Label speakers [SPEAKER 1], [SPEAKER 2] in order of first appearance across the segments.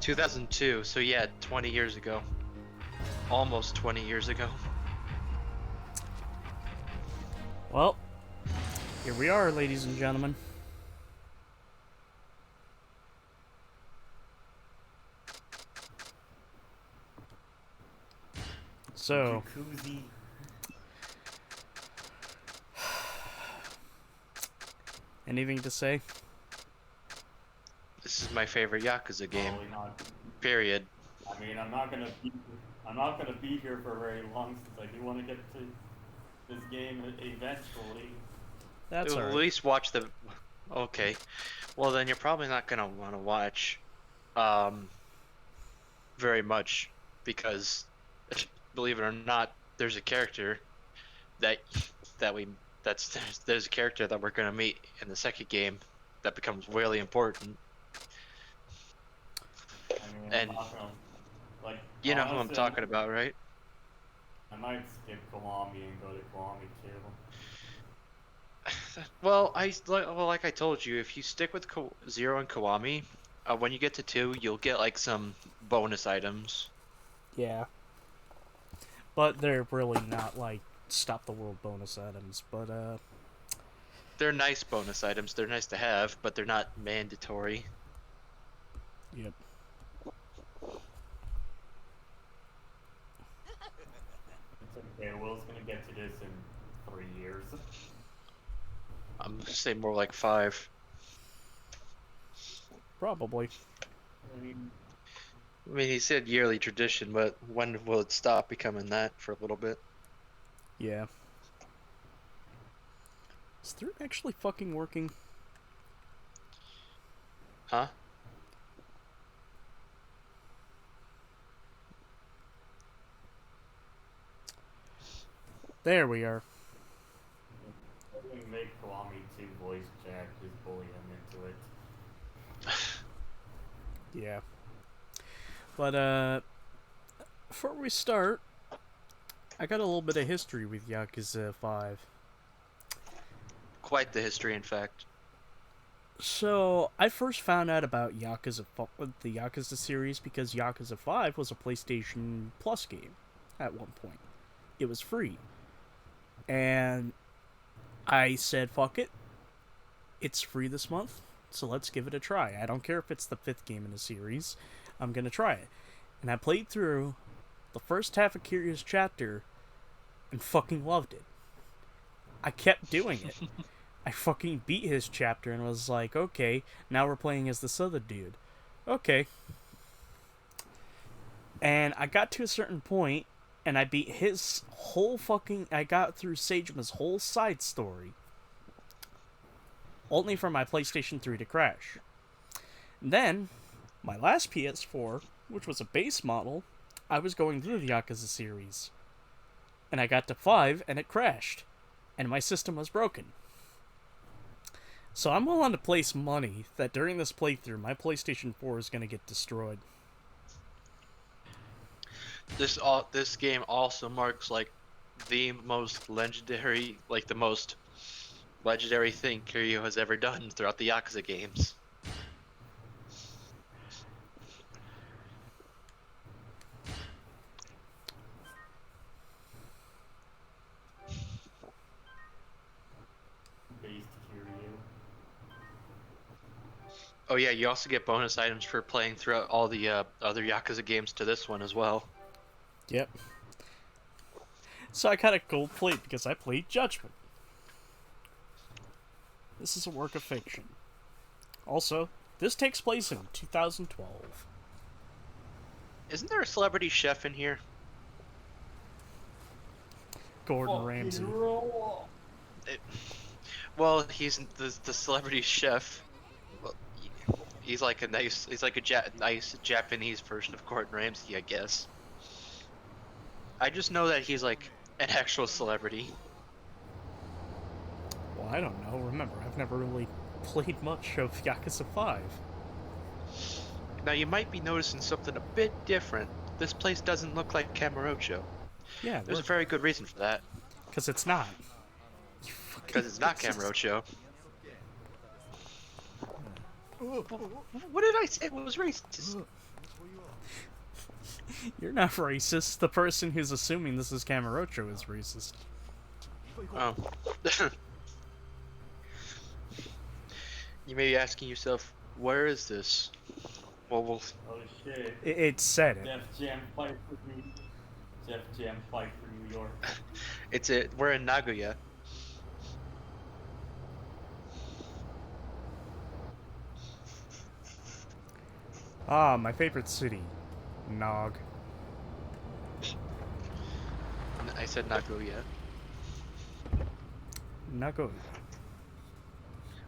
[SPEAKER 1] 2002, so yeah, 20 years ago. Almost 20 years ago.
[SPEAKER 2] Well, here we are, ladies and gentlemen. So,
[SPEAKER 3] Jacuzzi.
[SPEAKER 2] anything to say?
[SPEAKER 1] This is my favorite Yakuza game.
[SPEAKER 3] Probably not.
[SPEAKER 1] Period.
[SPEAKER 3] I mean, I'm not gonna be here for very long since I do want to get to this game eventually.
[SPEAKER 2] That's
[SPEAKER 1] At
[SPEAKER 2] alright.
[SPEAKER 1] least watch the. Okay. Well, then you're probably not gonna want to watch, very much because, believe it or not, there's a character that that we there's a character that we're gonna meet in the second game that becomes really important.
[SPEAKER 3] I mean, I'm
[SPEAKER 1] And
[SPEAKER 3] not gonna like.
[SPEAKER 1] you know who I'm
[SPEAKER 3] Honestly,
[SPEAKER 1] talking about, right?
[SPEAKER 3] I might skip Kiwami and go to Kiwami too.
[SPEAKER 1] Well, like I told you, if you stick with Zero and Kiwami, when you get to 2, you'll get like some bonus items.
[SPEAKER 2] Yeah. But they're really not, like, stop the world bonus items. But,
[SPEAKER 1] They're nice bonus items. They're nice to have, but they're not mandatory.
[SPEAKER 2] yep.
[SPEAKER 3] It's okay. Will's gonna get to this in 3 years.
[SPEAKER 1] I'm gonna say more like 5.
[SPEAKER 2] Probably.
[SPEAKER 3] I mean,
[SPEAKER 1] I mean, he said yearly tradition, but when will it stop becoming that for a little bit?
[SPEAKER 2] Yeah. Is 3 actually fucking working?
[SPEAKER 1] Huh?
[SPEAKER 2] There we are.
[SPEAKER 3] we make Kiwami 2 voice chat, just bully him into it.
[SPEAKER 2] Yeah. But, before we start, I got a little bit of history with Yakuza 5.
[SPEAKER 1] Quite the history, in fact.
[SPEAKER 2] So, I first found out about the Yakuza series because Yakuza 5 was a PlayStation Plus game at one point. It was free. And I said, fuck it. It's free this month, so let's give it a try. I don't care if it's the 5th game in the series. I'm going to try it. And I played through the first half of Curious Chapter and fucking loved it. I kept doing it. I fucking beat his chapter and was like, okay, now we're playing as this other dude. Okay. And I got to a certain point, and I beat his whole fucking... I got through Seijima's whole side story. Only for my PlayStation 3 to crash. And then, my last PS4, which was a base model, I was going through the Yakuza series. And I got to 5, and it crashed. And my system was broken. So I'm willing to place money that during this playthrough, my PlayStation 4 is going to get destroyed.
[SPEAKER 1] This game also marks like the most legendary thing Kiryu has ever done throughout the Yakuza games.
[SPEAKER 3] Based Kiryu.
[SPEAKER 1] Oh yeah, you also get bonus items for playing throughout all the other Yakuza games to this one as well.
[SPEAKER 2] Yep. So I got a gold plate because I played Judgment. This is a work of fiction. Also, this takes place in 2012.
[SPEAKER 1] Isn't there a celebrity chef in here?
[SPEAKER 2] Gordon Ramsay.
[SPEAKER 1] Well, he's the celebrity chef. Well, he's like a nice nice Japanese version of Gordon Ramsay, I guess. I just know that he's like an actual celebrity.
[SPEAKER 2] Well, I don't know. Remember, I've never really played much of Yakuza 5.
[SPEAKER 1] Now you might be noticing something a bit different. This place doesn't look like Kamurocho.
[SPEAKER 2] Yeah,
[SPEAKER 1] There's a very good reason for that.
[SPEAKER 2] because it's not.
[SPEAKER 1] Because it's not Kamurocho. What did I say? It was racist.
[SPEAKER 2] You're not racist. The person who's assuming this is Kamurocho is racist.
[SPEAKER 1] Oh. You may be asking yourself, where is this? Well,
[SPEAKER 3] Oh shit.
[SPEAKER 2] It said it.
[SPEAKER 3] Def Jam fight for New Def Jam fight for New York.
[SPEAKER 1] we're in Nagoya.
[SPEAKER 2] Ah, my favorite city. Nog.
[SPEAKER 1] I said Nagoya,
[SPEAKER 2] Nagoya.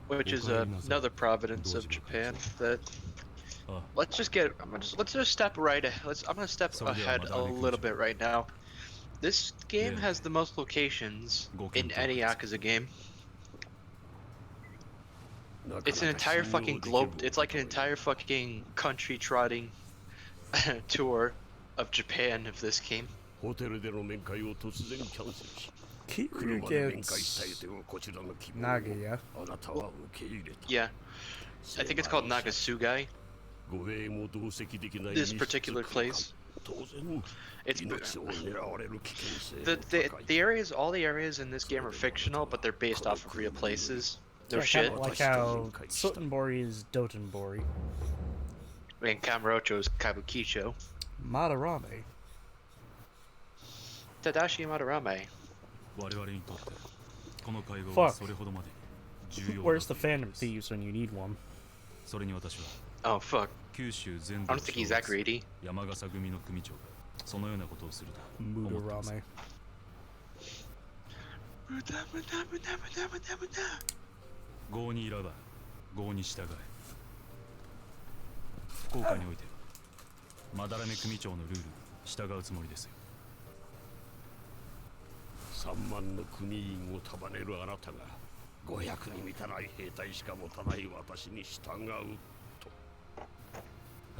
[SPEAKER 1] which is another province of Japan that. Let's just step right. I'm gonna step ahead a little bit right now. This game has the most locations in any Yakuza game. It's an entire fucking globe. It's like an entire fucking country trotting tour of Japan of this game.
[SPEAKER 2] Kiryu gets Nagoya.
[SPEAKER 1] Yeah, I think it's called Nagasugai. This particular place. It's the areas. All the areas in this game are fictional, but they're based off of real places. No
[SPEAKER 2] Yeah,
[SPEAKER 1] shit.
[SPEAKER 2] kinda like how Sotenbori is Dotonbori.
[SPEAKER 1] And Kamurocho is Kabukicho.
[SPEAKER 2] Madarame.
[SPEAKER 1] Tadashi Madarame.
[SPEAKER 2] Fuck. Where's the Phantom Thieves when you need one?
[SPEAKER 1] Oh fuck. I don't think he's that greedy.
[SPEAKER 2] Mudarame.
[SPEAKER 4] 郷に入らば郷に従え福岡においては斑目組長のルールに従うつもりですよ
[SPEAKER 5] 3万の組員を束ねるあなたが500に満たない兵隊しか持たない私に従うと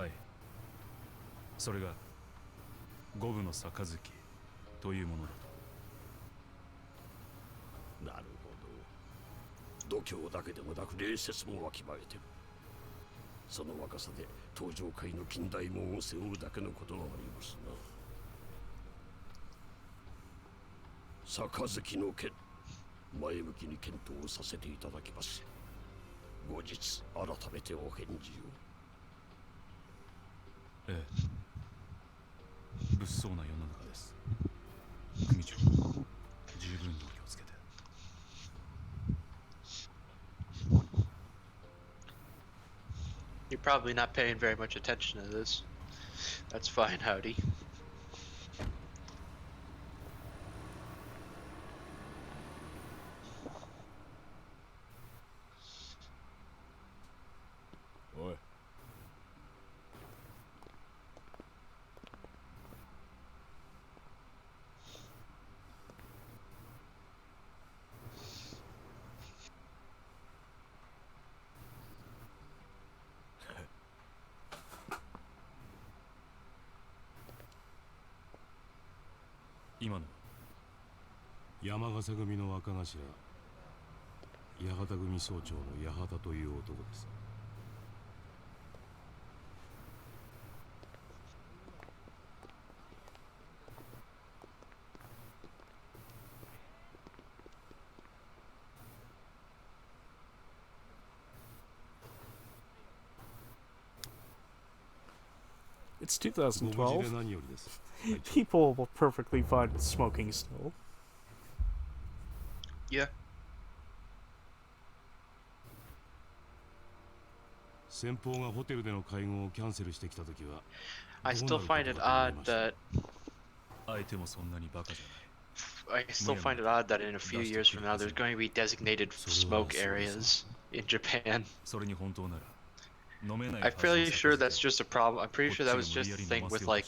[SPEAKER 4] はいそれが五分の杯というものだと
[SPEAKER 5] なるほど度胸だけでもなく礼節もわきまえてるその若さで登場界の近代門を背負うだけのことはありますな杯の件前向きに検討させていただきます後日改めてお返事を
[SPEAKER 4] ええ物騒な世の中です組長十分にお気をつけて
[SPEAKER 1] You're probably not paying very much attention to this. That's fine, Howdy.
[SPEAKER 5] Oi.
[SPEAKER 4] 今の
[SPEAKER 6] 山笠組の若頭八幡組総長の八幡という男です
[SPEAKER 2] It's
[SPEAKER 6] ご無事で
[SPEAKER 2] 2012.
[SPEAKER 6] 何よりです
[SPEAKER 2] People will perfectly fine smoking still.
[SPEAKER 1] Yeah.
[SPEAKER 6] 先方がホテルでの会合をキャンセルしてきたときは
[SPEAKER 1] I still find it odd that
[SPEAKER 4] 相手もそんなにバカじゃない
[SPEAKER 1] I still find it odd that in a few years from now there's going to be designated smoke areas in Japan.
[SPEAKER 4] それに本当なら飲めない
[SPEAKER 1] I'm fairly sure that's just a problem. I'm pretty sure that was just a thing with like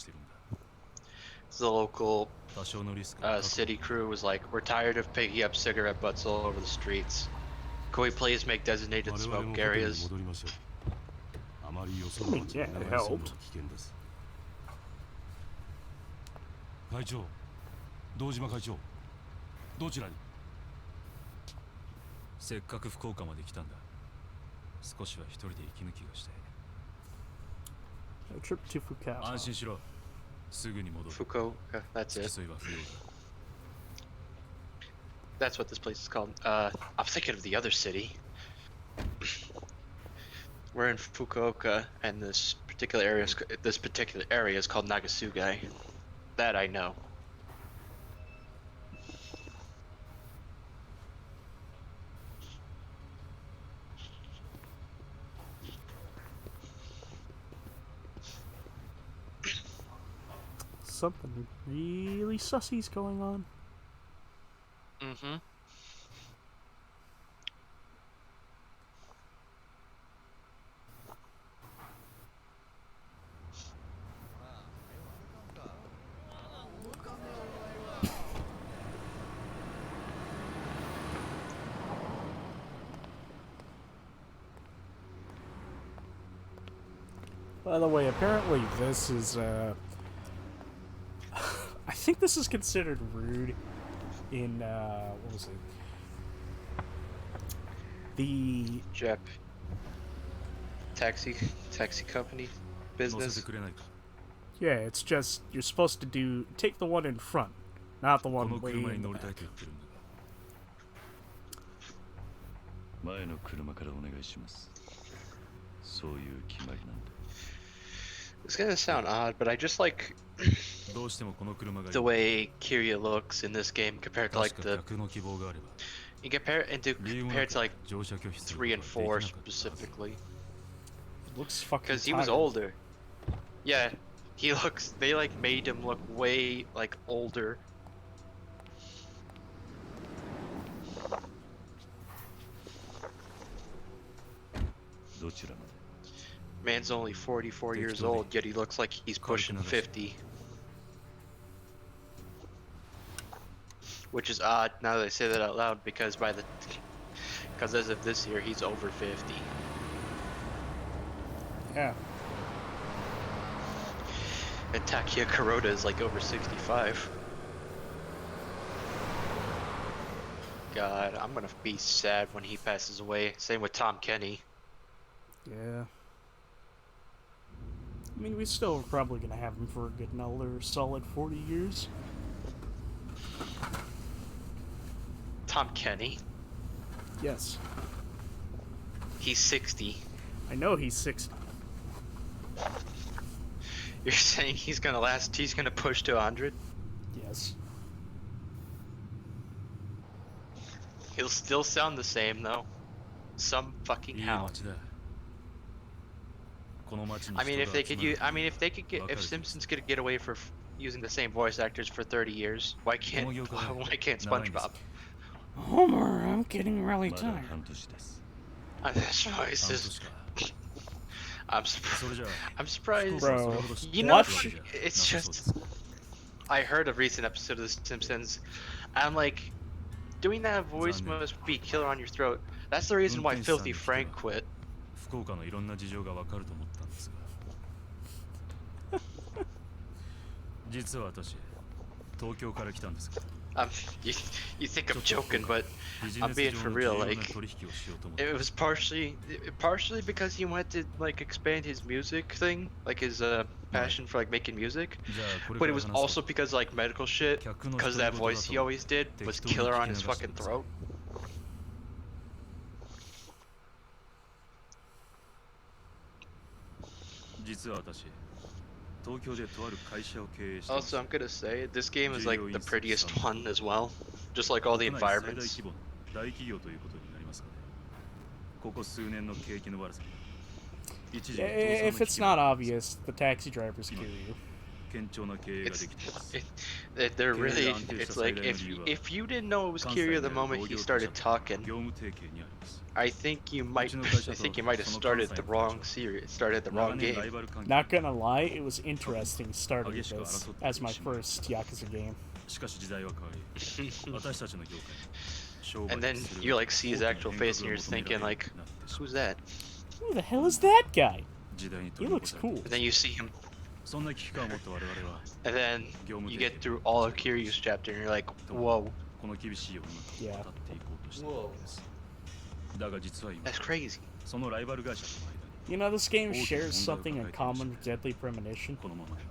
[SPEAKER 1] the local
[SPEAKER 4] 多少のリスクは
[SPEAKER 1] city crew was like, we're tired of picking up cigarette butts all over the streets. Can we please make designated
[SPEAKER 6] 我々もホ
[SPEAKER 1] smoke
[SPEAKER 6] テルに
[SPEAKER 1] areas?
[SPEAKER 6] 戻りましょうあまりよその町に
[SPEAKER 2] Yeah,
[SPEAKER 6] 長
[SPEAKER 2] it
[SPEAKER 6] 居するのは
[SPEAKER 2] helped.
[SPEAKER 6] 危険です会長堂島会長どちらに
[SPEAKER 4] せっかく福岡まで来たんだ少しは一人で息抜きがしたい
[SPEAKER 2] A trip to Fukawa.
[SPEAKER 4] 安心しろ。すぐに戻る。
[SPEAKER 1] Fukuoka, that's
[SPEAKER 4] 付き
[SPEAKER 1] it.
[SPEAKER 4] 添いは不要だ。
[SPEAKER 1] That's what this place is called. I'm thinking of the other city. We're in Fukuoka, and this particular area is called Nagasugai. That I know.
[SPEAKER 2] Something really sussy's going on.
[SPEAKER 1] Mm-hmm.
[SPEAKER 2] By the way, apparently this is, I think this is considered rude in, what was it? The...
[SPEAKER 1] Taxi company
[SPEAKER 4] 乗せ
[SPEAKER 1] business.
[SPEAKER 4] てくれないか。
[SPEAKER 2] Yeah, it's just, you're supposed to take the one in front, not the
[SPEAKER 4] こ
[SPEAKER 2] one
[SPEAKER 4] の
[SPEAKER 2] way
[SPEAKER 4] 車
[SPEAKER 2] in
[SPEAKER 4] に
[SPEAKER 2] the
[SPEAKER 4] 乗りたい
[SPEAKER 2] back.
[SPEAKER 4] と言ってるんだが。前の車からお願いします。そういう決まりなんだ。
[SPEAKER 1] It's gonna sound odd, but I just like
[SPEAKER 4] どうしてもこの車がいい。
[SPEAKER 1] the way Kiryu looks in this game compared to
[SPEAKER 4] 確
[SPEAKER 1] like
[SPEAKER 4] か
[SPEAKER 1] the
[SPEAKER 4] 客の希望があれば。
[SPEAKER 1] you compare it to
[SPEAKER 4] 理由もな
[SPEAKER 1] compared
[SPEAKER 4] く
[SPEAKER 1] to like
[SPEAKER 4] 乗車拒否する
[SPEAKER 1] 3 and
[SPEAKER 4] ことは
[SPEAKER 1] 4
[SPEAKER 4] できなかったはず。
[SPEAKER 1] specifically.
[SPEAKER 2] Looks fucking
[SPEAKER 1] Because he was
[SPEAKER 2] tired.
[SPEAKER 1] older. Yeah, they like made him look way like older.
[SPEAKER 4] どちらまで。
[SPEAKER 1] Man's only 44 years
[SPEAKER 4] Totally.
[SPEAKER 1] old, yet he looks like he's pushing 50. Which is odd now that I say that out loud because because as of this year he's over 50.
[SPEAKER 2] Yeah.
[SPEAKER 1] And Takia Kuroda is like over 65. God, I'm gonna be sad when he passes away. Same with Tom Kenny.
[SPEAKER 2] Yeah. I mean, we're still probably gonna have him for a good another solid 40 years.
[SPEAKER 1] Tom Kenny,
[SPEAKER 2] Yes.
[SPEAKER 1] he's 60.
[SPEAKER 2] I know he's 60.
[SPEAKER 1] You're saying he's gonna push to 100?
[SPEAKER 2] Yes.
[SPEAKER 1] He'll still sound the same though. Some fucking
[SPEAKER 4] いい
[SPEAKER 1] how.
[SPEAKER 4] 街だ。この街に
[SPEAKER 1] I mean,
[SPEAKER 4] 人
[SPEAKER 1] if
[SPEAKER 4] が
[SPEAKER 1] they
[SPEAKER 4] 集
[SPEAKER 1] could
[SPEAKER 4] まる
[SPEAKER 1] use, I mean, if they could get, if Simpsons could get away for using the same voice actors for 30 years, why can't SpongeBob?
[SPEAKER 2] Homer, I'm getting really
[SPEAKER 4] まだ
[SPEAKER 2] tired.
[SPEAKER 4] 半年です。
[SPEAKER 1] This voice
[SPEAKER 4] 半
[SPEAKER 1] is.
[SPEAKER 4] 年か。
[SPEAKER 1] I'm
[SPEAKER 4] それ
[SPEAKER 1] surprised.
[SPEAKER 4] じゃあ
[SPEAKER 1] I'm surprised.
[SPEAKER 4] 福岡はそれほど知って
[SPEAKER 1] You
[SPEAKER 4] る
[SPEAKER 1] know,
[SPEAKER 4] わけじゃ
[SPEAKER 1] it's
[SPEAKER 4] なさそう
[SPEAKER 1] just.
[SPEAKER 4] ですか。
[SPEAKER 1] I heard a recent episode of The Simpsons. I'm like, doing that voice
[SPEAKER 4] Zanne.
[SPEAKER 1] must be killer on your throat. That's the reason why
[SPEAKER 4] 運転手さん
[SPEAKER 1] Filthy
[SPEAKER 4] に聞けば
[SPEAKER 1] Frank quit.
[SPEAKER 4] 福岡のいろんな事情がわかると思ったんですが。実は私、東京から来たんですが。
[SPEAKER 1] You think I'm joking, but
[SPEAKER 4] ビジ
[SPEAKER 1] I'm
[SPEAKER 4] ネス
[SPEAKER 1] being
[SPEAKER 4] 上
[SPEAKER 1] for
[SPEAKER 4] の
[SPEAKER 1] real,
[SPEAKER 4] 重要な
[SPEAKER 1] like,
[SPEAKER 4] 取引をしようと思って
[SPEAKER 1] it was partially because he wanted to like expand his music thing, like his passion for like making music.
[SPEAKER 4] じゃあこれ
[SPEAKER 1] But
[SPEAKER 4] か
[SPEAKER 1] it
[SPEAKER 4] ら
[SPEAKER 1] was
[SPEAKER 4] 話
[SPEAKER 1] also
[SPEAKER 4] そう。
[SPEAKER 1] because like medical shit,
[SPEAKER 4] 客の
[SPEAKER 1] because
[SPEAKER 4] 独り
[SPEAKER 1] that
[SPEAKER 4] 言だ
[SPEAKER 1] voice he
[SPEAKER 4] と
[SPEAKER 1] always did was
[SPEAKER 4] 適当に
[SPEAKER 1] killer
[SPEAKER 4] 聞
[SPEAKER 1] on
[SPEAKER 4] き
[SPEAKER 1] his
[SPEAKER 4] 流してく
[SPEAKER 1] fucking
[SPEAKER 4] ださい。
[SPEAKER 1] throat.
[SPEAKER 4] 実は私、東京でとある会社を経営しています。
[SPEAKER 1] Also, I'm gonna say this game is like the prettiest one as well, just like all the
[SPEAKER 4] 国内最大
[SPEAKER 1] environments.
[SPEAKER 4] 規模の大企業ということになりますがね。ここ数年の景気の悪さ。一時
[SPEAKER 2] If it's not obvious, the taxi drivers kill you.
[SPEAKER 4] 堅調な経営がで
[SPEAKER 1] It's
[SPEAKER 4] きています。
[SPEAKER 1] they're really. It's like if you didn't know it was Kiryu the moment he started talking,
[SPEAKER 4] 業務提携にあります。
[SPEAKER 1] I think you might have started the wrong series, started the
[SPEAKER 4] 長
[SPEAKER 1] wrong
[SPEAKER 4] 年ライ
[SPEAKER 1] game.
[SPEAKER 4] バル関係。
[SPEAKER 2] Not gonna lie, it was interesting starting this as my first Yakuza game.
[SPEAKER 4] しかし時代は変わり、私たちの業界に商売
[SPEAKER 1] And then
[SPEAKER 4] をする
[SPEAKER 1] you like see his
[SPEAKER 4] 大き
[SPEAKER 1] actual
[SPEAKER 4] な
[SPEAKER 1] face
[SPEAKER 4] 変
[SPEAKER 1] and
[SPEAKER 4] 革
[SPEAKER 1] you're
[SPEAKER 4] が求められる
[SPEAKER 1] thinking like,
[SPEAKER 4] ようになってしまう
[SPEAKER 1] who's that?
[SPEAKER 2] Who the hell is that guy?
[SPEAKER 4] 時代に
[SPEAKER 2] He
[SPEAKER 4] 取り
[SPEAKER 2] looks
[SPEAKER 4] 残され
[SPEAKER 2] cool.
[SPEAKER 4] て
[SPEAKER 1] And then you see him,
[SPEAKER 4] そんな危機感を持った我々は
[SPEAKER 1] and then
[SPEAKER 4] 業務
[SPEAKER 1] you
[SPEAKER 4] 提
[SPEAKER 1] get
[SPEAKER 4] 携
[SPEAKER 1] through all of Kiryu's chapter and you're like, whoa,
[SPEAKER 4] この厳しい世の中を渡っていこうとしているわけです。だが実は今
[SPEAKER 1] that's crazy.
[SPEAKER 4] そのライバル会社との間に
[SPEAKER 2] You know, this game
[SPEAKER 4] 大きな
[SPEAKER 2] shares
[SPEAKER 4] 問題を
[SPEAKER 2] something in
[SPEAKER 4] 抱えていました
[SPEAKER 2] common with Deadly Premonition.
[SPEAKER 4] このままでは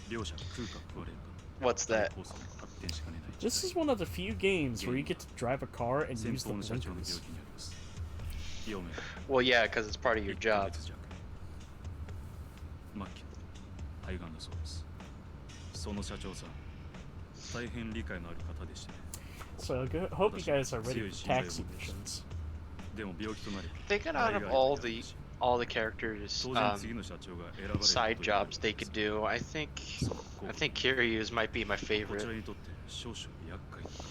[SPEAKER 4] 両者食うか食われるか
[SPEAKER 1] What's
[SPEAKER 4] 大
[SPEAKER 1] that?
[SPEAKER 4] 抗争に発展しかねない
[SPEAKER 2] This is one of the few games where you get to drive a car and
[SPEAKER 4] 先
[SPEAKER 2] use the
[SPEAKER 4] 方の社長の病
[SPEAKER 2] blinkers.
[SPEAKER 4] 気にあります病名
[SPEAKER 1] Well, yeah, because it's part of your
[SPEAKER 4] 1ヶ
[SPEAKER 1] job.
[SPEAKER 4] 月弱末期の肺がんだそうですその社長さん大変理解のある方でしてね
[SPEAKER 2] So hope you guys are ready for taxi missions.
[SPEAKER 4] でも病気となれば
[SPEAKER 1] Thinking out of all the characters'
[SPEAKER 4] 当然次の社長が選ばれることにな
[SPEAKER 1] side
[SPEAKER 4] る
[SPEAKER 1] jobs they could do, I think Kiryu's might be my
[SPEAKER 4] こち
[SPEAKER 1] favorite.
[SPEAKER 4] らにとって少々厄介な方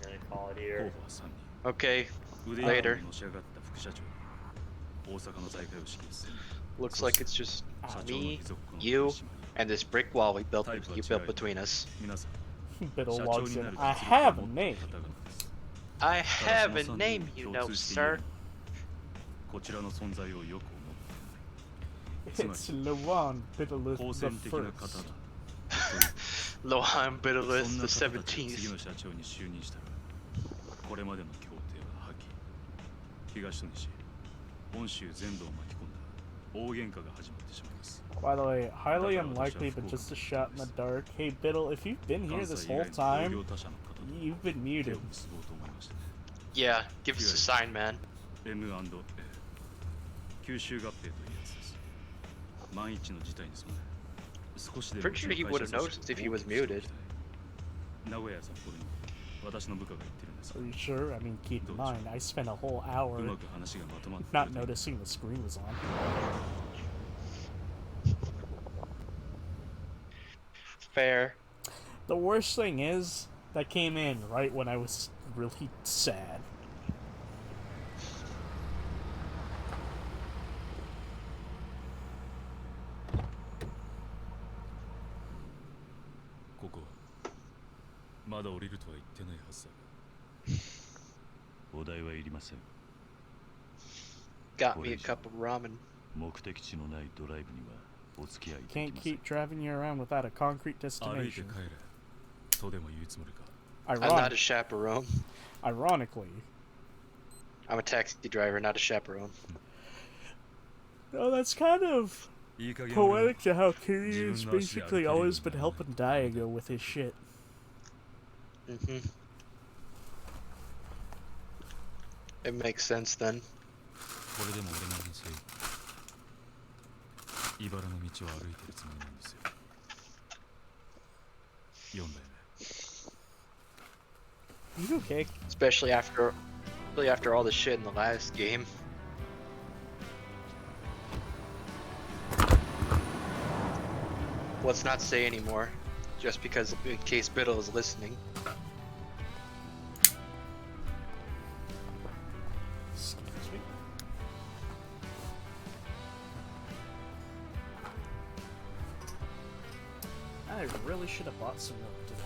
[SPEAKER 3] We're gonna call it
[SPEAKER 4] 候
[SPEAKER 3] here.
[SPEAKER 4] 補は3人
[SPEAKER 1] Okay,
[SPEAKER 4] 腕に
[SPEAKER 1] later.
[SPEAKER 4] のし上がった副社長大阪の財界を指揮する
[SPEAKER 1] Looks like it's just
[SPEAKER 4] 社長の
[SPEAKER 1] me,
[SPEAKER 4] 秘族の
[SPEAKER 1] you,
[SPEAKER 4] 取締役
[SPEAKER 1] and this brick wall you built
[SPEAKER 4] Type of
[SPEAKER 1] between us.
[SPEAKER 4] 皆さん
[SPEAKER 2] Biddle
[SPEAKER 4] 社
[SPEAKER 2] logs
[SPEAKER 4] 長にな
[SPEAKER 2] in.
[SPEAKER 4] る
[SPEAKER 2] I
[SPEAKER 4] 実
[SPEAKER 2] have
[SPEAKER 4] 力
[SPEAKER 2] a
[SPEAKER 4] を持った
[SPEAKER 2] name.
[SPEAKER 4] 方々です
[SPEAKER 1] I
[SPEAKER 4] ただ
[SPEAKER 1] have
[SPEAKER 4] そ
[SPEAKER 1] a
[SPEAKER 4] の3
[SPEAKER 1] name,
[SPEAKER 4] 人
[SPEAKER 1] you
[SPEAKER 4] に
[SPEAKER 1] know,
[SPEAKER 4] 共通して言え
[SPEAKER 1] sir.
[SPEAKER 4] るこちらの存在をよく思って
[SPEAKER 2] It's Luan
[SPEAKER 4] 好
[SPEAKER 2] Biddleth
[SPEAKER 4] 戦
[SPEAKER 2] the
[SPEAKER 4] 的な方
[SPEAKER 2] First.
[SPEAKER 4] だ
[SPEAKER 1] Lohan
[SPEAKER 4] そ
[SPEAKER 1] Bitterless
[SPEAKER 4] ん
[SPEAKER 1] the
[SPEAKER 4] な方たちが次
[SPEAKER 1] 17th.
[SPEAKER 4] の社長に就任したらこれまでの協定は破棄東と西本州全土を巻き込んだ大喧嘩が始まってしまいます
[SPEAKER 2] By the way, highly unlikely, but just a shot in the dark. Hey Biddle, if you've been here
[SPEAKER 4] 関西
[SPEAKER 2] this
[SPEAKER 4] 以
[SPEAKER 2] whole
[SPEAKER 4] 外の同
[SPEAKER 2] time,
[SPEAKER 4] 業他社の方と
[SPEAKER 2] you've been
[SPEAKER 4] 手
[SPEAKER 2] muted.
[SPEAKER 4] を結ぼうと思いましたね
[SPEAKER 1] Yeah, give us a sign, man.
[SPEAKER 4] M&A 吸収合併というやつです万一の事態に備え少しでも
[SPEAKER 1] Pretty sure he
[SPEAKER 4] うちの会
[SPEAKER 1] would
[SPEAKER 4] 社
[SPEAKER 1] have
[SPEAKER 4] 組織
[SPEAKER 1] noticed if he
[SPEAKER 4] を
[SPEAKER 1] was
[SPEAKER 4] 大きくしてお
[SPEAKER 1] muted.
[SPEAKER 4] きたい名古屋札幌に私の部下が言ってるんです
[SPEAKER 2] Are you sure? I mean, keep in mind, I spent a whole
[SPEAKER 4] う
[SPEAKER 2] hour
[SPEAKER 4] まく話がまとまって
[SPEAKER 2] not
[SPEAKER 4] くれて
[SPEAKER 2] noticing the screen was on.
[SPEAKER 1] Fair.
[SPEAKER 2] The worst thing is, that came in right when I was really sad.
[SPEAKER 4] ここはまだ降りるとは言ってないはずだお題はいりません
[SPEAKER 1] Got me a cup of ramen.
[SPEAKER 4] 目的地のないドライブにはお付き合いで
[SPEAKER 2] Can't
[SPEAKER 4] きません
[SPEAKER 2] keep driving you around without a concrete
[SPEAKER 4] 歩いて
[SPEAKER 2] destination.
[SPEAKER 4] 帰れとでも言うつもりか
[SPEAKER 1] I'm not a chaperone.
[SPEAKER 2] Ironically.
[SPEAKER 1] I'm a taxi driver, not a chaperone.
[SPEAKER 2] Oh, that's kind of
[SPEAKER 4] いい加減
[SPEAKER 2] poetic to how Kiryu's
[SPEAKER 4] 自分の足で歩ける
[SPEAKER 2] basically
[SPEAKER 4] ように
[SPEAKER 2] always been
[SPEAKER 4] ならない
[SPEAKER 2] helping Daigo with his shit.
[SPEAKER 1] Mm-hmm. It makes sense then.
[SPEAKER 4] これでも俺なりに精一茨の道を歩いてるつもりなんですよ4代
[SPEAKER 2] You okay?
[SPEAKER 1] Especially after all the shit in the last game. Let's not say anymore, just because in case Biddle is listening.
[SPEAKER 2] Excuse me. I really should have bought some milk today.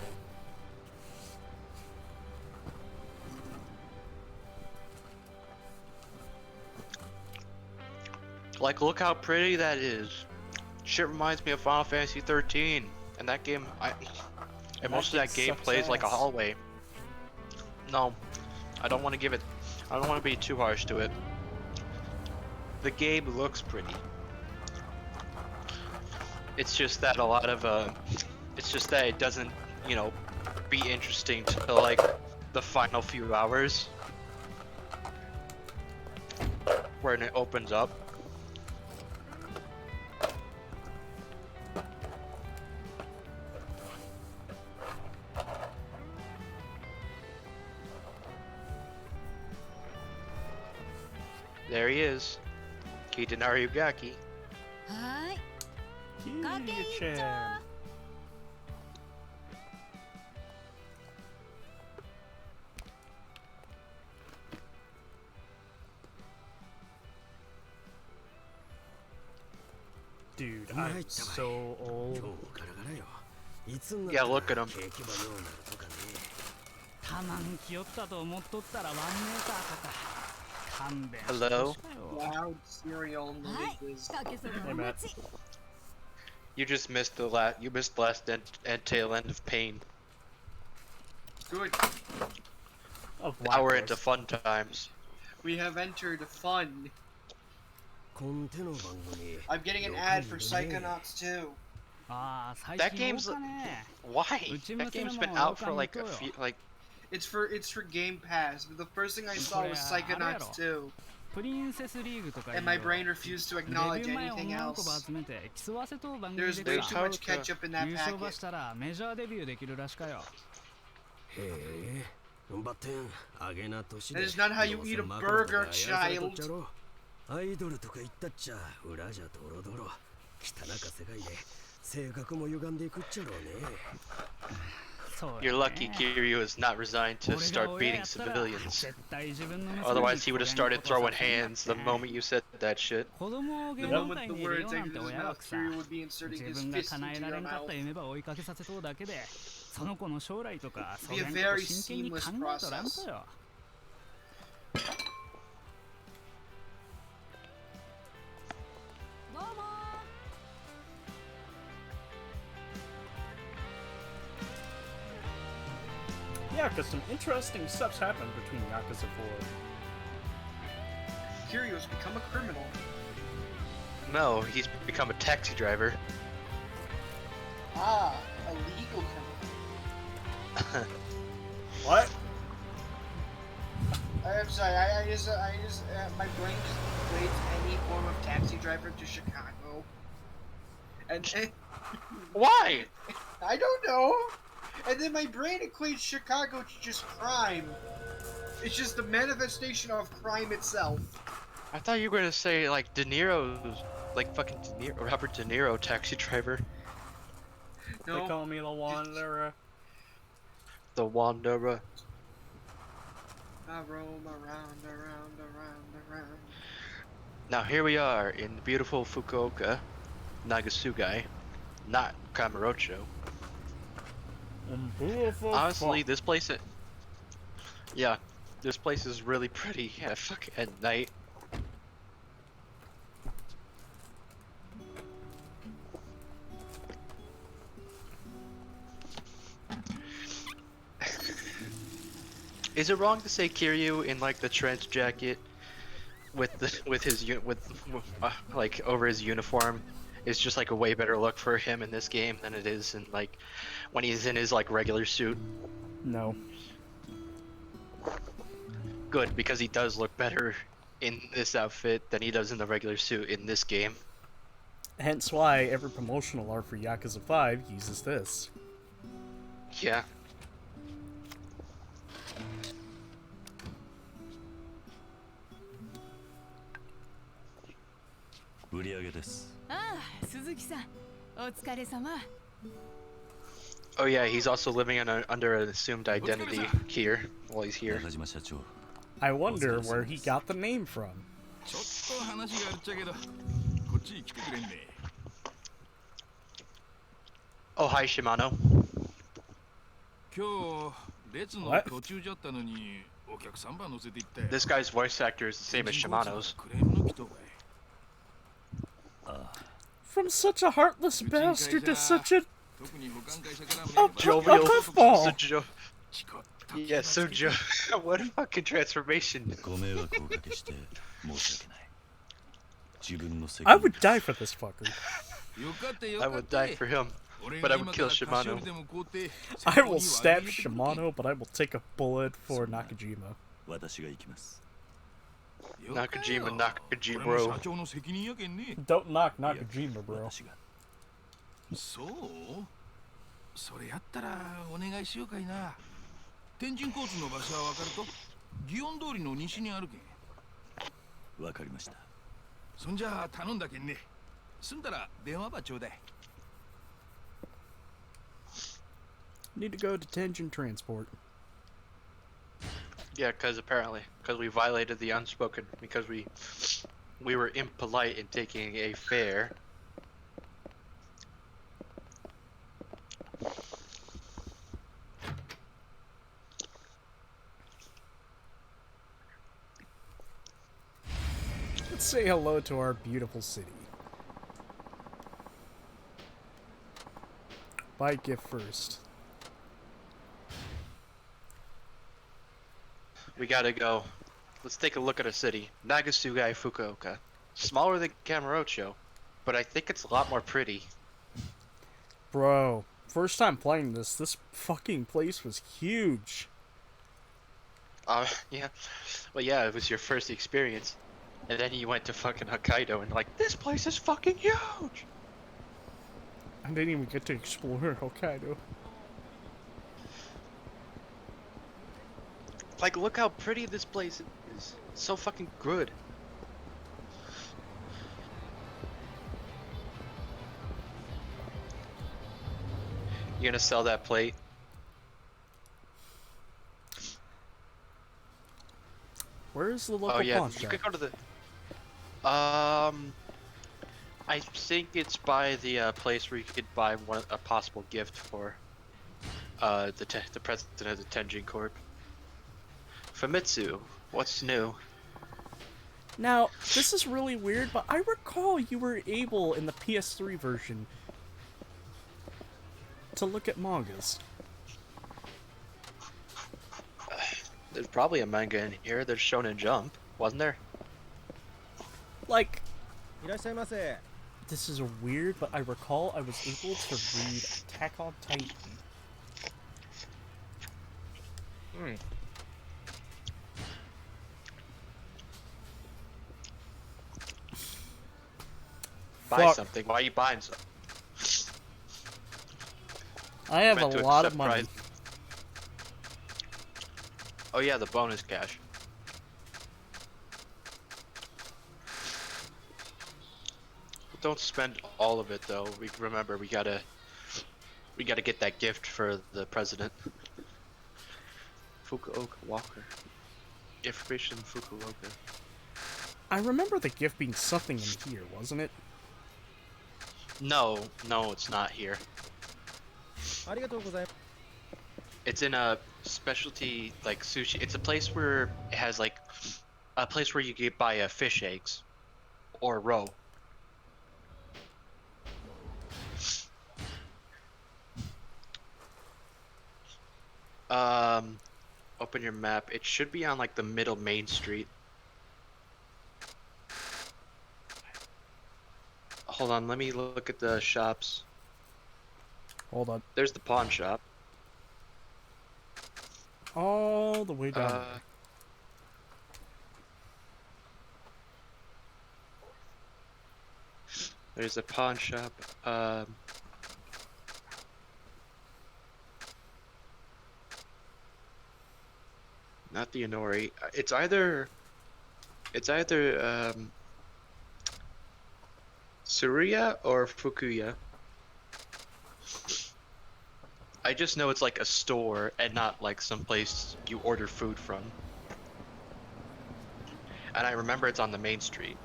[SPEAKER 1] Like, look how pretty that is. Shit reminds me of Final Fantasy 13, and that game, and most of that game
[SPEAKER 2] sucks
[SPEAKER 1] plays like a
[SPEAKER 2] ass.
[SPEAKER 1] hallway. No, I don't want to give it. I don't want to be too harsh to it. The game looks pretty. It's just that a lot of it's just that it doesn't, you know, be interesting to like the final few hours when it opens up. There he is, Kitanari Ugaki.
[SPEAKER 7] はーい
[SPEAKER 2] Kiryu-chan. Dude, I'm so old.
[SPEAKER 5] 今日からがらよいつになっ
[SPEAKER 1] Yeah,
[SPEAKER 5] たら
[SPEAKER 1] look at him.
[SPEAKER 5] 景気ばようなるとかね
[SPEAKER 8] タマン気負ったと思っとったら1メーターとか勘弁
[SPEAKER 1] Hello?
[SPEAKER 9] Loud serial
[SPEAKER 7] はい
[SPEAKER 9] noises.
[SPEAKER 7] かけそば
[SPEAKER 2] Hey,
[SPEAKER 7] お
[SPEAKER 2] Matt.
[SPEAKER 7] 待ち
[SPEAKER 1] You just missed the last end tail end of pain.
[SPEAKER 9] Good.
[SPEAKER 2] Of
[SPEAKER 1] Now we're
[SPEAKER 2] Black
[SPEAKER 1] into
[SPEAKER 2] Horse.
[SPEAKER 1] fun times.
[SPEAKER 9] We have entered fun. I'm getting an ad for Psychonauts 2.
[SPEAKER 8] ああ、最
[SPEAKER 1] That
[SPEAKER 8] 近
[SPEAKER 1] game's
[SPEAKER 8] 多かね。
[SPEAKER 1] why?
[SPEAKER 8] うち
[SPEAKER 1] That
[SPEAKER 8] の店
[SPEAKER 1] game's
[SPEAKER 8] も
[SPEAKER 1] been out for
[SPEAKER 8] 他に
[SPEAKER 1] like
[SPEAKER 8] 行
[SPEAKER 1] a
[SPEAKER 8] くよ。
[SPEAKER 1] few like
[SPEAKER 9] It's for Game Pass. But the first thing I saw was Psychonauts 2,
[SPEAKER 8] プリンセスリーグとかいい
[SPEAKER 9] and
[SPEAKER 8] よ。
[SPEAKER 9] my brain refused to
[SPEAKER 8] デビ
[SPEAKER 9] acknowledge
[SPEAKER 8] ュー前
[SPEAKER 9] anything
[SPEAKER 8] 女の子ば
[SPEAKER 9] else.
[SPEAKER 8] 集めて競わせと番組
[SPEAKER 9] There's
[SPEAKER 8] で
[SPEAKER 9] way
[SPEAKER 8] さ
[SPEAKER 9] too much
[SPEAKER 1] Yakuza.
[SPEAKER 9] ketchup in that
[SPEAKER 8] 優勝ば
[SPEAKER 9] packet.
[SPEAKER 8] したらメジャーデビューできるらしかよ。
[SPEAKER 9] That is not how you eat a burger, child.
[SPEAKER 5] アイドルとか言ったっちゃ裏じゃドロドロ汚か世界で性格も歪んでいくっちゃろうね。
[SPEAKER 8] そう
[SPEAKER 1] You're
[SPEAKER 8] だね。
[SPEAKER 1] lucky Kiryu is not resigned to
[SPEAKER 8] 俺が
[SPEAKER 1] start
[SPEAKER 8] 親
[SPEAKER 1] beating
[SPEAKER 8] やったら
[SPEAKER 1] civilians.
[SPEAKER 8] 絶対自分の娘に
[SPEAKER 1] Otherwise, he would have
[SPEAKER 8] こげん
[SPEAKER 1] started
[SPEAKER 8] ことさ
[SPEAKER 1] throwing
[SPEAKER 8] せんなって
[SPEAKER 1] hands the moment you said that shit.
[SPEAKER 8] 子供を
[SPEAKER 9] The
[SPEAKER 8] 芸能
[SPEAKER 9] moment
[SPEAKER 8] 界
[SPEAKER 9] the
[SPEAKER 8] に入れ
[SPEAKER 9] words
[SPEAKER 8] ようなん
[SPEAKER 9] exited
[SPEAKER 8] て
[SPEAKER 9] his
[SPEAKER 8] 親
[SPEAKER 9] mouth,
[SPEAKER 8] はさ
[SPEAKER 9] Kiryu would be inserting
[SPEAKER 8] 自
[SPEAKER 9] his
[SPEAKER 8] 分が
[SPEAKER 9] fist
[SPEAKER 8] 叶え
[SPEAKER 9] into
[SPEAKER 8] られ
[SPEAKER 9] your
[SPEAKER 8] んかった
[SPEAKER 9] mouth.
[SPEAKER 8] 夢ば追いかけさせとうだけでその子の将来とかそ
[SPEAKER 9] Be a
[SPEAKER 8] げんこと
[SPEAKER 9] very
[SPEAKER 8] 真剣に考
[SPEAKER 9] seamless
[SPEAKER 8] えとらんとよ。
[SPEAKER 2] Yeah, because some interesting stuff's happened between Yakuza 4.
[SPEAKER 9] Kiryu's become a criminal.
[SPEAKER 1] No, he's become a taxi driver.
[SPEAKER 9] Ah, a legal criminal.
[SPEAKER 2] What?
[SPEAKER 9] I'm sorry, my brain just equates any form of taxi driver to Chicago. And
[SPEAKER 1] Why?
[SPEAKER 9] I don't know. And then my brain equates Chicago to just crime. It's just the manifestation of crime itself.
[SPEAKER 1] I thought you were gonna say like De Niro's, like fucking Robert De Niro, taxi driver.
[SPEAKER 2] They
[SPEAKER 9] No,
[SPEAKER 2] call me the Wanderer.
[SPEAKER 1] The Wanderer.
[SPEAKER 9] I roam around.
[SPEAKER 1] Now here we are in beautiful Fukuoka, Nagasugai, not Kamurocho.
[SPEAKER 2] Beautiful
[SPEAKER 1] Honestly,
[SPEAKER 2] fuck.
[SPEAKER 1] this place, yeah, this place is really pretty at night. Is it wrong to say Kiryu in like the trench jacket with like over his uniform is just like a way better look for him in this game than it is in like when he's in his like regular suit?
[SPEAKER 2] No.
[SPEAKER 1] Good, because he does look better in this outfit than he does in the regular suit in this game.
[SPEAKER 2] Hence why every promotional art for Yakuza 5 uses this.
[SPEAKER 1] Yeah. Oh yeah, he's also living under an assumed identity here while he's here.
[SPEAKER 2] I wonder where he got the name from.
[SPEAKER 4] ちょっと話があるっちゃけどこっちに来てくれんね
[SPEAKER 1] Oh hi Shimano.
[SPEAKER 4] 今日列の
[SPEAKER 2] What?
[SPEAKER 4] 途中じゃったのにお客さんば乗せて行ったよ
[SPEAKER 1] This guy's voice actor is the same as Shimano's.
[SPEAKER 4] クレームの来とばい
[SPEAKER 2] From such a heartless bastard to such a
[SPEAKER 4] 特に保管会社から
[SPEAKER 2] Oh,
[SPEAKER 4] メール
[SPEAKER 1] Jovial.
[SPEAKER 2] puffball.
[SPEAKER 1] So yeah, so Joe. What a fucking transformation.
[SPEAKER 4] ご迷惑をおかけして申し訳ない自分の責
[SPEAKER 2] I
[SPEAKER 4] 任
[SPEAKER 2] would die for this fucker.
[SPEAKER 4] よかったよ
[SPEAKER 1] I
[SPEAKER 4] かっ
[SPEAKER 1] would
[SPEAKER 4] た
[SPEAKER 1] die for him, but I would kill Shimano.
[SPEAKER 2] I will stab Shimano, but I will take a bullet for Nakajima.
[SPEAKER 4] 私が行きます
[SPEAKER 1] Nakajima, Nakajima,
[SPEAKER 4] これも
[SPEAKER 1] bro.
[SPEAKER 4] 社長の責任やけんね
[SPEAKER 2] Don't knock Nakajima, bro.
[SPEAKER 4] 私がそうそれやったらお願いしようかいな天神交通の場所は分かると祇園通りの西にあるけん分かりましたそんじゃ頼んだけんね済んだら電話ばちょうだい
[SPEAKER 2] Need to go to Tenjin Transport.
[SPEAKER 1] Yeah, because we violated the unspoken, because we were impolite in taking a fare.
[SPEAKER 2] Let's say hello to our beautiful city. Buy gift first.
[SPEAKER 1] We gotta go. Let's take a look at our city. Nagasugai, Fukuoka. Smaller than Kamurocho, but I think it's a lot more pretty.
[SPEAKER 2] Bro, first time playing this fucking place was huge.
[SPEAKER 1] Yeah. Well, yeah, it was your first experience. And then you went to fucking Hokkaido and like, this place is fucking huge!
[SPEAKER 2] I didn't even get to explore Hokkaido.
[SPEAKER 1] Like, look how pretty this place is. It's so fucking good. You gonna sell that plate?
[SPEAKER 2] Where is the local
[SPEAKER 1] Oh yeah,
[SPEAKER 2] pawn
[SPEAKER 1] you
[SPEAKER 2] shop?
[SPEAKER 1] could go to the. I think it's by the place where you could buy a possible gift for the president of the Tenjin Corp. Famitsu, what's new?
[SPEAKER 2] Now, this is really weird, but I recall you were able in the PS3 version to look at mangas.
[SPEAKER 1] There's probably a manga in here. There's Shonen Jump, wasn't there?
[SPEAKER 2] Like, this is weird, but I recall I was able to read Attack on Titan.
[SPEAKER 1] Buy
[SPEAKER 2] Fuck.
[SPEAKER 1] something. Why are you buying something?
[SPEAKER 2] I have a
[SPEAKER 1] Meant to
[SPEAKER 2] lot of
[SPEAKER 1] accept
[SPEAKER 2] money.
[SPEAKER 1] prize. Oh yeah, the bonus cash. Don't spend all of it though. Remember we gotta get that gift for the president. Fukuoka Walker. Information Fukuoka.
[SPEAKER 2] I remember the gift being something in here, wasn't it?
[SPEAKER 1] No, it's not here. It's in a specialty like sushi. It's a place where it has like a place where you can buy fish eggs or roe. Open your map. It should be on like the middle main street. Hold on, let me look at the shops.
[SPEAKER 2] Hold on.
[SPEAKER 1] There's the pawn shop.
[SPEAKER 2] All the way down.
[SPEAKER 1] There's a pawn shop. Not the Inori. It's either Tsuruya or Fukuya. I just know it's like a store and not like some place you order food from. And I remember it's on the main street.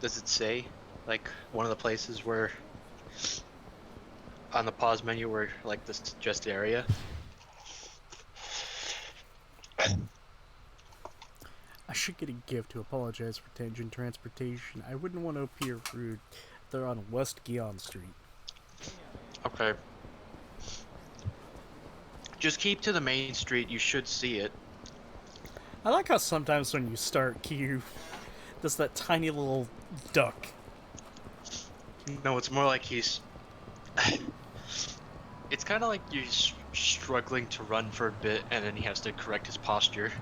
[SPEAKER 1] Does it say like one of the places where on the pause menu where like the suggested area?
[SPEAKER 2] I should get a gift to apologize for Tenjin Transportation. I wouldn't want to appear rude. They're on West Gion Street.
[SPEAKER 1] Okay. Just keep to the main street, you should see it.
[SPEAKER 2] I like how sometimes when you start, Kiryu does that tiny little duck.
[SPEAKER 1] No, it's more like he's... It's kind of like he's struggling to run for a bit and then he has to correct his posture.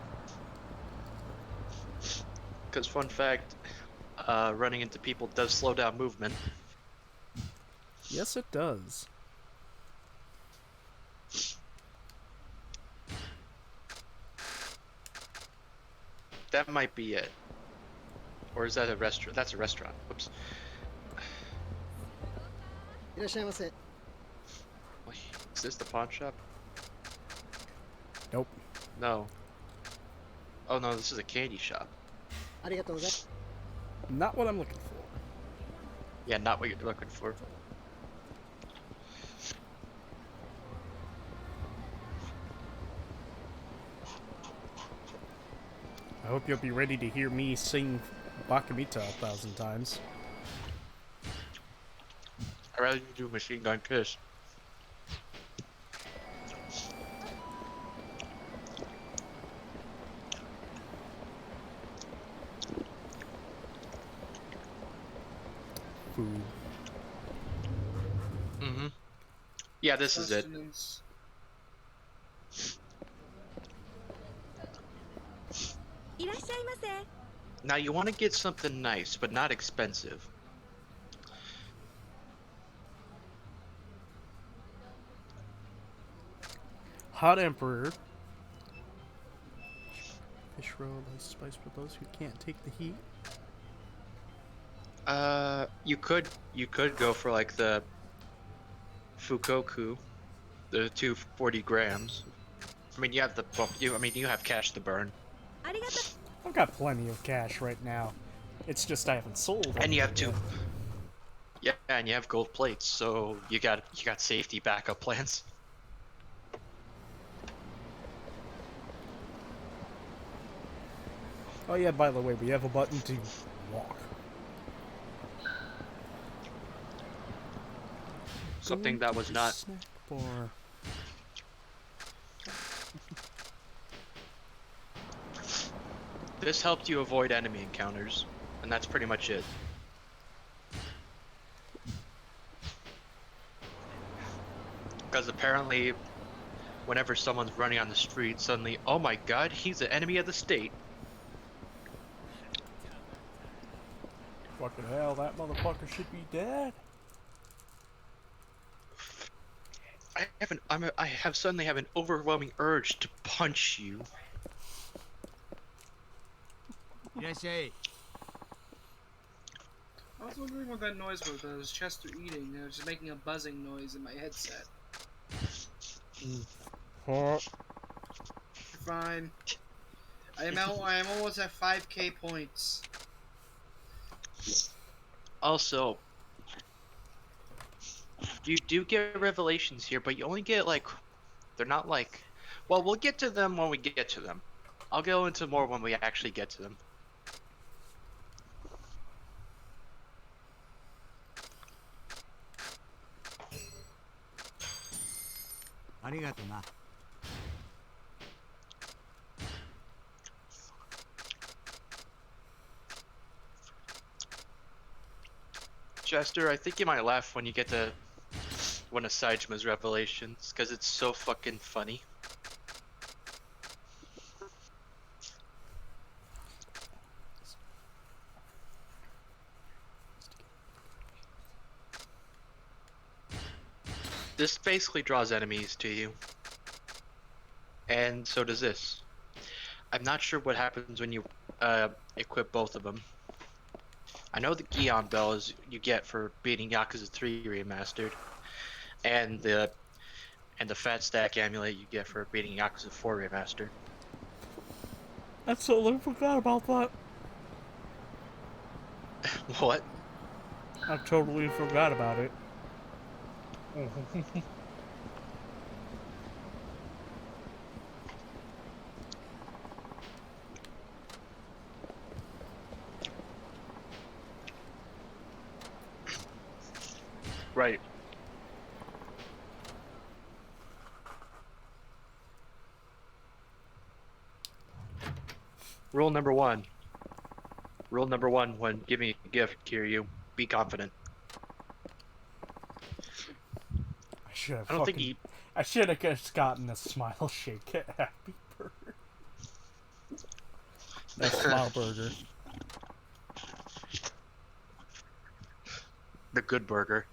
[SPEAKER 1] Because fun fact, running into people does slow down movement.
[SPEAKER 2] Yes, it does.
[SPEAKER 1] That might be it. Or is that a restaurant? That's a restaurant. Whoops. Wait, is this the pawn shop?
[SPEAKER 2] Nope.
[SPEAKER 1] No. Oh no, this is a candy shop.
[SPEAKER 2] Not what I'm looking for.
[SPEAKER 1] Yeah, not what you're looking for.
[SPEAKER 2] I hope you'll be ready to hear me sing Bakamita 1,000 times.
[SPEAKER 1] I'd rather you do Machine Gun Kiss.
[SPEAKER 2] food.
[SPEAKER 1] Mm-hmm. Yeah, this is it.
[SPEAKER 9] Sustenance.
[SPEAKER 1] Now you want to get something nice, but not expensive.
[SPEAKER 2] Hot Emperor. Fish roll, ice spice for those who can't take the heat.
[SPEAKER 1] You could go for like the Fukoku, the 240 grams. I mean, you have the you have cash to burn,
[SPEAKER 2] I've got plenty of cash right now. It's just I haven't sold.
[SPEAKER 1] and you have
[SPEAKER 2] anything
[SPEAKER 1] two.
[SPEAKER 2] yet.
[SPEAKER 1] Yeah, and you have gold plates, so you got safety backup plans.
[SPEAKER 2] Oh yeah, by the way, we have a button to walk.
[SPEAKER 1] Something that was not.
[SPEAKER 2] Snack bar.
[SPEAKER 1] This helped you avoid enemy encounters, and that's pretty much it. Because apparently, whenever someone's running on the street, suddenly, oh my god, he's an enemy of the state.
[SPEAKER 2] Fucking hell, that motherfucker should be dead.
[SPEAKER 1] I have suddenly have an overwhelming urge to punch you.
[SPEAKER 4] いらっしゃい。
[SPEAKER 9] I was wondering what that noise was. It was Chester eating. It was just making a buzzing noise in my headset.
[SPEAKER 2] Huh?
[SPEAKER 9] Fine. I am almost at 5k points.
[SPEAKER 1] Also, you do get revelations here, but you only get like, they're not like, well, we'll get to them when we get to them. I'll go into more when we actually get to them. Chester, I think you might laugh when you get to one of Saijima's revelations, because it's so fucking funny. This basically draws enemies to you. And so does this. I'm not sure what happens when you equip both of them. I know the Gion Bell is you get for beating Yakuza 3 Remastered, and the Fat Stack Amulet you get for beating Yakuza 4 Remastered.
[SPEAKER 2] I totally forgot about that.
[SPEAKER 1] What?
[SPEAKER 2] I totally forgot about it.
[SPEAKER 1] Right. Rule number one. Rule number one when giving a gift, Kiryu, be confident. I don't think he...
[SPEAKER 2] I should have just gotten a smile shake at Happy Burger. A smile burger.
[SPEAKER 1] The good burger.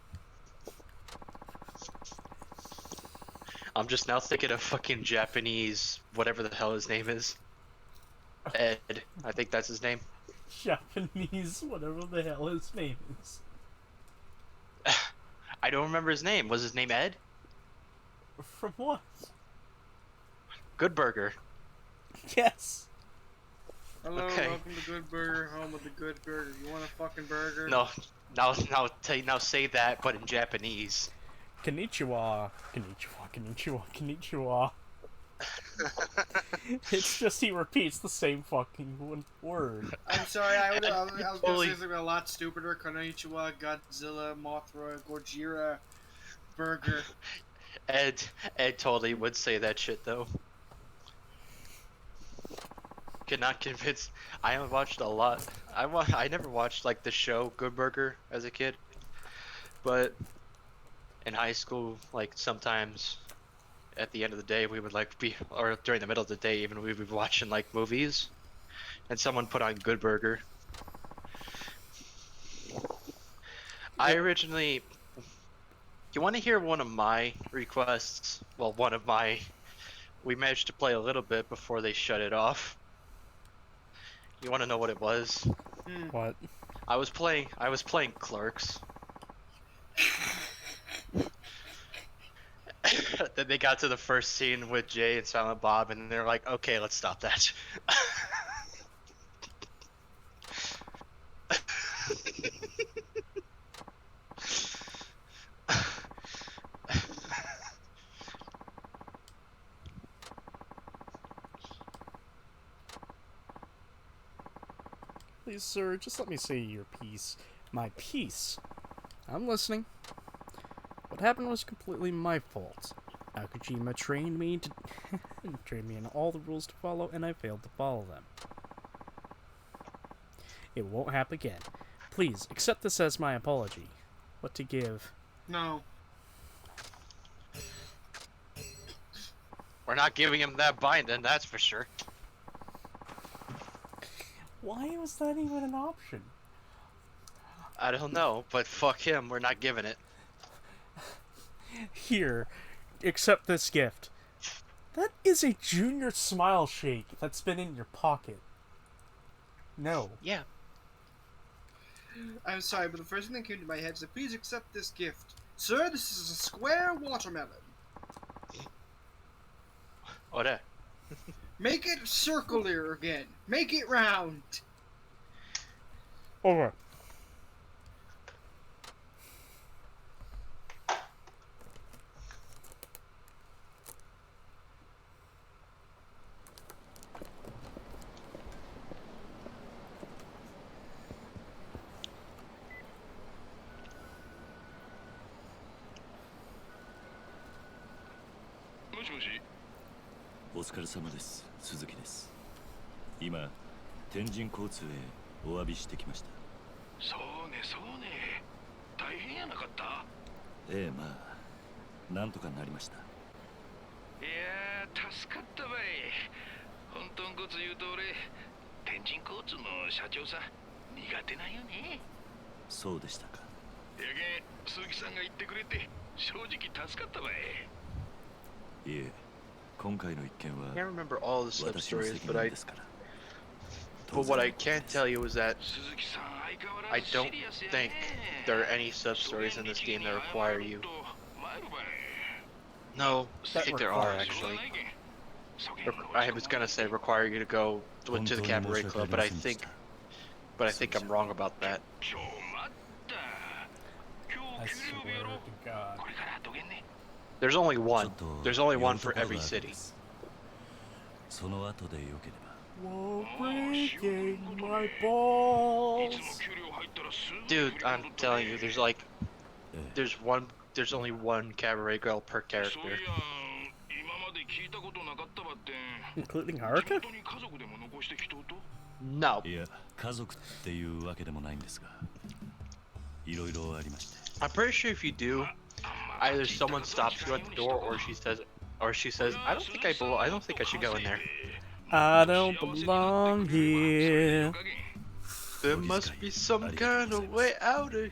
[SPEAKER 1] I'm just now thinking of fucking Japanese, whatever the hell his name is. Ed, I think that's his name.
[SPEAKER 2] Japanese, whatever the hell his name is.
[SPEAKER 1] I don't remember his name. Was his name Ed?
[SPEAKER 2] From what?
[SPEAKER 1] Good Burger.
[SPEAKER 2] Yes.
[SPEAKER 9] Hello,
[SPEAKER 1] Okay.
[SPEAKER 9] welcome to Good Burger, home of the Good Burger. You want a fucking burger?
[SPEAKER 1] No, now say that, but in Japanese.
[SPEAKER 2] Konnichiwa. Konnichiwa, konnichiwa, konnichiwa. It's just he repeats the same fucking word.
[SPEAKER 9] I'm sorry, I was gonna
[SPEAKER 1] Totally.
[SPEAKER 9] say something a lot stupider. Konnichiwa, Godzilla, Mothra, Gojira, Burger.
[SPEAKER 1] Ed totally would say that shit though. Cannot convince. I watched a lot. I never watched like the show Good Burger as a kid. but in high school, like sometimes at the end of the day, we would like be, or during the middle of the day, even we would be watching like movies, and someone put on Good Burger. I originally, you want to hear one of my requests? Well, we managed to play a little bit before they shut it off. You want to know what it was?
[SPEAKER 2] What?
[SPEAKER 1] I was playing Clerks. Then they got to the first scene with Jay and Silent Bob, and they're like, "Okay, let's stop that."
[SPEAKER 2] Please, sir, just let me say your piece. My piece. I'm listening. What happened was completely my fault. Nakajima trained me in all the rules to follow, and I failed to follow them. It won't happen again. Please, accept this as my apology. What to give?
[SPEAKER 9] No.
[SPEAKER 1] We're not giving him that binding, that's for sure.
[SPEAKER 2] Why was that even an option?
[SPEAKER 1] I don't know, but fuck him, we're not giving it.
[SPEAKER 2] Here, accept this gift. That is a junior smile shake that's been in your pocket. No.
[SPEAKER 1] Yeah.
[SPEAKER 9] I'm sorry, but the first thing that came to my head is that please accept this gift. Sir, this is a square watermelon.
[SPEAKER 1] What?
[SPEAKER 9] Make it circular again. Make it round.
[SPEAKER 2] Okay.
[SPEAKER 4] Moshi moshi.
[SPEAKER 5] お疲れ様です。鈴木です。今、天神交通へお詫びしてきました。
[SPEAKER 4] そうねそうね。大変やなかった。
[SPEAKER 5] ええ、まあ、なんとかなりました。
[SPEAKER 4] いやー、助かったばい。本当のこと言うと俺、天神交通の社長さ、苦手なんよね。
[SPEAKER 5] そうでしたか。
[SPEAKER 4] やけん、鈴木さんが言ってくれて、正直助かったばい。
[SPEAKER 5] いえ、今回の一件は
[SPEAKER 1] I can't remember all the sub
[SPEAKER 5] 私の
[SPEAKER 1] stories,
[SPEAKER 5] 責
[SPEAKER 1] but
[SPEAKER 5] 任ですから。
[SPEAKER 1] what I can tell you is that
[SPEAKER 4] 鈴木さん相変わら
[SPEAKER 1] I
[SPEAKER 4] ず
[SPEAKER 1] don't
[SPEAKER 4] シリアスや
[SPEAKER 1] think
[SPEAKER 4] ね。
[SPEAKER 1] there are any sub stories in this game that require you. No, I think there are actually. I was gonna say require you to go to the cabaret club, but I think I'm wrong about that.
[SPEAKER 2] I swear to God.
[SPEAKER 1] There's only one. There's only one for every city.
[SPEAKER 5] その後でよければ。
[SPEAKER 2] Whoa, breaking my balls.
[SPEAKER 1] Dude, I'm telling you, there's only one cabaret girl per character.
[SPEAKER 2] Including Haruka?
[SPEAKER 1] No.
[SPEAKER 5] いや、家族っていうわけでもないんですが、いろいろありまして。
[SPEAKER 1] I'm pretty sure if you do, either someone stops you at the door, or she says, I don't think I should go in there.
[SPEAKER 2] I don't belong here.
[SPEAKER 1] There must be some kind of way out of here.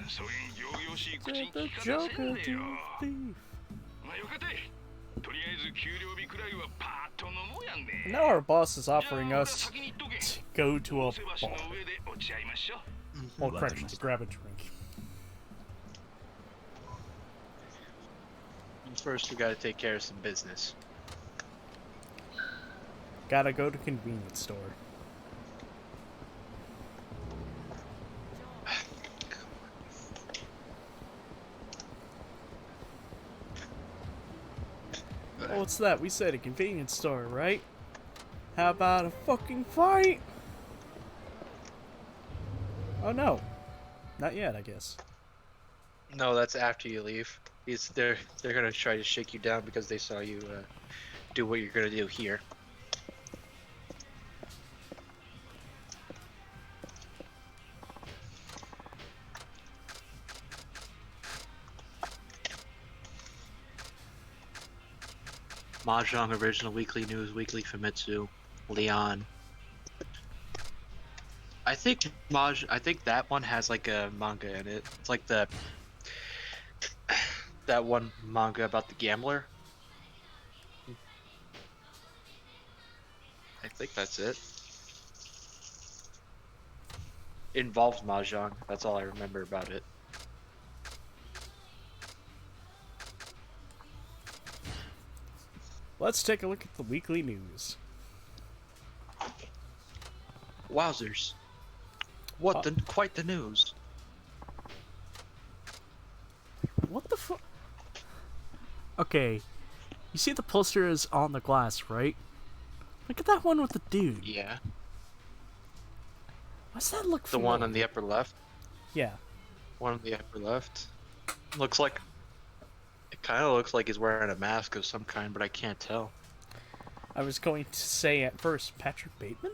[SPEAKER 2] Said the Joker to thief. Now our boss is offering us to go to a bar. Well, correction, to grab a drink.
[SPEAKER 1] First, we gotta take care of some business.
[SPEAKER 2] Gotta go to convenience store. Oh, what's that? We said a convenience store, right? How about a fucking fight? Oh no. Not yet, I guess.
[SPEAKER 1] No, that's after you leave. They're gonna try to shake you down because they saw you do what you're gonna do here. Mahjong Original Weekly News, Weekly Famitsu, Leon. I think that one has like a manga in it. It's like that one manga about the gambler. I think that's it. It involves Mahjong. That's all I remember about it.
[SPEAKER 2] Let's take a look at the weekly news.
[SPEAKER 1] Wowzers. Quite the news.
[SPEAKER 2] What the fuck? Okay, you see the poster is on the glass, right? Look at that one with the dude.
[SPEAKER 1] Yeah.
[SPEAKER 2] What's that look
[SPEAKER 1] The
[SPEAKER 2] familiar?
[SPEAKER 1] one on the upper left.
[SPEAKER 2] Yeah.
[SPEAKER 1] One on the upper left. Looks like... It kind of looks like he's wearing a mask of some kind, but I can't tell.
[SPEAKER 2] I was going to say at first, Patrick Bateman?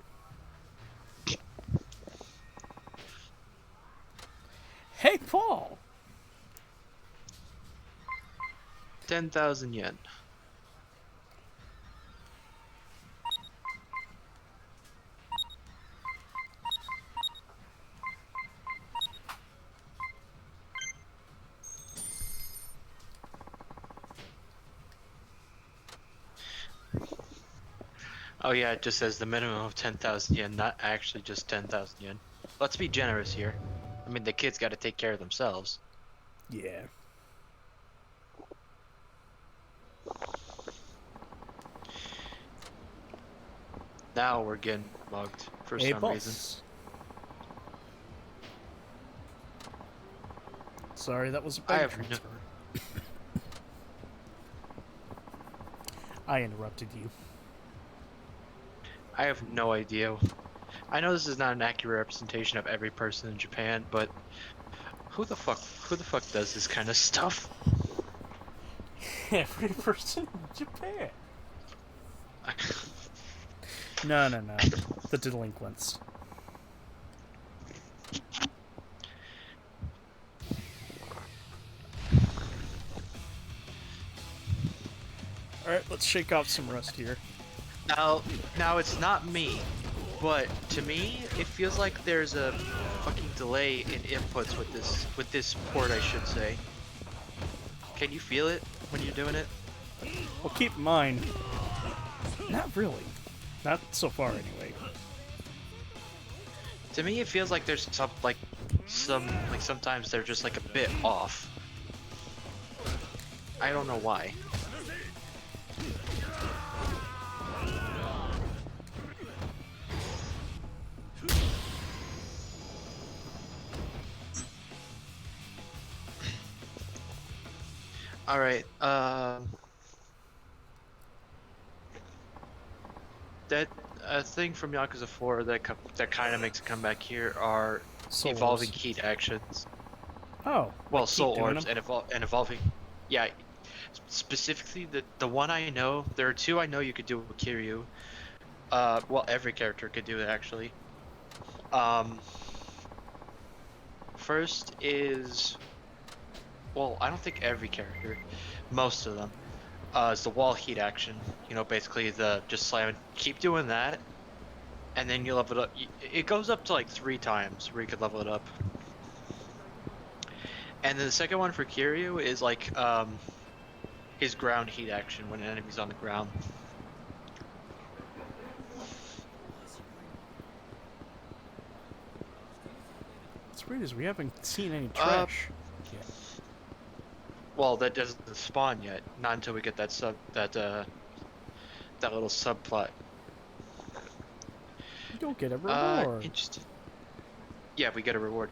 [SPEAKER 2] Hey, Paul!
[SPEAKER 1] 10,000 yen. Oh yeah, it just says the minimum of 10,000 yen, not actually just 10,000 yen. Let's be generous here. I mean, the kids got to take care of themselves.
[SPEAKER 2] Yeah.
[SPEAKER 1] Now we're getting mugged for
[SPEAKER 2] Hey,
[SPEAKER 1] some
[SPEAKER 2] boss.
[SPEAKER 1] reason.
[SPEAKER 2] Sorry, that was a
[SPEAKER 1] I
[SPEAKER 2] bank
[SPEAKER 1] have
[SPEAKER 2] transfer. I interrupted you.
[SPEAKER 1] I have no idea. I know this is not an accurate representation of every person in Japan, but who the fuck does this kind of stuff?
[SPEAKER 2] Every person in Japan. No. The delinquents. Alright, let's shake off some rust here.
[SPEAKER 1] Now it's not me, but to me, it feels like there's a fucking delay in inputs with this port, I should say. Can you feel it when you're doing it?
[SPEAKER 2] Well, keep in mind, not really. Not so far, anyway.
[SPEAKER 1] To me, it feels like there's sometimes they're just like a bit off. I don't know why. All right. That thing from Yakuza 4 that kind of makes a comeback here are
[SPEAKER 2] Soul
[SPEAKER 1] evolving
[SPEAKER 2] Orbs.
[SPEAKER 1] heat actions.
[SPEAKER 2] Oh.
[SPEAKER 1] Well,
[SPEAKER 2] keep
[SPEAKER 1] soul
[SPEAKER 2] doing
[SPEAKER 1] orbs
[SPEAKER 2] them?
[SPEAKER 1] and evolving. Yeah, specifically the one I know. There are two I know you could do with Kiryu. Well, every character could do it actually. First is, well, I don't think every character, most of them, is the wall heat action. You know, basically the just slam, keep doing that, and then you level it up. It goes up to like 3 times where you could level it up. And then the second one for Kiryu is like his ground heat action when an enemy's on the ground.
[SPEAKER 2] What's weird is we haven't seen any trash yet.
[SPEAKER 1] Well, that doesn't spawn yet. Not until we get that that little subplot.
[SPEAKER 2] You don't get a reward.
[SPEAKER 1] Interesting. Yeah, we get a reward.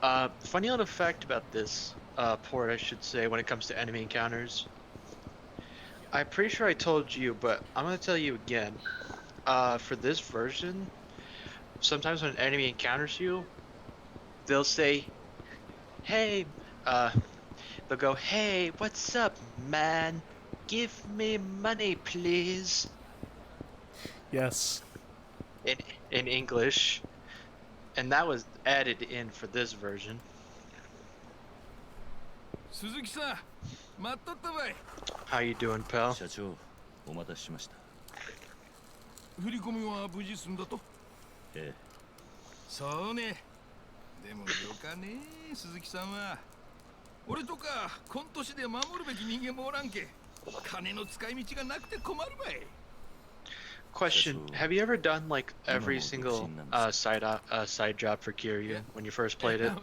[SPEAKER 1] Funny little fact about this port, I should say, when it comes to enemy encounters. I'm pretty sure I told you, but I'm gonna tell you again. For this version, sometimes when an enemy encounters you, they'll say, "Hey," they'll go, "Hey, what's up, man? Give me money, please."
[SPEAKER 2] Yes.
[SPEAKER 1] In English, and that was added in for this version.
[SPEAKER 4] Suzuki-san, 待っとったばい。
[SPEAKER 1] How you doing, pal?
[SPEAKER 7] 社長
[SPEAKER 5] お待たせしました。
[SPEAKER 4] 振り込みは無事済んだと。
[SPEAKER 5] ええ。
[SPEAKER 4] そうね。でもよかねえ、鈴木さんは。俺とか今年で守るべき人間もおらんけ。金の使い道がなくて困るばい。
[SPEAKER 1] Question: Have you ever done like every single side job for Kiryu when you first played it?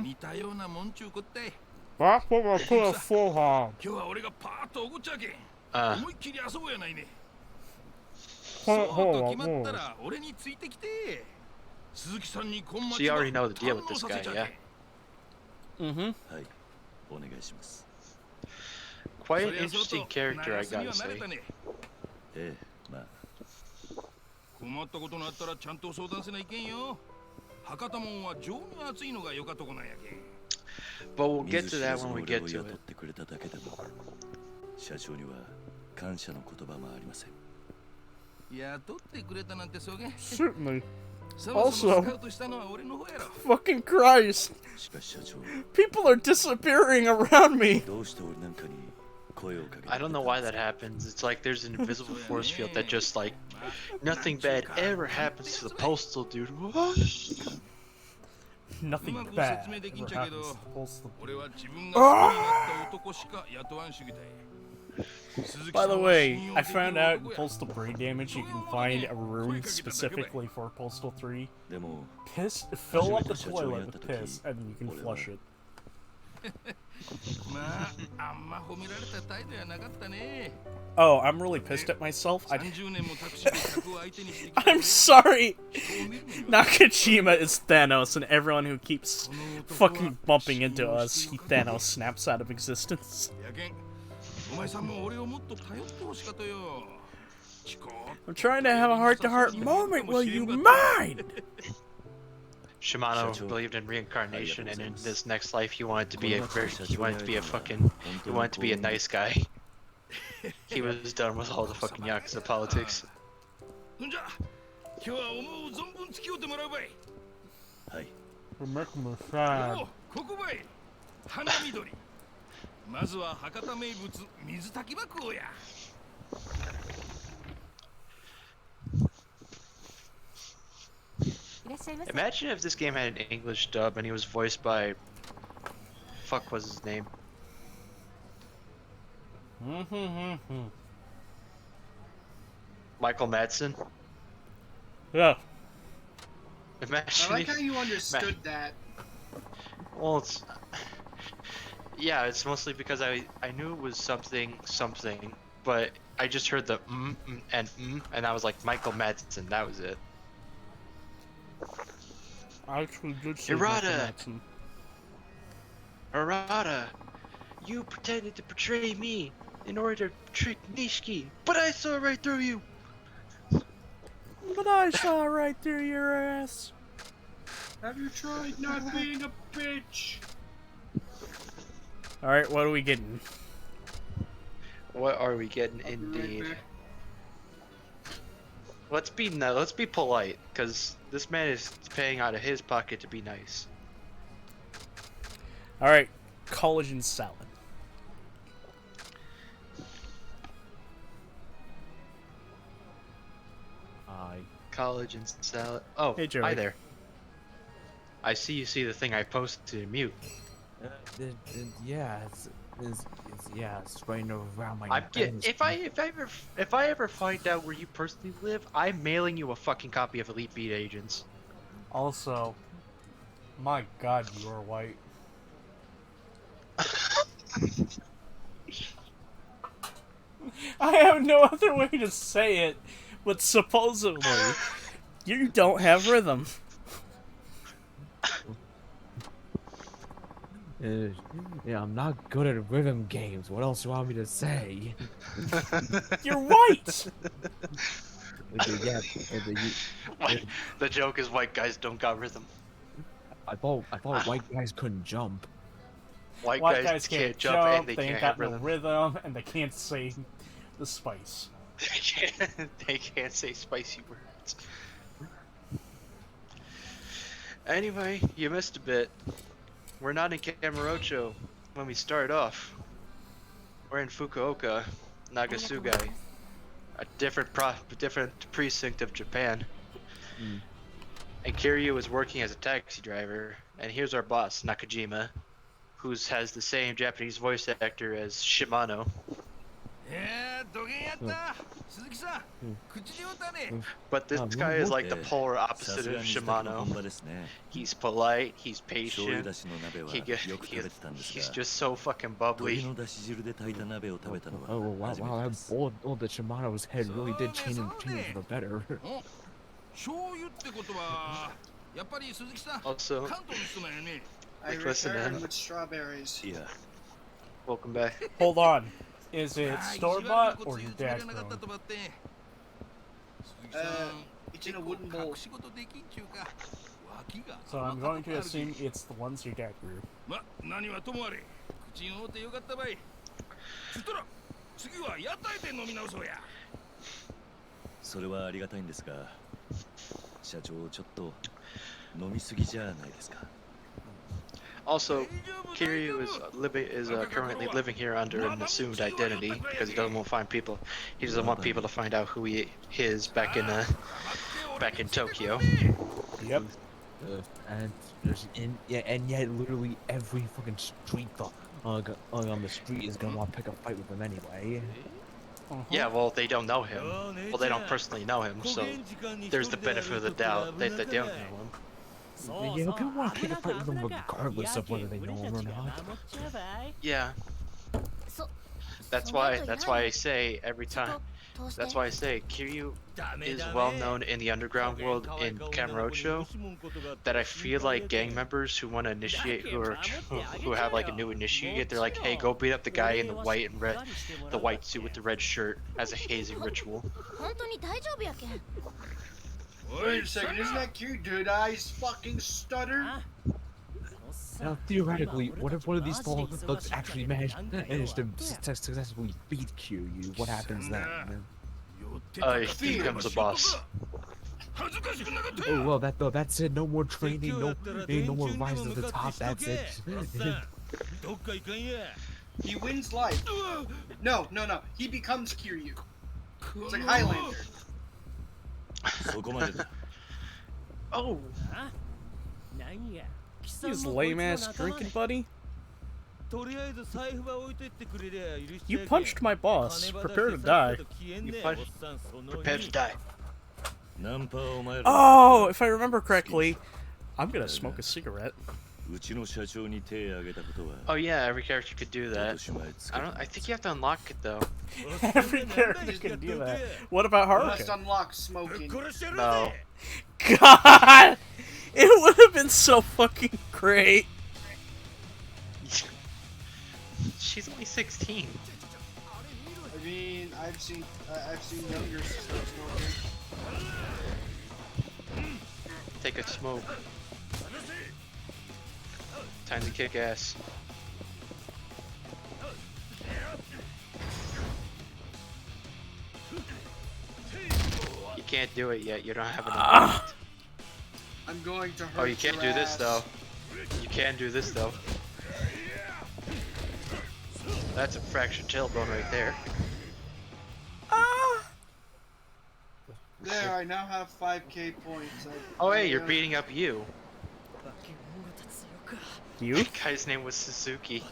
[SPEAKER 4] 似たようなもんちゅうこったい。
[SPEAKER 2] That's what I put a full hog.
[SPEAKER 4] 今日は俺がパーッとおごっちゃけん。思いっきり遊ぼうやないね。そうと決まったら俺についてきて。鈴木さんにこんま
[SPEAKER 1] So
[SPEAKER 4] ち
[SPEAKER 1] you
[SPEAKER 4] は
[SPEAKER 1] already know the deal
[SPEAKER 4] 堪
[SPEAKER 1] with
[SPEAKER 4] 能
[SPEAKER 1] this
[SPEAKER 4] させ
[SPEAKER 1] guy,
[SPEAKER 4] ちゃ
[SPEAKER 1] yeah?
[SPEAKER 4] けん。
[SPEAKER 5] はい。お願いします。
[SPEAKER 1] Quite
[SPEAKER 4] そ
[SPEAKER 1] an
[SPEAKER 4] りゃそうと
[SPEAKER 1] interesting character, I
[SPEAKER 4] 長屋
[SPEAKER 1] gotta
[SPEAKER 4] 住みは慣れ
[SPEAKER 1] say.
[SPEAKER 4] たね。
[SPEAKER 5] ええ、まあ。
[SPEAKER 4] 困ったことのあったらちゃんと相談せないけんよ。博多門は情に熱いのがよかとこなんやけん。
[SPEAKER 1] But we'll get to that when we get
[SPEAKER 5] 俺を
[SPEAKER 1] to
[SPEAKER 5] 雇っ
[SPEAKER 1] it.
[SPEAKER 5] てくれただけでも社長には感謝の言葉もありません。
[SPEAKER 4] 雇ってくれたなんてそげん。
[SPEAKER 2] Certainly.
[SPEAKER 4] そもそも
[SPEAKER 2] Also-
[SPEAKER 4] スカウトしたのは俺の方やろ。
[SPEAKER 2] Fucking Christ.
[SPEAKER 5] しかし社長、
[SPEAKER 2] People are disappearing around me.
[SPEAKER 5] どうして俺なんかに声をかけてくれ
[SPEAKER 1] I
[SPEAKER 5] た
[SPEAKER 1] don't
[SPEAKER 5] ん
[SPEAKER 1] know
[SPEAKER 5] です
[SPEAKER 1] why
[SPEAKER 5] か
[SPEAKER 1] that happens. It's like there's an invisible force field that just like nothing bad ever happens to the postal dude. What?
[SPEAKER 2] Nothing
[SPEAKER 4] うまく
[SPEAKER 2] bad
[SPEAKER 4] 説明できん
[SPEAKER 2] ever
[SPEAKER 4] ちゃけ
[SPEAKER 2] happens
[SPEAKER 4] ど
[SPEAKER 2] to Postal.
[SPEAKER 4] 俺は自分が好きになった男しか雇わん主義だい。
[SPEAKER 2] By the way, I found out in Postal Brain Damage you can find a room specifically for Postal 3.
[SPEAKER 5] でも
[SPEAKER 2] Fill up the toilet with piss, and then you can flush it.
[SPEAKER 4] まあ、あんま褒められた態度やなかったね。
[SPEAKER 2] Oh, I'm really pissed at myself.
[SPEAKER 4] 30年もタクシーで客を相手にしてきた
[SPEAKER 2] I'm sorry! Nakajima is Thanos, and everyone who keeps fucking bumping into us, Thanos snaps out of existence.
[SPEAKER 4] やけん、お前さんも俺をもっと頼ってほしかとよ。チコ
[SPEAKER 2] I'm trying to have a heart-to-heart moment. Will you mind?
[SPEAKER 1] Shimano believed in reincarnation, and in this next life, he wanted to be a nice guy. He was done with all the fucking Yakuza politics.
[SPEAKER 4] ほんじゃ、今日は思う存分付き合ってもらうばい。
[SPEAKER 5] はい。
[SPEAKER 2] We're making me sad.
[SPEAKER 4] おう、ここばい。花緑。まずは博多名物水炊きば食おうや。
[SPEAKER 1] Imagine if this game had an English dub and he was voiced by... Fuck, what's his name? Michael Madsen?
[SPEAKER 2] Yeah.
[SPEAKER 1] Imagine
[SPEAKER 9] I like how you understood that.
[SPEAKER 1] Well, it's... Yeah, it's mostly because I knew it was something, but I just heard the and I was like, Michael Madsen, that was it.
[SPEAKER 2] I actually did say
[SPEAKER 1] Hirata!
[SPEAKER 2] Matson.
[SPEAKER 1] Harada, you pretended to betray me in order to trick Nishiki, but I saw right through you!
[SPEAKER 2] But I saw right through your ass.
[SPEAKER 9] Have you tried not being a bitch?
[SPEAKER 2] Alright, what are we getting?
[SPEAKER 1] What are we getting indeed? Let's be polite, because this man is paying out of his pocket to be nice.
[SPEAKER 2] Alright, collagen salad.
[SPEAKER 1] Collagen salad. Oh,
[SPEAKER 2] Hey, Joey.
[SPEAKER 1] hi there. I see the thing I posted to mute.
[SPEAKER 7] Yeah, it's right around my.
[SPEAKER 1] If I ever find out where you personally live, I'm mailing you a fucking copy of Elite Beat Agents.
[SPEAKER 2] Also, my god, you are white. I have no other way to say it, but supposedly, you don't have rhythm.
[SPEAKER 7] Yeah, I'm not good at rhythm games. What else do you want me to say?
[SPEAKER 2] You're white!
[SPEAKER 7] Yeah,
[SPEAKER 1] The joke is white guys don't got rhythm.
[SPEAKER 7] I thought white guys couldn't jump.
[SPEAKER 1] White guys can't jump and they
[SPEAKER 2] ain't
[SPEAKER 1] can't
[SPEAKER 2] got
[SPEAKER 1] have
[SPEAKER 2] no
[SPEAKER 1] rhythm.
[SPEAKER 2] rhythm, and they can't say the spice.
[SPEAKER 1] They can't say spicy words. Anyway, you missed a bit. We're not in Kamurocho when we start off. We're in Fukuoka. Nagasugai, a different precinct of Japan. And Kiryu is working as a taxi driver. And here's our boss, Nakajima, who has the same Japanese voice actor as Shimano. But this guy is like the polar opposite of Shimano. He's polite, he's patient, he's just so fucking bubbly.
[SPEAKER 7] Oh wow! All the Shimano's head really did change for the better.
[SPEAKER 1] Also,
[SPEAKER 9] I
[SPEAKER 1] listen
[SPEAKER 9] returned
[SPEAKER 1] in.
[SPEAKER 9] with strawberries.
[SPEAKER 5] Yeah.
[SPEAKER 1] Welcome back.
[SPEAKER 2] Hold on. Is it store-bought or your dad grown?
[SPEAKER 9] It's in a wooden bowl.
[SPEAKER 2] So I'm going to assume it's the ones your dad grew.
[SPEAKER 5] それはありがたいんですが、社長ちょっと飲みすぎじゃないですか。
[SPEAKER 1] Also, Kiryu is currently living here under an assumed identity because he doesn't want to find people. He doesn't want people to find out who he is back in Tokyo.
[SPEAKER 2] Yep.
[SPEAKER 7] And yet literally every fucking street on the street is gonna want to pick a fight with him anyway.
[SPEAKER 1] Yeah, well, they don't know him. Well, they don't personally know him, so there's the benefit of the doubt that they don't know him.
[SPEAKER 7] Yeah, they're gonna want to pick a fight with him regardless of whether they know him or not.
[SPEAKER 1] Yeah. That's why I say every time. That's why I say Kiryu is well known in the underground world in Kamurocho. That I feel like gang members who want to initiate, who have like a new initiate, they're like, hey, go beat up the guy in the white and red, the white suit with the red shirt as a hazing ritual.
[SPEAKER 9] Wait a second, isn't that cute? Did I fucking stutter?
[SPEAKER 7] Now, theoretically, what if one of these thugs actually managed to successfully beat Kiryu? What happens then?
[SPEAKER 1] He becomes a boss.
[SPEAKER 7] Oh well, that's it. No more training. No more rise to the top. That's it.
[SPEAKER 9] He wins life. No. He becomes Kiryu. It's like Highlander.
[SPEAKER 1] Oh.
[SPEAKER 2] His lame ass drinking buddy. You punched my boss. Prepare to die.
[SPEAKER 1] Prepare to die.
[SPEAKER 2] Oh, if I remember correctly, I'm gonna smoke a cigarette.
[SPEAKER 1] Oh yeah, every character could do that. I think you have to unlock it though.
[SPEAKER 2] Every character can do that. What about
[SPEAKER 9] You must
[SPEAKER 2] Haruka?
[SPEAKER 9] unlock smoking.
[SPEAKER 1] No.
[SPEAKER 2] God! It would have been so fucking great.
[SPEAKER 1] She's only 16.
[SPEAKER 9] I mean, I've seen younger start smoking.
[SPEAKER 1] Take a smoke. Time to kick ass. You can't do it yet. You don't have enough.
[SPEAKER 9] I'm going to hurt
[SPEAKER 1] Oh, you can't
[SPEAKER 9] your
[SPEAKER 1] do this
[SPEAKER 9] ass.
[SPEAKER 1] though. You can do this though. That's a fractured tailbone right there.
[SPEAKER 9] There, I now have 5k points.
[SPEAKER 1] Oh hey, you're beating up you.
[SPEAKER 2] You?
[SPEAKER 1] The guy's name was Suzuki.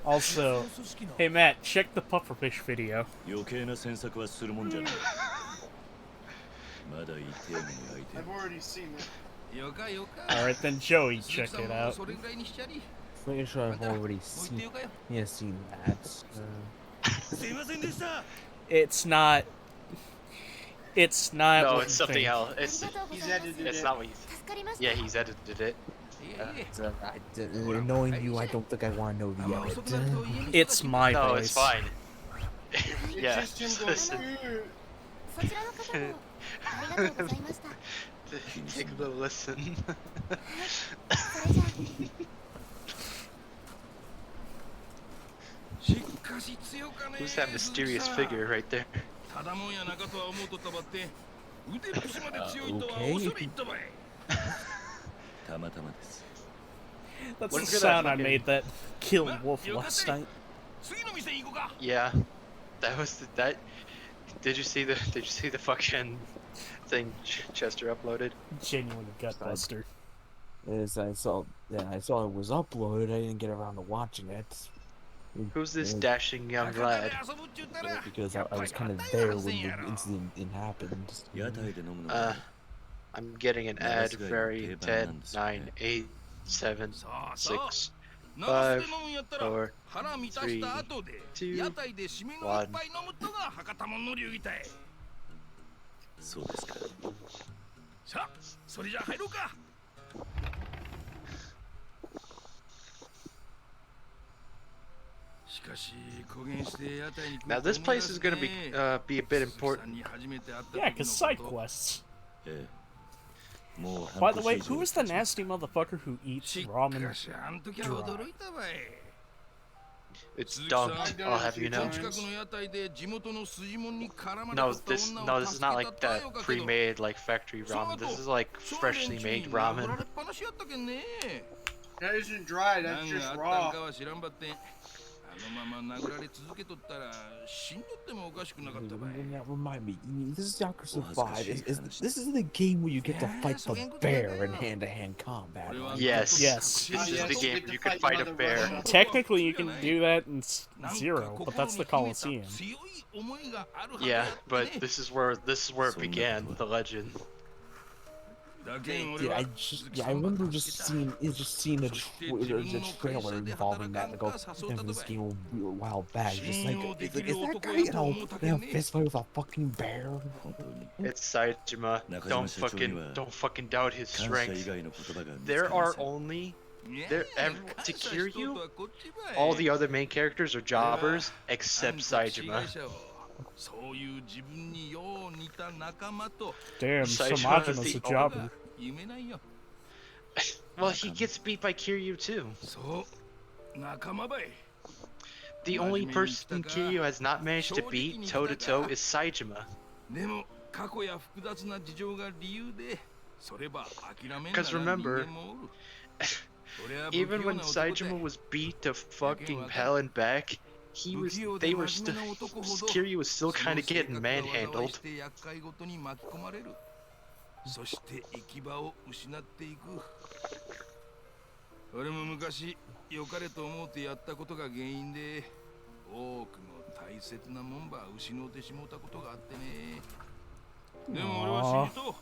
[SPEAKER 2] Also, hey Matt, check the pufferfish video.
[SPEAKER 9] I've already seen it.
[SPEAKER 2] Alright, then Joey, check it out.
[SPEAKER 7] Pretty sure I've already seen that.
[SPEAKER 2] It's not. It's not.
[SPEAKER 1] No,
[SPEAKER 2] what
[SPEAKER 1] it's
[SPEAKER 2] you
[SPEAKER 1] something
[SPEAKER 2] think.
[SPEAKER 1] else.
[SPEAKER 9] He's edited
[SPEAKER 1] It's
[SPEAKER 9] it.
[SPEAKER 1] not what you. Yeah, he's edited it.
[SPEAKER 7] Knowing you, I don't think I want to know the edit.
[SPEAKER 2] It's my
[SPEAKER 1] No,
[SPEAKER 2] voice.
[SPEAKER 1] it's fine.
[SPEAKER 9] It's
[SPEAKER 1] Yeah,
[SPEAKER 9] just him
[SPEAKER 1] listen.
[SPEAKER 9] going,
[SPEAKER 1] Take a little listen. Who's that mysterious figure right there?
[SPEAKER 2] That's
[SPEAKER 1] Look
[SPEAKER 2] the
[SPEAKER 1] at that
[SPEAKER 2] sound I
[SPEAKER 1] fucking-
[SPEAKER 2] made that killed Wolf last night.
[SPEAKER 1] Yeah, that was that. Did you see the fucking thing Chester uploaded?
[SPEAKER 2] Genuine gutbuster.
[SPEAKER 7] As I saw it was uploaded. I didn't get around to watching it.
[SPEAKER 1] Who's this
[SPEAKER 7] Yeah,
[SPEAKER 1] dashing young lad?
[SPEAKER 7] because I was kind of there when the incident happened.
[SPEAKER 1] I'm getting an ad. Very 10, 9, 8, 7, 6, 5, 4, 3, 2, 1.
[SPEAKER 5] そうですか。
[SPEAKER 4] さあ、それじゃ入ろうか。しかし、公言して屋台に
[SPEAKER 1] Now this place is gonna be a bit important.
[SPEAKER 2] Yeah, because side quests.
[SPEAKER 5] ええ。もう
[SPEAKER 2] By
[SPEAKER 5] 半
[SPEAKER 2] the
[SPEAKER 5] 年
[SPEAKER 2] way,
[SPEAKER 5] 以上
[SPEAKER 2] who is the nasty motherfucker who eats
[SPEAKER 4] し
[SPEAKER 2] ramen
[SPEAKER 4] かし、あん時は驚いたわい。
[SPEAKER 1] It's dunked. I'll have you know.
[SPEAKER 4] 近くの屋台で地元の筋もんに絡まれ
[SPEAKER 1] No,
[SPEAKER 4] た
[SPEAKER 1] this
[SPEAKER 4] 女を
[SPEAKER 1] no, this is
[SPEAKER 4] 助
[SPEAKER 1] not
[SPEAKER 4] け
[SPEAKER 1] like
[SPEAKER 4] たった
[SPEAKER 1] that
[SPEAKER 4] よかけど
[SPEAKER 1] pre-made like factory ramen. This is like freshly made
[SPEAKER 4] 殴ら
[SPEAKER 1] ramen.
[SPEAKER 4] れっぱなしやったけんね。
[SPEAKER 9] That isn't dry.
[SPEAKER 4] な
[SPEAKER 9] That's
[SPEAKER 4] ん
[SPEAKER 9] just
[SPEAKER 4] があったん
[SPEAKER 9] raw.
[SPEAKER 4] かは知らんばってん。あのまま殴られ続けとったら死んどってもおかしくなかったばい。
[SPEAKER 7] Remind me, this is Yakuza 5. This is the game where you get to fight the bear in hand-to-hand combat. Right?
[SPEAKER 1] Yes.
[SPEAKER 2] Yes.
[SPEAKER 1] This is
[SPEAKER 9] Yeah,
[SPEAKER 1] the
[SPEAKER 9] you
[SPEAKER 1] game
[SPEAKER 9] get
[SPEAKER 1] where
[SPEAKER 9] to
[SPEAKER 1] you can
[SPEAKER 9] fight
[SPEAKER 1] fight a
[SPEAKER 9] Mother
[SPEAKER 1] bear.
[SPEAKER 9] Russia.
[SPEAKER 2] Technically, you can do that in Zero, but that's the Coliseum.
[SPEAKER 1] Yeah, but this is where it began. The legend.
[SPEAKER 7] Yeah, I remember just seeing a trailer involving that in this game a while back. Just like, is that guy in a fist fight with a fucking bear?
[SPEAKER 1] It's Saitama. Don't fucking doubt his strength. There are only to Kiryu, all the other main characters are jobbers except Saitama.
[SPEAKER 2] Damn, Samajima's a jobber.
[SPEAKER 1] Well, he gets beat by Kiryu too. The only person Kiryu has not managed to beat toe to toe is Saitama. Because remember, even when Saitama was beat to fucking hell and back, Kiryu was still kind of getting manhandled.
[SPEAKER 4] そして行き場を失っていく。俺も昔良かれと思ってやったことが原因で多くの大切なもんば失ってしもうたことがあってね。でも俺は死にと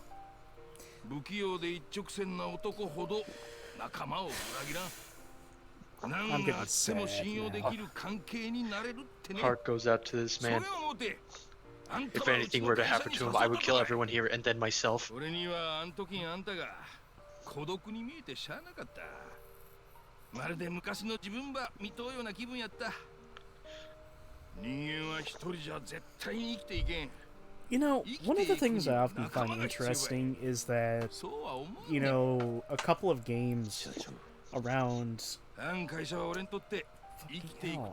[SPEAKER 4] 不器用で一直線な男ほど仲間を裏切らん。何があっても信用できる関係になれるってね。
[SPEAKER 1] Heart goes out to this man. If anything were to happen to him, I would kill everyone here and then myself.
[SPEAKER 4] 俺にはあん時あんたが孤独に見えてしゃあなかった。まるで昔の自分ば見とうような気分やった。人間は一人じゃ絶対に生きていけん。
[SPEAKER 2] You know, one of the things I often find interesting is that, you know, a couple of games around... Fucking hell,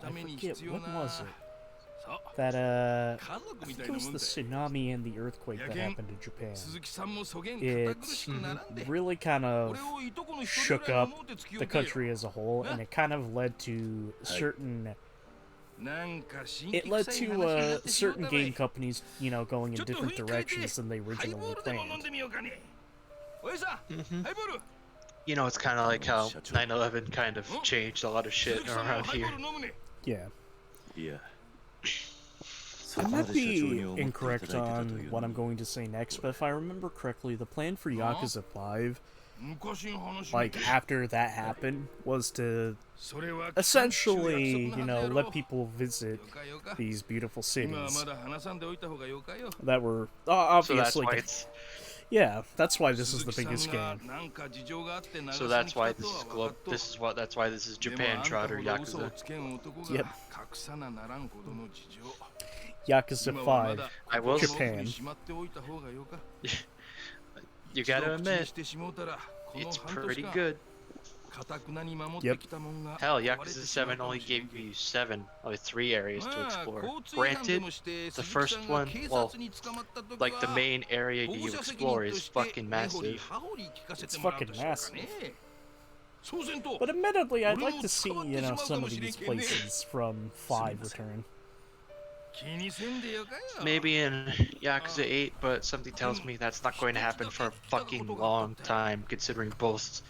[SPEAKER 2] I forget, what was it? That, I think it was the tsunami and the earthquake that happened in Japan. It really kind of shook up the country as a whole, and it kind of led to certain... It led to certain game companies, you know, going in different directions than they originally planned.
[SPEAKER 1] You know, it's kind of like how 9/11 kind of changed a lot of shit around here.
[SPEAKER 2] Yeah.
[SPEAKER 5] Yeah.
[SPEAKER 2] I might be incorrect on what I'm going to say next, but if I remember correctly, the plan for Yakuza 5, like, after that happened, was to essentially, you know, let people visit these beautiful cities that were obviously...
[SPEAKER 1] So that's why it's...
[SPEAKER 2] Yeah, that's why this is the biggest game.
[SPEAKER 1] So that's why this is that's why this is Japan Trotter Yakuza.
[SPEAKER 2] Yep. Yakuza 5,
[SPEAKER 1] I will...
[SPEAKER 2] Japan.
[SPEAKER 1] You gotta admit, it's pretty good.
[SPEAKER 2] Yep.
[SPEAKER 1] Hell, Yakuza 7 only gave you 3 areas to explore. Granted, the first one, well, like the main area you explore is fucking massive.
[SPEAKER 2] It's fucking massive. But admittedly, I'd like to see, some of these places from 5 return.
[SPEAKER 1] Maybe in Yakuza 8, but something tells me that's not going to happen for a fucking long time, considering both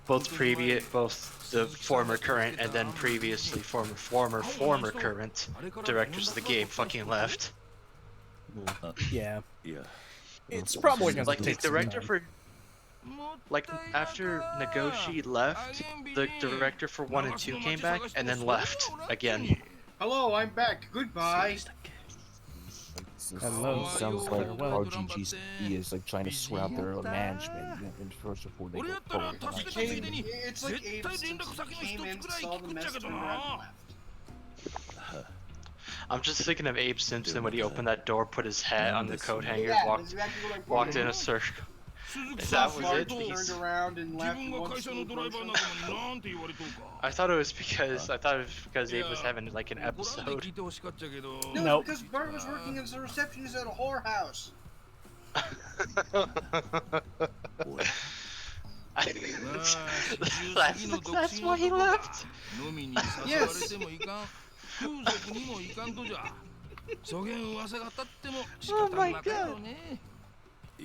[SPEAKER 1] the former current and then previously former current directors of the game fucking left.
[SPEAKER 2] Yeah. It's probably gonna
[SPEAKER 1] Like the
[SPEAKER 2] take some
[SPEAKER 1] director
[SPEAKER 2] time.
[SPEAKER 1] for after Nagoshi left, the director for 1 and 2 came back and then left again.
[SPEAKER 9] Hello, I'm back. Goodbye.
[SPEAKER 2] Hello.
[SPEAKER 7] Sounds like
[SPEAKER 2] Farewell.
[SPEAKER 7] RGGC is like trying to sort out their management and first before they go forward.
[SPEAKER 9] It's like Abe Simpson came in, saw the mess, turned around, and left.
[SPEAKER 1] I'm just thinking of Abe Simpson when he opened that door, put his hat on the coat hanger,
[SPEAKER 9] Yeah,
[SPEAKER 1] walked
[SPEAKER 9] that's exactly what I
[SPEAKER 1] walked in a circle. That was it.
[SPEAKER 9] Turned around and left once in the motion.
[SPEAKER 1] I thought it was because Abe was having like an episode.
[SPEAKER 9] No,
[SPEAKER 2] Nope.
[SPEAKER 9] because Bart was working as a receptionist at a whorehouse.
[SPEAKER 1] That's why he left.
[SPEAKER 9] Yes.
[SPEAKER 1] Oh my god.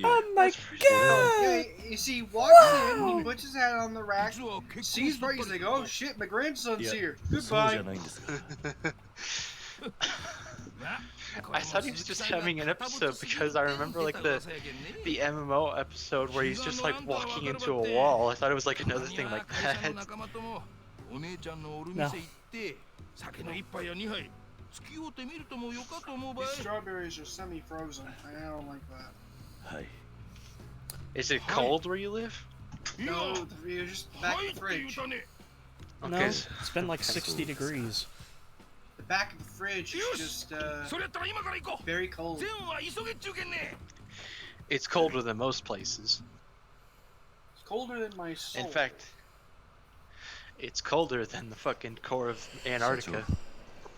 [SPEAKER 2] Oh my god!
[SPEAKER 9] Yeah, you see, he walks in, he puts his hat on the rack, sees Bart, he's like, oh shit, my grandson's here. Goodbye.
[SPEAKER 1] I thought he was just having an episode because I remember like the MMO episode where he's just like walking into a wall. I thought it was like another thing like that.
[SPEAKER 2] No.
[SPEAKER 9] These strawberries are semi-frozen. I don't like that.
[SPEAKER 1] Is it cold where you live?
[SPEAKER 9] No, it's just the back of the fridge.
[SPEAKER 2] No,
[SPEAKER 1] Okay.
[SPEAKER 2] it's been like 60 degrees.
[SPEAKER 9] The back of the fridge is just very cold.
[SPEAKER 1] It's colder than most places.
[SPEAKER 9] It's colder than my soul.
[SPEAKER 1] In fact, it's colder than the fucking core of Antarctica.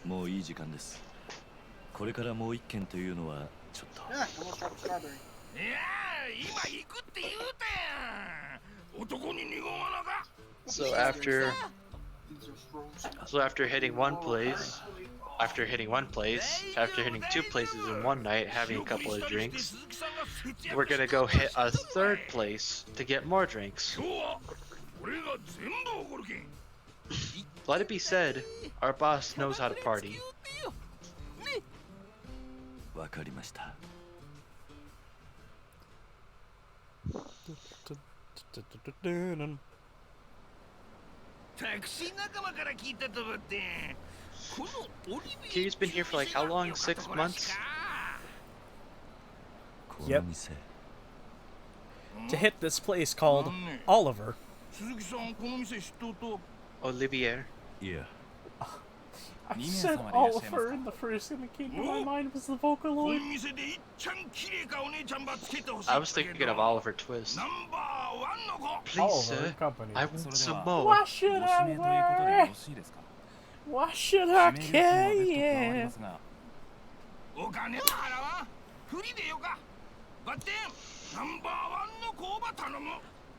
[SPEAKER 10] もういい時間です。これからもう一件というのはちょっと。
[SPEAKER 9] Yeah, almost dropped a strawberry.
[SPEAKER 4] いやー、今行くって言うたやん。男に二言はなか。
[SPEAKER 1] So after
[SPEAKER 9] These are frozen.
[SPEAKER 1] after hitting one place, after hitting 2 places in one night, having a couple of drinks, we're gonna go hit a 3rd place to get more drinks.
[SPEAKER 4] 今日は俺が全部おごるけん。
[SPEAKER 1] Let it be said, our boss knows how to party.
[SPEAKER 10] わかりました。
[SPEAKER 4] タクシー仲間から聞いたとばってこのオリビ
[SPEAKER 1] Kiryu's been here for like how long? 6 months?
[SPEAKER 10] こ
[SPEAKER 2] Yep.
[SPEAKER 10] の店。
[SPEAKER 2] To hit this place called Oliver.
[SPEAKER 4] 鈴木さんこの店知っとうと
[SPEAKER 1] Olivier.
[SPEAKER 10] いや、
[SPEAKER 2] I said Oliver, and the first thing that came to my mind was the
[SPEAKER 4] こ
[SPEAKER 2] Vocaloid.
[SPEAKER 4] の店でいっちゃん綺麗かお姉ちゃんばつけてほしい
[SPEAKER 1] I was thinking of Oliver Twist.
[SPEAKER 4] ナンバーワンの子
[SPEAKER 1] Please,
[SPEAKER 2] Oliver
[SPEAKER 1] sir,
[SPEAKER 2] Company.
[SPEAKER 1] I want some more.
[SPEAKER 2] What should I wear? What should I carry?
[SPEAKER 4] お金は払わんフリでよかバッテンナンバーワンの子ば頼む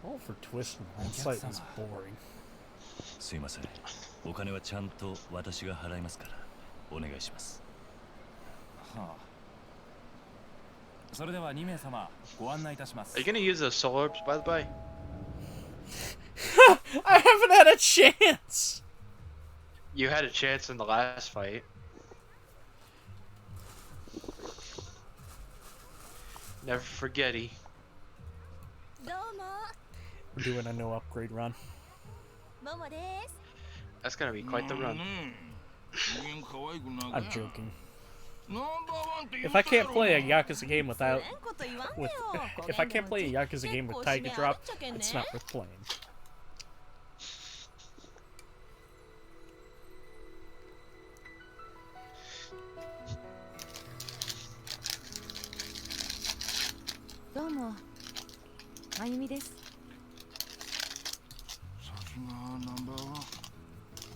[SPEAKER 2] Oliver Twist on site was boring.
[SPEAKER 10] すいません。お金はちゃんと私が払いますから。お願いします。
[SPEAKER 11] はあ。それでは2名様ご案内いたします。
[SPEAKER 1] Are you gonna use those soul orbs, by the by?
[SPEAKER 2] I haven't had a chance!
[SPEAKER 1] You had a chance in the last fight. Never forgetty.
[SPEAKER 2] We're doing a no upgrade run.
[SPEAKER 1] That's gonna be quite the run.
[SPEAKER 2] I'm joking. If I can't play a Yakuza game with if I can't play a Yakuza game with Tiger Drop, it's not worth playing.
[SPEAKER 4] Hello. 先がナンバーワン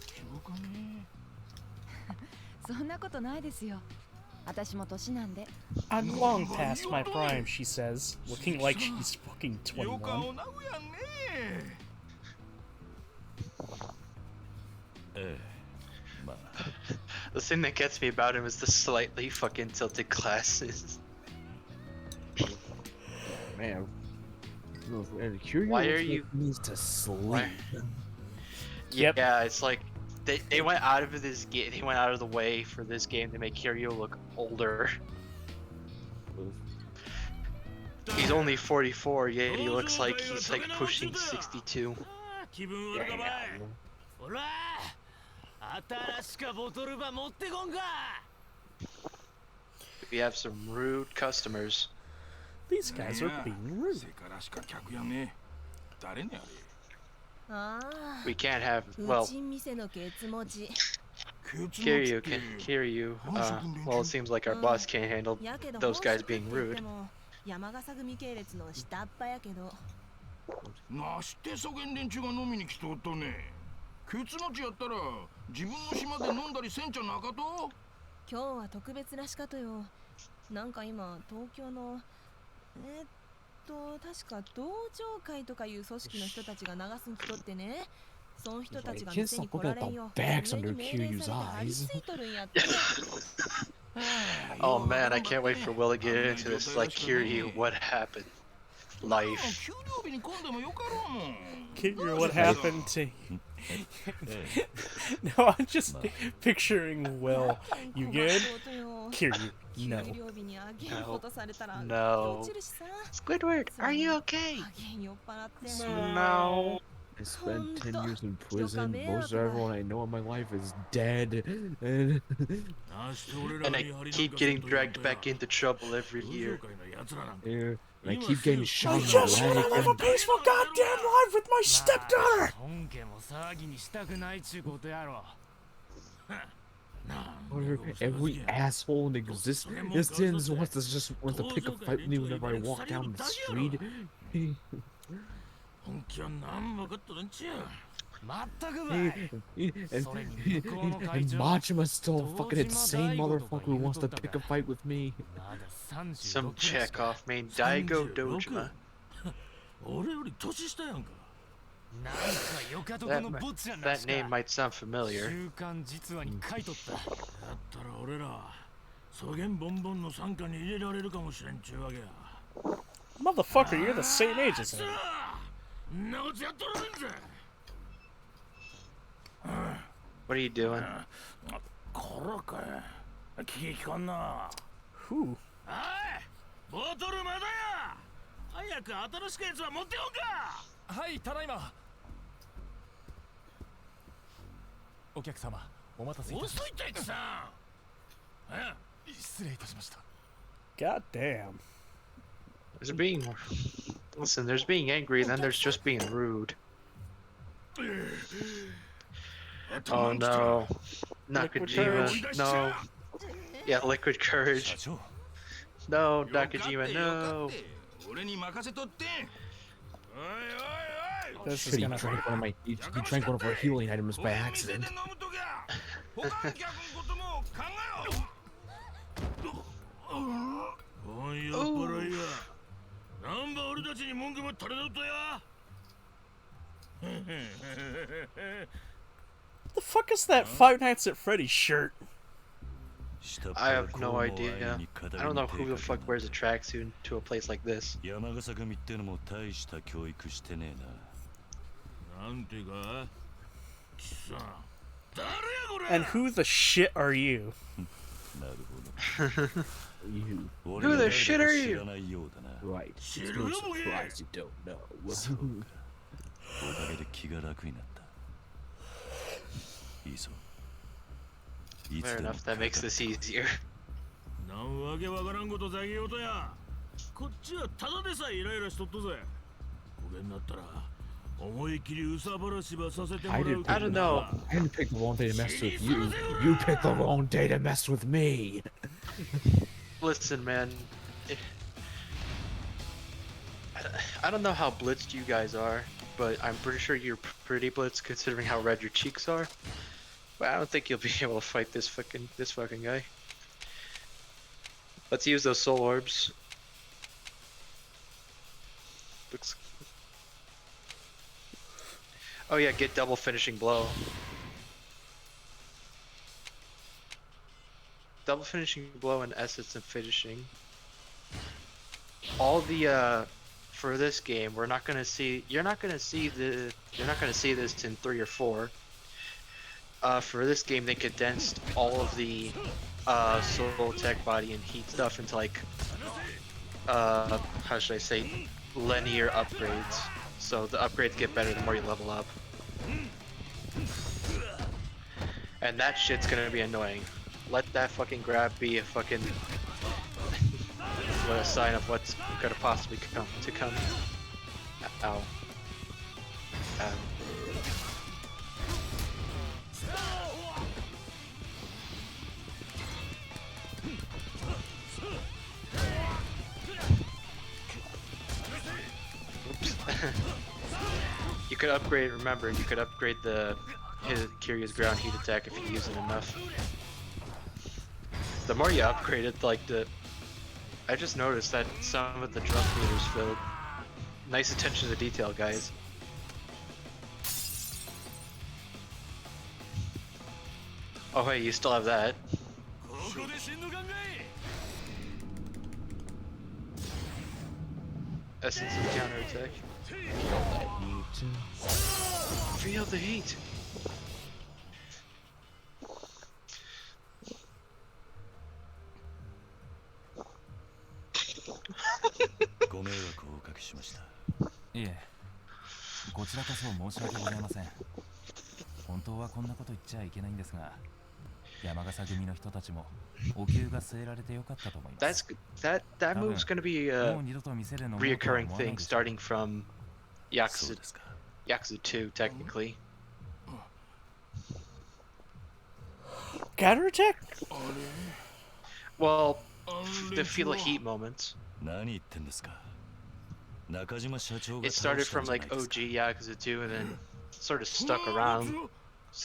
[SPEAKER 4] 希望かね
[SPEAKER 12] そんなことないですよ。
[SPEAKER 2] I'm long past my prime, she says, looking like she's fucking 21.
[SPEAKER 1] The thing that gets me about him is the slightly fucking tilted glasses.
[SPEAKER 7] Man. And Kiryu
[SPEAKER 1] Why
[SPEAKER 7] looks
[SPEAKER 1] are
[SPEAKER 7] like
[SPEAKER 1] you-
[SPEAKER 7] he needs to sleep.
[SPEAKER 2] Yep.
[SPEAKER 1] Yeah, it's like they went out of this game. They went out of the way for this game to make Kiryu look older. He's only 44, yet he looks like he's like pushing 62. We have some rude customers.
[SPEAKER 2] These guys are being rude.
[SPEAKER 1] We can't have, well, Kiryu, well, it seems like our boss can't handle those guys being rude.
[SPEAKER 4] なしてそげん連中が飲みに来とったね。ケツ持ちやったら自分の島で飲んだりせんちゃなかと？
[SPEAKER 12] 今日は特別らしかとよ。なんか今東京の確か道場会とかいう組織の人たちが流すに来とってね。その人たちが店に来られんよ。上に命令されて張り付いとるんやって。
[SPEAKER 1] Oh man, I can't wait for Will to get into this. Like, Kiryu, what happened? Life.
[SPEAKER 2] Kiryu, what happened to No, I'm just picturing Will. You good? Kiryu, no.
[SPEAKER 1] No. Squidward, are you okay? No.
[SPEAKER 7] I spent 10 years in prison. Most of everyone I know in my life is dead. And
[SPEAKER 1] I keep getting dragged back into trouble every year.
[SPEAKER 7] and I keep getting shot
[SPEAKER 2] I
[SPEAKER 7] in the
[SPEAKER 2] just want to
[SPEAKER 7] leg.
[SPEAKER 2] live a peaceful goddamn life with my stepdaughter!
[SPEAKER 7] Every asshole in existence wants to pick a fight with me whenever I walk down the street. And Machima's still a fucking insane motherfucker who wants to pick a fight with me.
[SPEAKER 1] Some Chekhov named Daigo Dojima. That name might sound familiar.
[SPEAKER 2] Motherfucker, you're the same age as him.
[SPEAKER 1] What are you doing?
[SPEAKER 2] Who?
[SPEAKER 11] ボトルまだや。早く新しいやつは持ってこんか。はい、ただいま。お客様、お待たせいたしました。遅いって言ってさ。失礼いたしました。
[SPEAKER 2] God damn.
[SPEAKER 1] There's being... Listen, there's being angry, and then there's just being rude. Oh no. Nakajima, no. Yeah, liquid courage. No, Nakajima, no.
[SPEAKER 2] This is
[SPEAKER 7] He
[SPEAKER 2] gonna
[SPEAKER 7] drank he drank one of our healing items by accident.
[SPEAKER 2] The fuck is that Five Nights at Freddy's shirt?
[SPEAKER 1] I have no idea. I don't know who the fuck wears a tracksuit to a place like this.
[SPEAKER 2] And who the shit are you?
[SPEAKER 7] You.
[SPEAKER 1] Who the shit are you?
[SPEAKER 7] Right. It's no surprise you don't know.
[SPEAKER 1] Fair enough, that makes this easier.
[SPEAKER 11] なんわけわからんことざげようとや。こっちはただでさえイライラしとったぜ。こげんなったら思い切りうさばらしばさせてもらう
[SPEAKER 1] I don't know.
[SPEAKER 7] I didn't pick the wrong day to mess with you. You picked the wrong day to mess with me.
[SPEAKER 1] Listen, man. I don't know how blitzed you guys are, but I'm pretty sure you're pretty blitzed considering how red your cheeks are. But I don't think you'll be able to fight this fucking guy. Let's use those soul orbs. Looks... Oh yeah, get double finishing blow. Double finishing blow and essence and finishing. All the for this game, we're not gonna see. You're not gonna see this in 3 or 4. For this game, they condensed all of the soul tech, body, and heat stuff into like how should I say, linear upgrades. So the upgrades get better the more you level up. And that shit's gonna be annoying. Let that fucking grab be a fucking a sign of what's gonna possibly come. Ow. Ow. Oops. You could upgrade, remember, you could upgrade the Kiryu's ground heat attack if you use it enough. The more you upgrade it, like I just noticed that some of the drum meters filled. Nice attention to detail, guys. Oh hey, you still have that. Essence of counterattack. Feel the heat.
[SPEAKER 10] いえ、こちらこそ申し訳ございません。本当はこんなこと言っちゃいけないんですが、山笠組の人たちもお灸が据えられてよかったと思います。
[SPEAKER 1] That move's gonna be a reoccurring thing starting from Yakuza 2, technically.
[SPEAKER 2] Counterattack?
[SPEAKER 1] Well, the feel of heat moments. It started from like OG Yakuza 2 and then sort of stuck around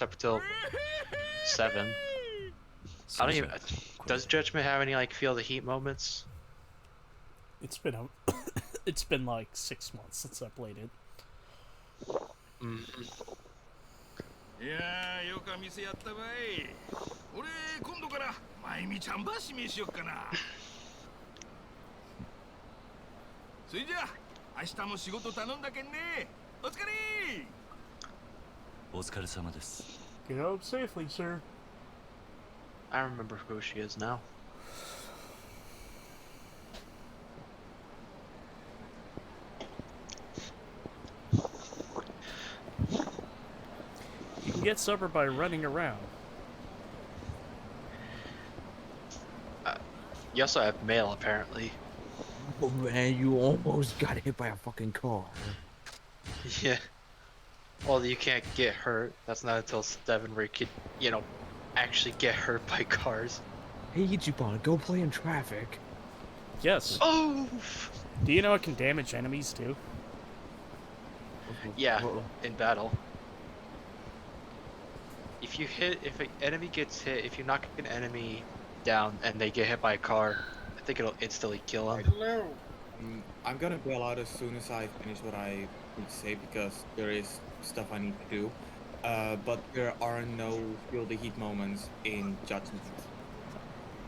[SPEAKER 1] up till 7. I don't even. Does Judgment have any like feel the heat moments?
[SPEAKER 2] It's been it's been like 6 months since I played it.
[SPEAKER 4] Yeah, よか店やったばい。俺今度からまゆみちゃんば指名しよっかな。それじゃあ明日も仕事頼んだけんね。お疲れ。
[SPEAKER 10] お疲れ様です。
[SPEAKER 2] Get home safely, sir.
[SPEAKER 1] I remember who she is now.
[SPEAKER 2] You can get supper by running around.
[SPEAKER 1] You also have mail, apparently.
[SPEAKER 7] Oh man, you almost got hit by a fucking car.
[SPEAKER 1] Yeah. Well, you can't get hurt. That's not until 7 where you could, you know, actually get hurt by cars.
[SPEAKER 7] Hey, Ichiban, go play in traffic.
[SPEAKER 2] Yes.
[SPEAKER 1] Oh!
[SPEAKER 2] Do you know it can damage enemies too?
[SPEAKER 1] Yeah, in battle. If an enemy gets hit, if you knock an enemy down and they get hit by a car, I think it'll instantly kill them.
[SPEAKER 9] Hello.
[SPEAKER 13] I'm gonna bail out as soon as I finish what I would say because there is stuff I need to do. But there are no feel the heat moments in Judgment.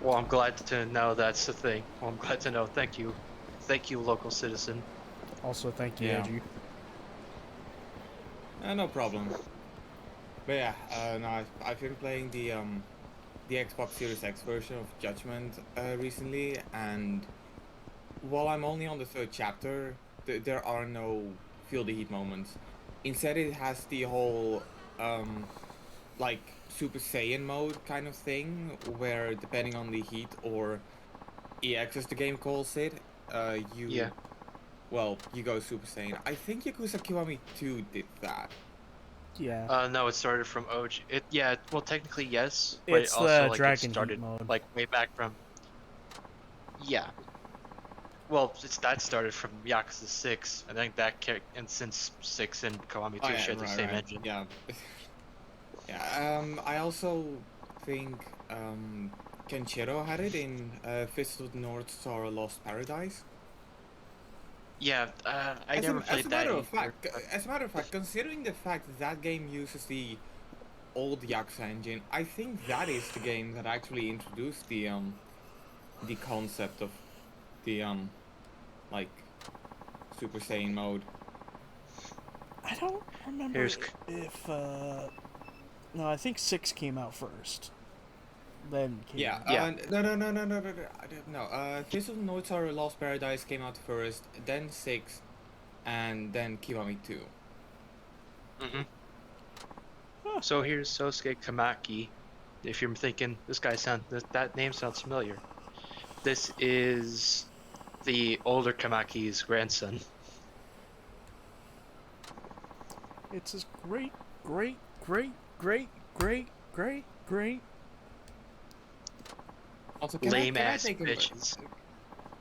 [SPEAKER 1] Well, I'm glad to know that's the thing. Well, I'm glad to know. Thank you. Thank you, local citizen.
[SPEAKER 2] Also, thank you,
[SPEAKER 13] Yeah.
[SPEAKER 2] Eiji.
[SPEAKER 13] No problem. But yeah, no, I've been playing the Xbox Series X version of Judgment recently, and while I'm only on the 3rd chapter, there are no feel the heat moments. Instead, it has the whole like Super Saiyan mode kind of thing, where depending on the heat or EX as the game calls it, you go Super Saiyan. I think Yakuza Kiwami 2 did that.
[SPEAKER 2] Yeah.
[SPEAKER 1] No, it started from OG. Well, technically yes, but
[SPEAKER 2] It's
[SPEAKER 1] it also
[SPEAKER 2] the
[SPEAKER 1] like
[SPEAKER 2] Dragon
[SPEAKER 1] it started
[SPEAKER 2] Heat mode.
[SPEAKER 1] like way back from. Yeah. Well, that started from Yakuza 6, and then and since 6 and Kiwami 2 share the same engine.
[SPEAKER 13] Yeah. Yeah. I also think Kenshiro had it in Fist of the North Star Lost Paradise.
[SPEAKER 1] Yeah, I
[SPEAKER 13] As
[SPEAKER 1] never
[SPEAKER 13] a,
[SPEAKER 1] played
[SPEAKER 13] as a
[SPEAKER 1] that
[SPEAKER 13] matter of
[SPEAKER 1] either.
[SPEAKER 13] fact, as a matter of fact, considering the fact that that game uses the old Yakuza engine, I think that is the game that actually introduced the concept of the like Super Saiyan mode.
[SPEAKER 2] I don't remember if no, I think 6 came out first. Then came
[SPEAKER 13] Yeah. No. Fist of the North Star Lost Paradise came out first, then 6, and then Kiwami 2.
[SPEAKER 1] Mm-hmm. So here's Sosuke Kamaki. If you're thinking that name sounds familiar, this is the older Kamaki's grandson.
[SPEAKER 2] It's his great.
[SPEAKER 13] Also,
[SPEAKER 1] lame ass bitches.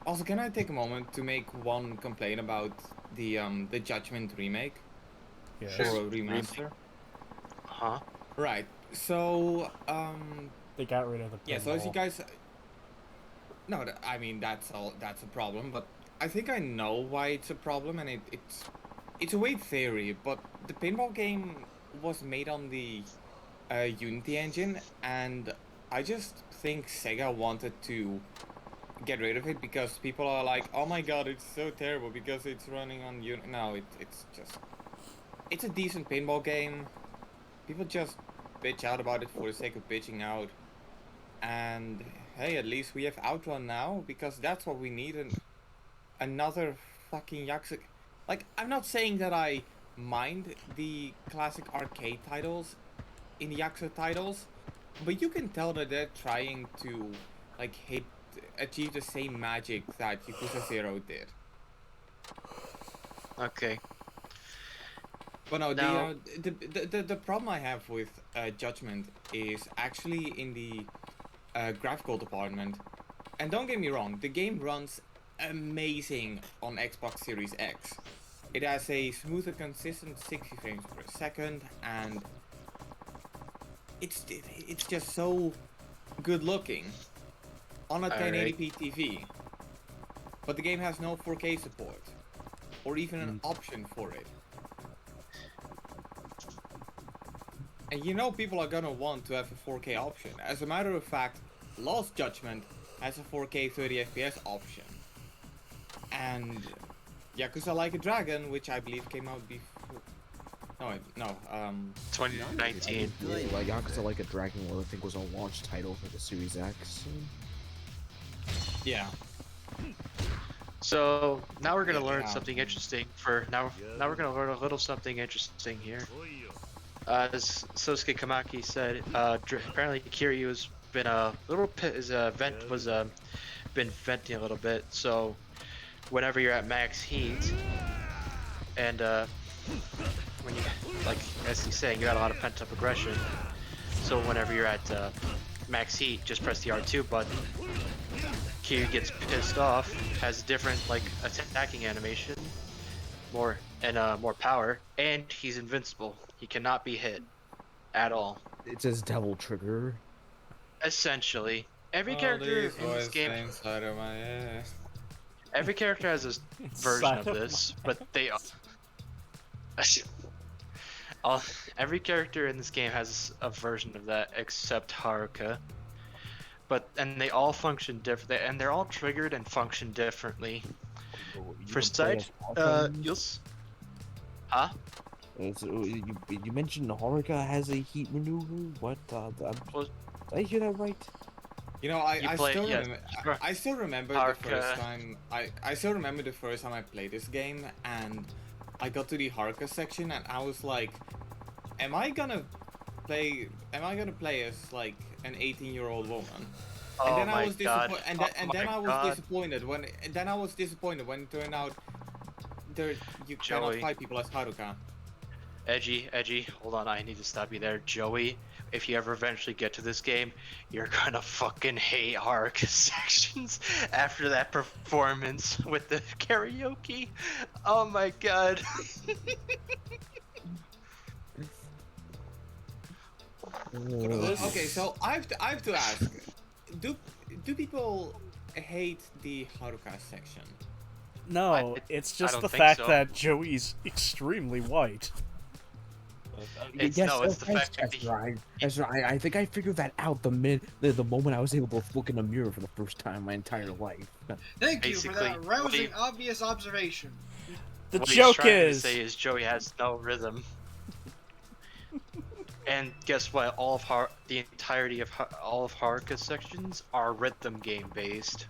[SPEAKER 13] Also, can I take a moment to make one complaint about the Judgment remake?
[SPEAKER 2] Yes.
[SPEAKER 13] Or remaster?
[SPEAKER 1] Huh?
[SPEAKER 13] Right. So,
[SPEAKER 2] they got rid of the pinball.
[SPEAKER 13] Yeah, so as you guys... No, I mean, that's a problem, but I think I know why it's a problem, and it's a weird theory, but the pinball game was made on the Unity engine, and I just think Sega wanted to get rid of it because people are like, oh my god, it's so terrible because it's running on Unity. No, it's just... It's a decent pinball game. People just bitch out about it for the sake of bitching out. And hey, at least we have Outrun now, because that's what we need, another fucking Yakuza... Like, I'm not saying that I mind the classic arcade titles in the Yakuza titles, but you can tell that they're trying to, like, achieve the same magic that Yakuza 0 did.
[SPEAKER 1] Okay.
[SPEAKER 13] But no,
[SPEAKER 1] now...
[SPEAKER 13] the problem I have with Judgment is actually in the graphical department. And don't get me wrong, the game runs amazing on Xbox Series X. It has a smooth and consistent 60 frames per second, and it's just so good looking on a 1080p TV. But the game has no 4K support, or even an option for it. And you know people are gonna want to have a 4K option. As a matter of fact, Lost Judgment has a 4K 30 FPS option. And Yakuza Like a Dragon, which I believe came out before... No,
[SPEAKER 1] 2019.
[SPEAKER 7] Like Yakuza Like a Dragon, I think was a launch title for the Series X.
[SPEAKER 13] Yeah.
[SPEAKER 1] So now we're gonna learn something interesting. Now we're gonna learn a little something interesting here. As Sosuke Kamaki said, apparently Kiryu has been been venting a little bit. So whenever you're at max heat, and when you, like as he's saying, you got a lot of pent up aggression. So whenever you're at max heat, just press the R2 button. Kiryu gets pissed off, has a different like attacking animation, more power, and he's invincible. He cannot be hit at all.
[SPEAKER 7] It says Devil Trigger.
[SPEAKER 1] Essentially, every character in this game. Every character has a version of this, but they every character in this game has a version of that except Haruka. And they all function differently, and they're all triggered and function differently. For side, huh?
[SPEAKER 7] So you mentioned Haruka has a heat maneuver. What? Did I hear that right?
[SPEAKER 13] You know, I still remember the first time. I still remember the first time I played this game, and I got to the Haruka section, and I was like, "Am I gonna play as like an 18-year-old woman?" And then I was disappointed. And then I was disappointed when it turned out you cannot fight people as Haruka.
[SPEAKER 1] Edgy, hold on, I need to stop you there. Joey, if you ever eventually get to this game, you're gonna fucking hate Haruka sections after that performance with the karaoke. Oh my god.
[SPEAKER 13] Okay, so I have to ask, do people hate the Haruka section?
[SPEAKER 2] No, it's
[SPEAKER 1] I
[SPEAKER 2] just
[SPEAKER 1] don't
[SPEAKER 2] the
[SPEAKER 1] think
[SPEAKER 2] fact
[SPEAKER 1] so.
[SPEAKER 2] that Joey's extremely white.
[SPEAKER 1] It's
[SPEAKER 7] yes,
[SPEAKER 1] no, it's the
[SPEAKER 7] that's,
[SPEAKER 1] fact that
[SPEAKER 7] that's right. That's right. I think I figured that out the moment I was able to look in a mirror for the first time in my entire life.
[SPEAKER 9] Thank you for
[SPEAKER 1] Basically,
[SPEAKER 9] that rousing, obvious observation.
[SPEAKER 2] The
[SPEAKER 1] what he's
[SPEAKER 2] joke
[SPEAKER 1] trying
[SPEAKER 2] is,
[SPEAKER 1] to say is Joey has no rhythm. And guess what? The entirety of all of Haruka's sections are rhythm game based.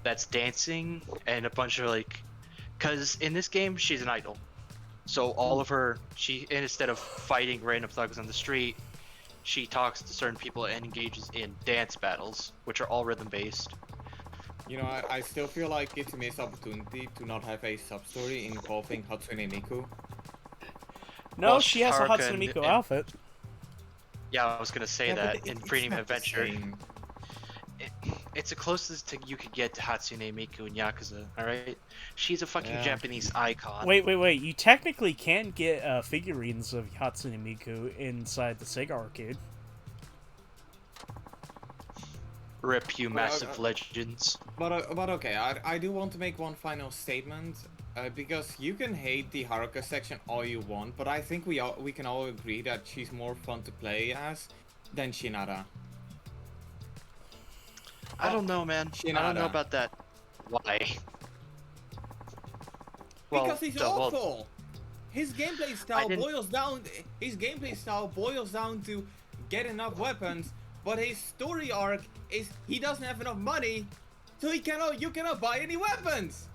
[SPEAKER 1] That's dancing and a bunch of like, cause in this game she's an idol, so all of her instead of fighting random thugs on the street, she talks to certain people and engages in dance battles, which are all rhythm based.
[SPEAKER 13] You know, I still feel like it's a missed opportunity to not have a sub-story involving Hatsune Miku.
[SPEAKER 2] no,
[SPEAKER 1] Well,
[SPEAKER 2] she has a
[SPEAKER 1] Haruka
[SPEAKER 2] Hatsune
[SPEAKER 1] and-
[SPEAKER 2] Miku
[SPEAKER 1] and-
[SPEAKER 2] outfit.
[SPEAKER 1] Yeah, I was gonna say
[SPEAKER 13] Yeah, but
[SPEAKER 1] that
[SPEAKER 13] it's
[SPEAKER 1] in Premium
[SPEAKER 13] not the
[SPEAKER 1] Adventure.
[SPEAKER 13] same.
[SPEAKER 1] It's the closest you could get to Hatsune Miku in Yakuza, alright? She's a fucking
[SPEAKER 13] Yeah.
[SPEAKER 1] Japanese icon.
[SPEAKER 2] Wait. You technically can get figurines of Hatsune Miku inside the Sega arcade.
[SPEAKER 1] Rip you massive legends.
[SPEAKER 13] But okay, I do want to make one final statement, because you can hate the Haruka section all you want, but I think we can all agree that she's more fun to play as than Shinada.
[SPEAKER 1] I don't know, man. I don't know
[SPEAKER 13] Shinada.
[SPEAKER 1] about that. Why?
[SPEAKER 13] Because he's
[SPEAKER 1] well,
[SPEAKER 13] awful. His gameplay style
[SPEAKER 1] didn't-
[SPEAKER 13] boils down. His gameplay style boils down to get enough weapons, but his story arc is he doesn't have enough money, so you cannot buy any weapons.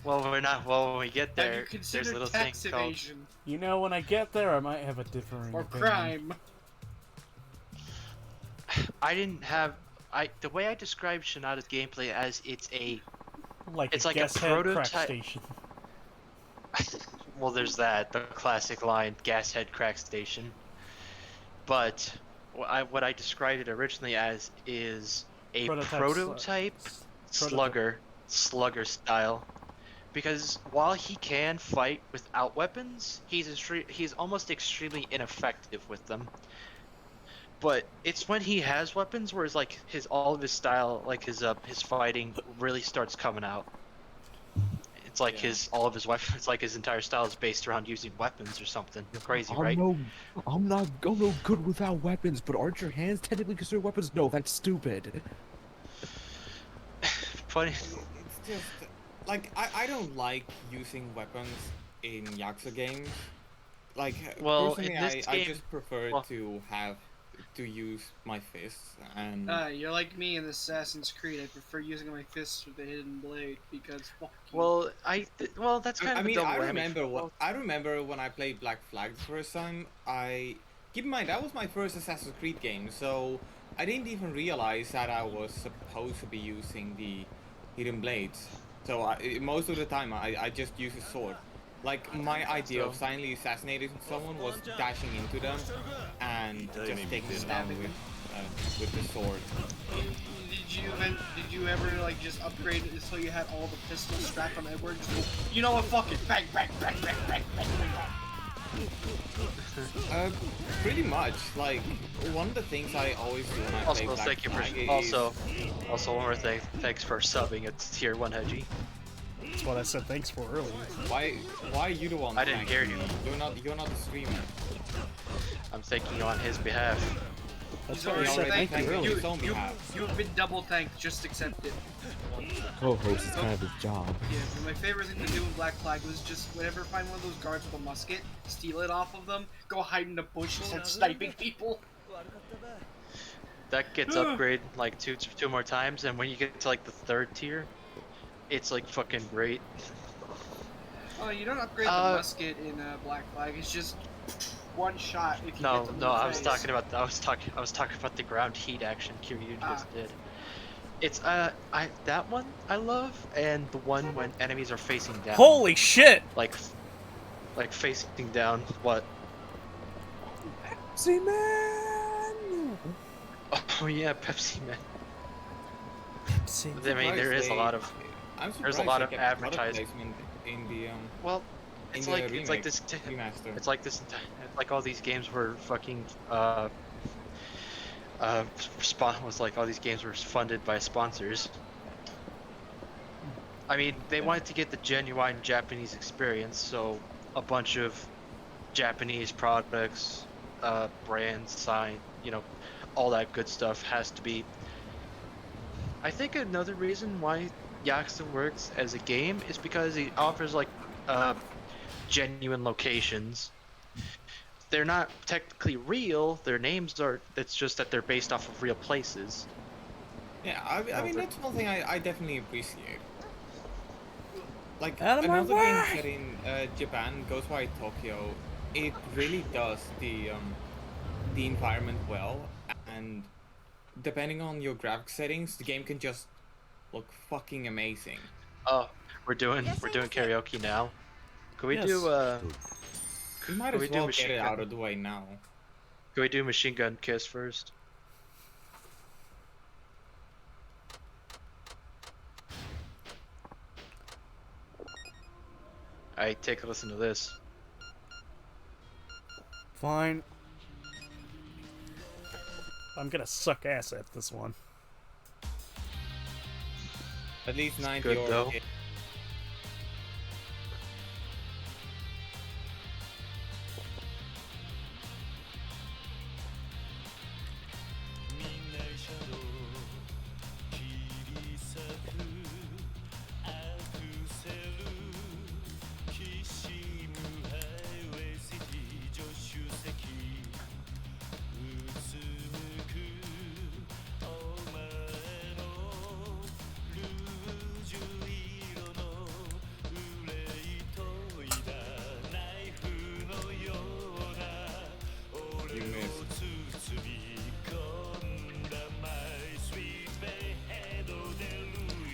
[SPEAKER 1] Well, when we get
[SPEAKER 9] Have
[SPEAKER 1] there,
[SPEAKER 9] you
[SPEAKER 1] there's a
[SPEAKER 9] considered
[SPEAKER 1] little
[SPEAKER 9] tax
[SPEAKER 1] thing called.
[SPEAKER 9] evasion
[SPEAKER 2] You know, when I get there, I might have a differing
[SPEAKER 9] or
[SPEAKER 2] opinion.
[SPEAKER 9] crime?
[SPEAKER 1] I didn't have. The way I described Shinada's gameplay as it's
[SPEAKER 2] Like
[SPEAKER 1] It's
[SPEAKER 2] a
[SPEAKER 1] like a
[SPEAKER 2] gas head crack
[SPEAKER 1] prototype-
[SPEAKER 2] station.
[SPEAKER 1] well, there's that, the classic line, gas head crack station. But what I described it originally as is a prototype slugger style. Because while he can fight without weapons, he's almost extremely ineffective with them. But it's when he has weapons where it's like all of his style, like his fighting really starts coming out. It's like all of his weapons, it's like his entire style is based around using weapons or something crazy, right?
[SPEAKER 7] I'm no good without weapons, but aren't your hands technically considered weapons? No, that's stupid.
[SPEAKER 1] Funny.
[SPEAKER 13] It's just like I don't like using weapons in Yakuza games. Like personally,
[SPEAKER 1] in this
[SPEAKER 13] I
[SPEAKER 1] game,
[SPEAKER 13] just prefer to use my fists and.
[SPEAKER 9] You're like me in Assassin's Creed. I prefer using my fists with the hidden blade because fuck you.
[SPEAKER 1] Well, that's kind of a double whammy.
[SPEAKER 13] I remember when I played Black Flag the first time. Keep in mind that was my first Assassin's Creed game, so I didn't even realize that I was supposed to be using the hidden blades. So most of the time I just use a sword. Like my idea of silently assassinating someone was dashing into them and just taking them down with the sword.
[SPEAKER 9] Did you ever like just upgrade it so you had all the pistols strapped on Edward? Just go, you know what? Fuck it! Bang, bang, bang, bang, bang, bang, bang.
[SPEAKER 13] Pretty much. Like one of the things I always do when I play Black Flag is...
[SPEAKER 1] Also one more thing. Thanks for subbing. It's tier 1 Hedgie.
[SPEAKER 2] That's what I said thanks for earlier.
[SPEAKER 13] Why are you the one?
[SPEAKER 1] I didn't hear you.
[SPEAKER 13] You're not the streamer.
[SPEAKER 1] I'm thinking on his behalf.
[SPEAKER 2] That's what I said thank you earlier.
[SPEAKER 9] You've been double thanked. Just accept it.
[SPEAKER 7] Co-host is kind of his job.
[SPEAKER 9] Yeah, my favorite thing to do in Black Flag was just whenever I find one of those guards with a musket, steal it off of them, go hide in a bush and start sniping people.
[SPEAKER 1] That gets upgraded like two more times, and when you get to like the 3rd tier, it's like fucking great.
[SPEAKER 9] Oh, you don't upgrade the musket in Black Flag. It's just one shot. If you
[SPEAKER 1] No,
[SPEAKER 9] get
[SPEAKER 1] I was talking about the ground heat action Kiryu just did. It's that one I love, and the one when enemies are facing down.
[SPEAKER 2] Holy shit!
[SPEAKER 1] Like facing down. What?
[SPEAKER 7] Pepsi Man.
[SPEAKER 1] Oh yeah, Pepsi Man.
[SPEAKER 7] Pepsi.
[SPEAKER 1] I mean, there is a lot of. There's a lot of advertising
[SPEAKER 13] in the
[SPEAKER 1] Well, it's like this.
[SPEAKER 13] Remaster.
[SPEAKER 1] It's like this. Like all these games were fucking. was like all these games were funded by sponsors. I mean, they wanted to get the genuine Japanese experience, so a bunch of Japanese products, brands, sign, all that good stuff has to be. I think another reason why Yakuza works as a game is because it offers like genuine locations. They're not technically real. Their names are. It's just that they're based off of real places.
[SPEAKER 13] Yeah, I mean that's one thing I definitely appreciate. Like
[SPEAKER 2] Out of my
[SPEAKER 13] another game
[SPEAKER 2] way!
[SPEAKER 13] set in Japan, Ghostwire Tokyo, it really does the environment well, and depending on your graphic settings, the game can just look fucking amazing.
[SPEAKER 1] Oh, we're doing karaoke now. Can we
[SPEAKER 2] Yes.
[SPEAKER 1] do
[SPEAKER 13] We might
[SPEAKER 1] Can
[SPEAKER 13] as
[SPEAKER 1] we do
[SPEAKER 13] well get
[SPEAKER 1] Machine
[SPEAKER 13] it
[SPEAKER 1] Gun?
[SPEAKER 13] out of the way now.
[SPEAKER 1] Can we do Machine Gun Kiss first? Alright, take a listen to this.
[SPEAKER 2] Fine. I'm gonna suck ass at this one.
[SPEAKER 13] At least 90
[SPEAKER 1] good,
[SPEAKER 13] or
[SPEAKER 1] though.
[SPEAKER 13] You missed.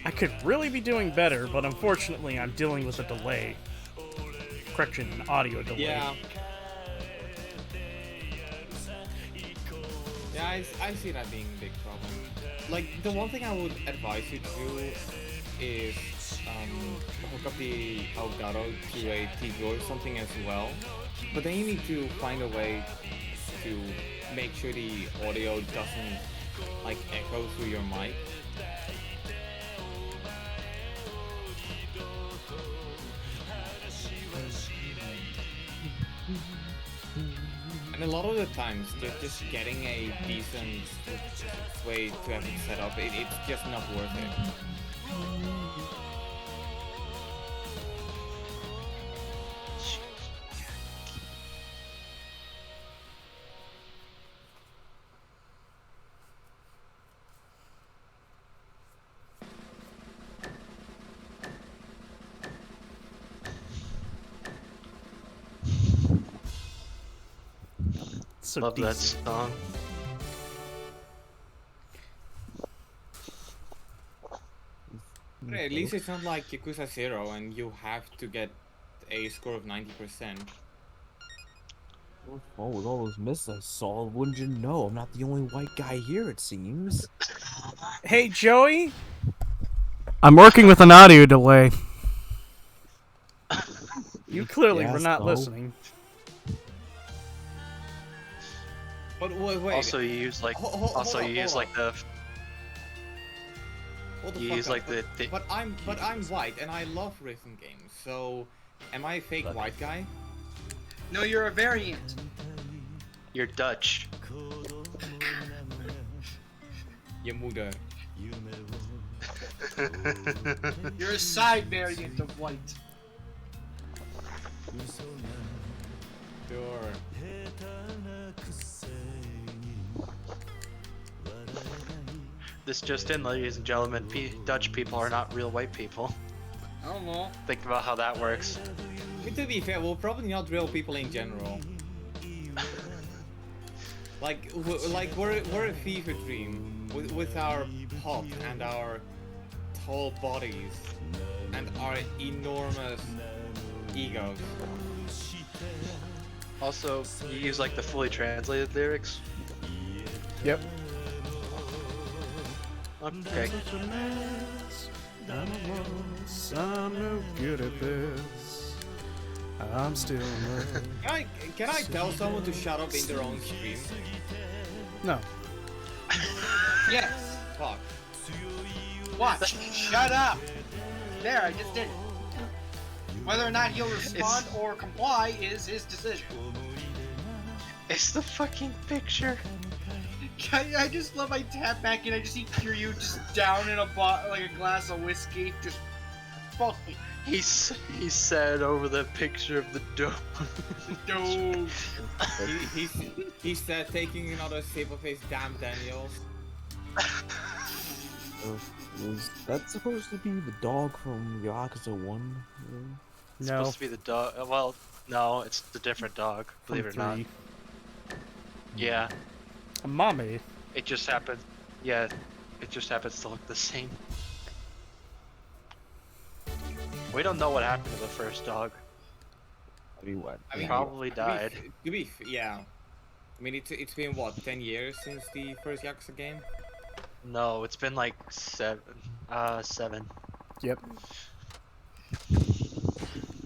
[SPEAKER 2] I could really be doing better, but unfortunately I'm dealing with a delay. Correction, an audio delay.
[SPEAKER 13] Yeah. Yeah, I see that being a big problem. Like, the one thing I would advise you to do is hook up the Elgato to a TV or something as well. But then you need to find a way to make sure the audio doesn't, like, echo through your mic. And a lot of the times, just getting a decent way to have it set up, it's just not worth it.
[SPEAKER 2] So
[SPEAKER 1] Love that
[SPEAKER 2] decent.
[SPEAKER 1] song.
[SPEAKER 13] But at least it's not like Yakuza 0 and you have to get a score of 90%.
[SPEAKER 7] Oh, with all those myths I saw, wouldn't you know? I'm not the only white guy here, it seems.
[SPEAKER 2] Hey, Joey? I'm working with an audio delay. You clearly were
[SPEAKER 7] Yes,
[SPEAKER 2] not
[SPEAKER 7] no.
[SPEAKER 2] listening.
[SPEAKER 13] But wait.
[SPEAKER 1] Also, you use like
[SPEAKER 13] Hold
[SPEAKER 1] also
[SPEAKER 13] on,
[SPEAKER 1] you use
[SPEAKER 13] hold
[SPEAKER 1] like the
[SPEAKER 13] Hold the
[SPEAKER 1] you
[SPEAKER 13] fuck
[SPEAKER 1] use
[SPEAKER 13] up,
[SPEAKER 1] like the
[SPEAKER 13] But I'm white and I love rhythm games. So, am I a fake white guy?
[SPEAKER 9] No, you're a variant.
[SPEAKER 1] you're Dutch.
[SPEAKER 13] Je moeder.
[SPEAKER 9] You're a side variant of white.
[SPEAKER 13] Sure.
[SPEAKER 1] This just in, ladies and gentlemen, Dutch people are not real white people.
[SPEAKER 9] I don't know.
[SPEAKER 1] Think about how that works.
[SPEAKER 13] But to be fair, we're probably not real people in general. like we're a fever dream with our pop and our tall bodies and our enormous egos.
[SPEAKER 1] Also, you use like the fully translated lyrics.
[SPEAKER 2] Yep.
[SPEAKER 1] Okay.
[SPEAKER 2] I'm no good at this. I'm still
[SPEAKER 13] Can I tell someone to shut up in their own stream?
[SPEAKER 2] No.
[SPEAKER 9] Yes.
[SPEAKER 13] Fuck.
[SPEAKER 9] Watch. Shut up. There, I just did it. Whether or not he'll respond or comply is his decision.
[SPEAKER 1] It's the fucking picture.
[SPEAKER 9] I just love I tap back and I just see Kiryu just down in a like a glass of whiskey, just fucking.
[SPEAKER 1] He's sad over that picture of the dog.
[SPEAKER 9] Dog.
[SPEAKER 13] He's taking another sip of his damn Daniels.
[SPEAKER 7] Is that supposed to be the dog from Yakuza 1?
[SPEAKER 1] It's
[SPEAKER 2] No.
[SPEAKER 1] supposed to be the dog. Well, no, it's a different dog.
[SPEAKER 2] From
[SPEAKER 1] Believe it or not.
[SPEAKER 2] 3.
[SPEAKER 1] Yeah.
[SPEAKER 2] Mommy.
[SPEAKER 1] It just happened. Yeah, it just happens to look the same. We don't know what happened to the first dog.
[SPEAKER 7] I mean, what?
[SPEAKER 13] I mean,
[SPEAKER 1] Probably died.
[SPEAKER 13] Yeah. I mean, it's been what, 10 years since the first Yakuza game?
[SPEAKER 1] No, it's been like 7.
[SPEAKER 2] Yep.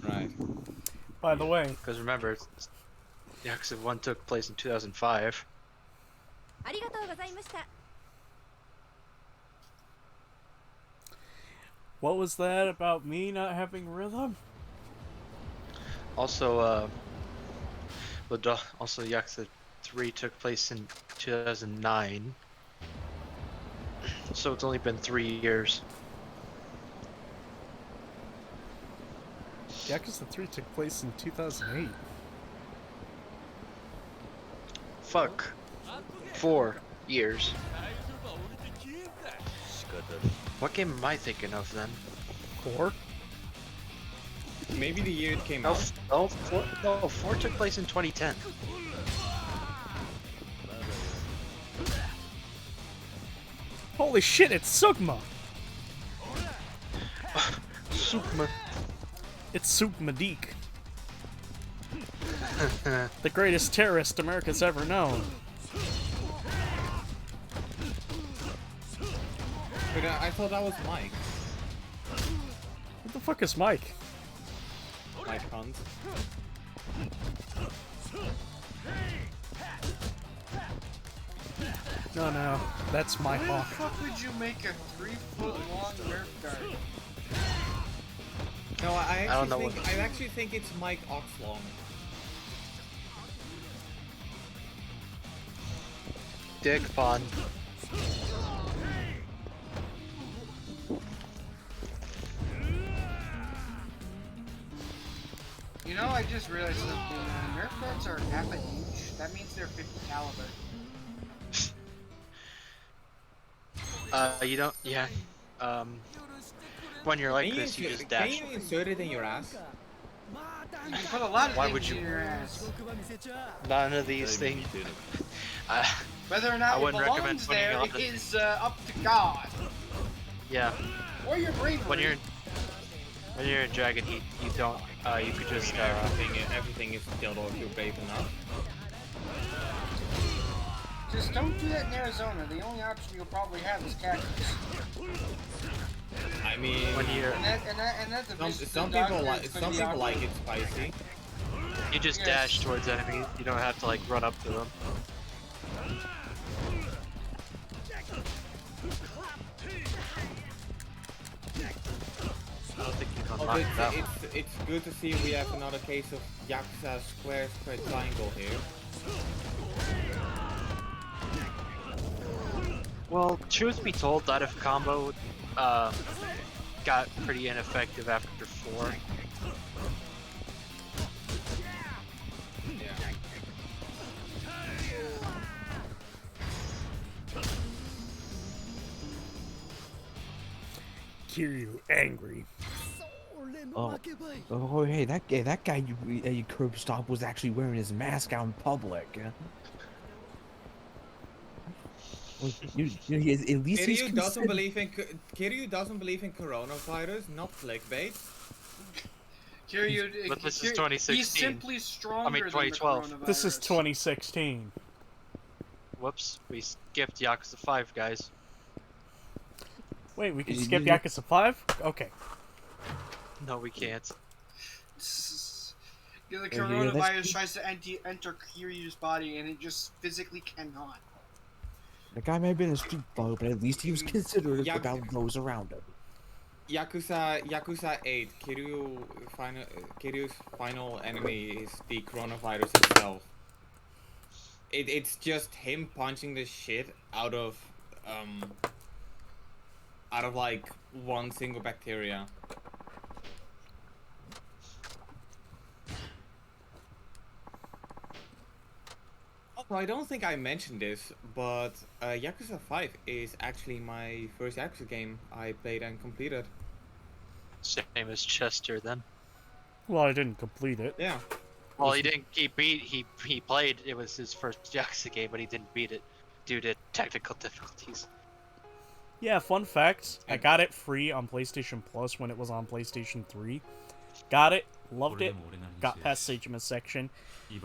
[SPEAKER 13] Right.
[SPEAKER 2] By the way.
[SPEAKER 1] Because remember, Yakuza 1 took place in 2005.
[SPEAKER 2] What was that about me not having rhythm?
[SPEAKER 1] Also, also Yakuza 3 took place in 2009. So it's only been 3 years.
[SPEAKER 2] Yakuza 3 took place in 2008.
[SPEAKER 1] Fuck. 4 years. What game am I thinking of then?
[SPEAKER 2] 4?
[SPEAKER 13] Maybe the year it came
[SPEAKER 1] No,
[SPEAKER 13] out.
[SPEAKER 1] no, 4 took place in 2010.
[SPEAKER 2] Holy shit, it's Sugma!
[SPEAKER 1] Sugma.
[SPEAKER 2] It's Sugma Deke. The greatest terrorist America's ever known.
[SPEAKER 13] But I thought that was Mike.
[SPEAKER 2] What the fuck is Mike?
[SPEAKER 13] Mike Hunt.
[SPEAKER 2] No, that's my
[SPEAKER 9] Why the
[SPEAKER 2] hawk.
[SPEAKER 9] fuck would you make a 3-foot-long Nerf guard?
[SPEAKER 13] No, I
[SPEAKER 1] don't know
[SPEAKER 13] actually think it's Mike Oxlong.
[SPEAKER 1] Dick Pond.
[SPEAKER 9] You know, I just realized that the Nerf guards are half an inch. That means they're 50 caliber.
[SPEAKER 1] You don't, yeah. When you're like
[SPEAKER 13] Can
[SPEAKER 1] this, you
[SPEAKER 13] insert-
[SPEAKER 1] just dash.
[SPEAKER 13] Can you insert it in your ass?
[SPEAKER 9] You can put a lot of
[SPEAKER 1] Why
[SPEAKER 9] things
[SPEAKER 1] would you-
[SPEAKER 9] in your ass.
[SPEAKER 1] None of these things.
[SPEAKER 9] Whether or
[SPEAKER 1] I
[SPEAKER 9] not it
[SPEAKER 1] wouldn't recommend
[SPEAKER 9] belongs
[SPEAKER 1] putting
[SPEAKER 9] there,
[SPEAKER 1] it on
[SPEAKER 9] it
[SPEAKER 1] the-
[SPEAKER 9] is up to God.
[SPEAKER 1] Yeah.
[SPEAKER 9] Or your bravery.
[SPEAKER 1] When you're in Dragon Heat, you don't, you could just,
[SPEAKER 13] everything is killed if you're brave enough.
[SPEAKER 9] Just don't do that in Arizona. The only option you'll probably have is cactus.
[SPEAKER 13] I mean,
[SPEAKER 1] when you're,
[SPEAKER 9] And that's a
[SPEAKER 13] some people like it spicy.
[SPEAKER 1] you just
[SPEAKER 9] Yes.
[SPEAKER 1] dash towards enemies. You don't have to like run up to them. I don't think you can unlock that one.
[SPEAKER 13] It's good to see we have another case of Yakuza square triangle here.
[SPEAKER 1] Well, truth be told, that if combo got pretty ineffective after 4.
[SPEAKER 2] Kiryu angry.
[SPEAKER 7] Oh, hey, that guy you curb stomped was actually wearing his mask out in public. Well, at least he's
[SPEAKER 13] Kiryu doesn't believe in coronavirus, not clickbait.
[SPEAKER 9] Kiryu,
[SPEAKER 1] But this is 2016.
[SPEAKER 9] He's simply stronger
[SPEAKER 1] I mean, 2012.
[SPEAKER 9] than the coronavirus.
[SPEAKER 2] This is 2016.
[SPEAKER 1] Whoops, we skipped Yakuza 5, guys.
[SPEAKER 2] Wait, we can skip Yakuza 5? Okay.
[SPEAKER 1] No, we can't.
[SPEAKER 9] The coronavirus tries to enter Kiryu's body and it just physically cannot.
[SPEAKER 7] The guy may have been a street thug, but at least he was considerate about those around him.
[SPEAKER 13] Yakuza 8, Kiryu's final enemy is the coronavirus itself. It's just him punching the shit out of like one single bacteria. Also, I don't think I mentioned this, but Yakuza 5 is actually my first Yakuza game I played and completed.
[SPEAKER 1] Same as Chester then.
[SPEAKER 2] Well, I didn't complete it.
[SPEAKER 13] Yeah.
[SPEAKER 1] Well, he didn't. He played. It was his first Yakuza game, but he didn't beat it due to technical difficulties.
[SPEAKER 2] Yeah, fun fact, I got it free on PlayStation Plus when it was on PlayStation 3. Got it, loved it, got past Seijima's section,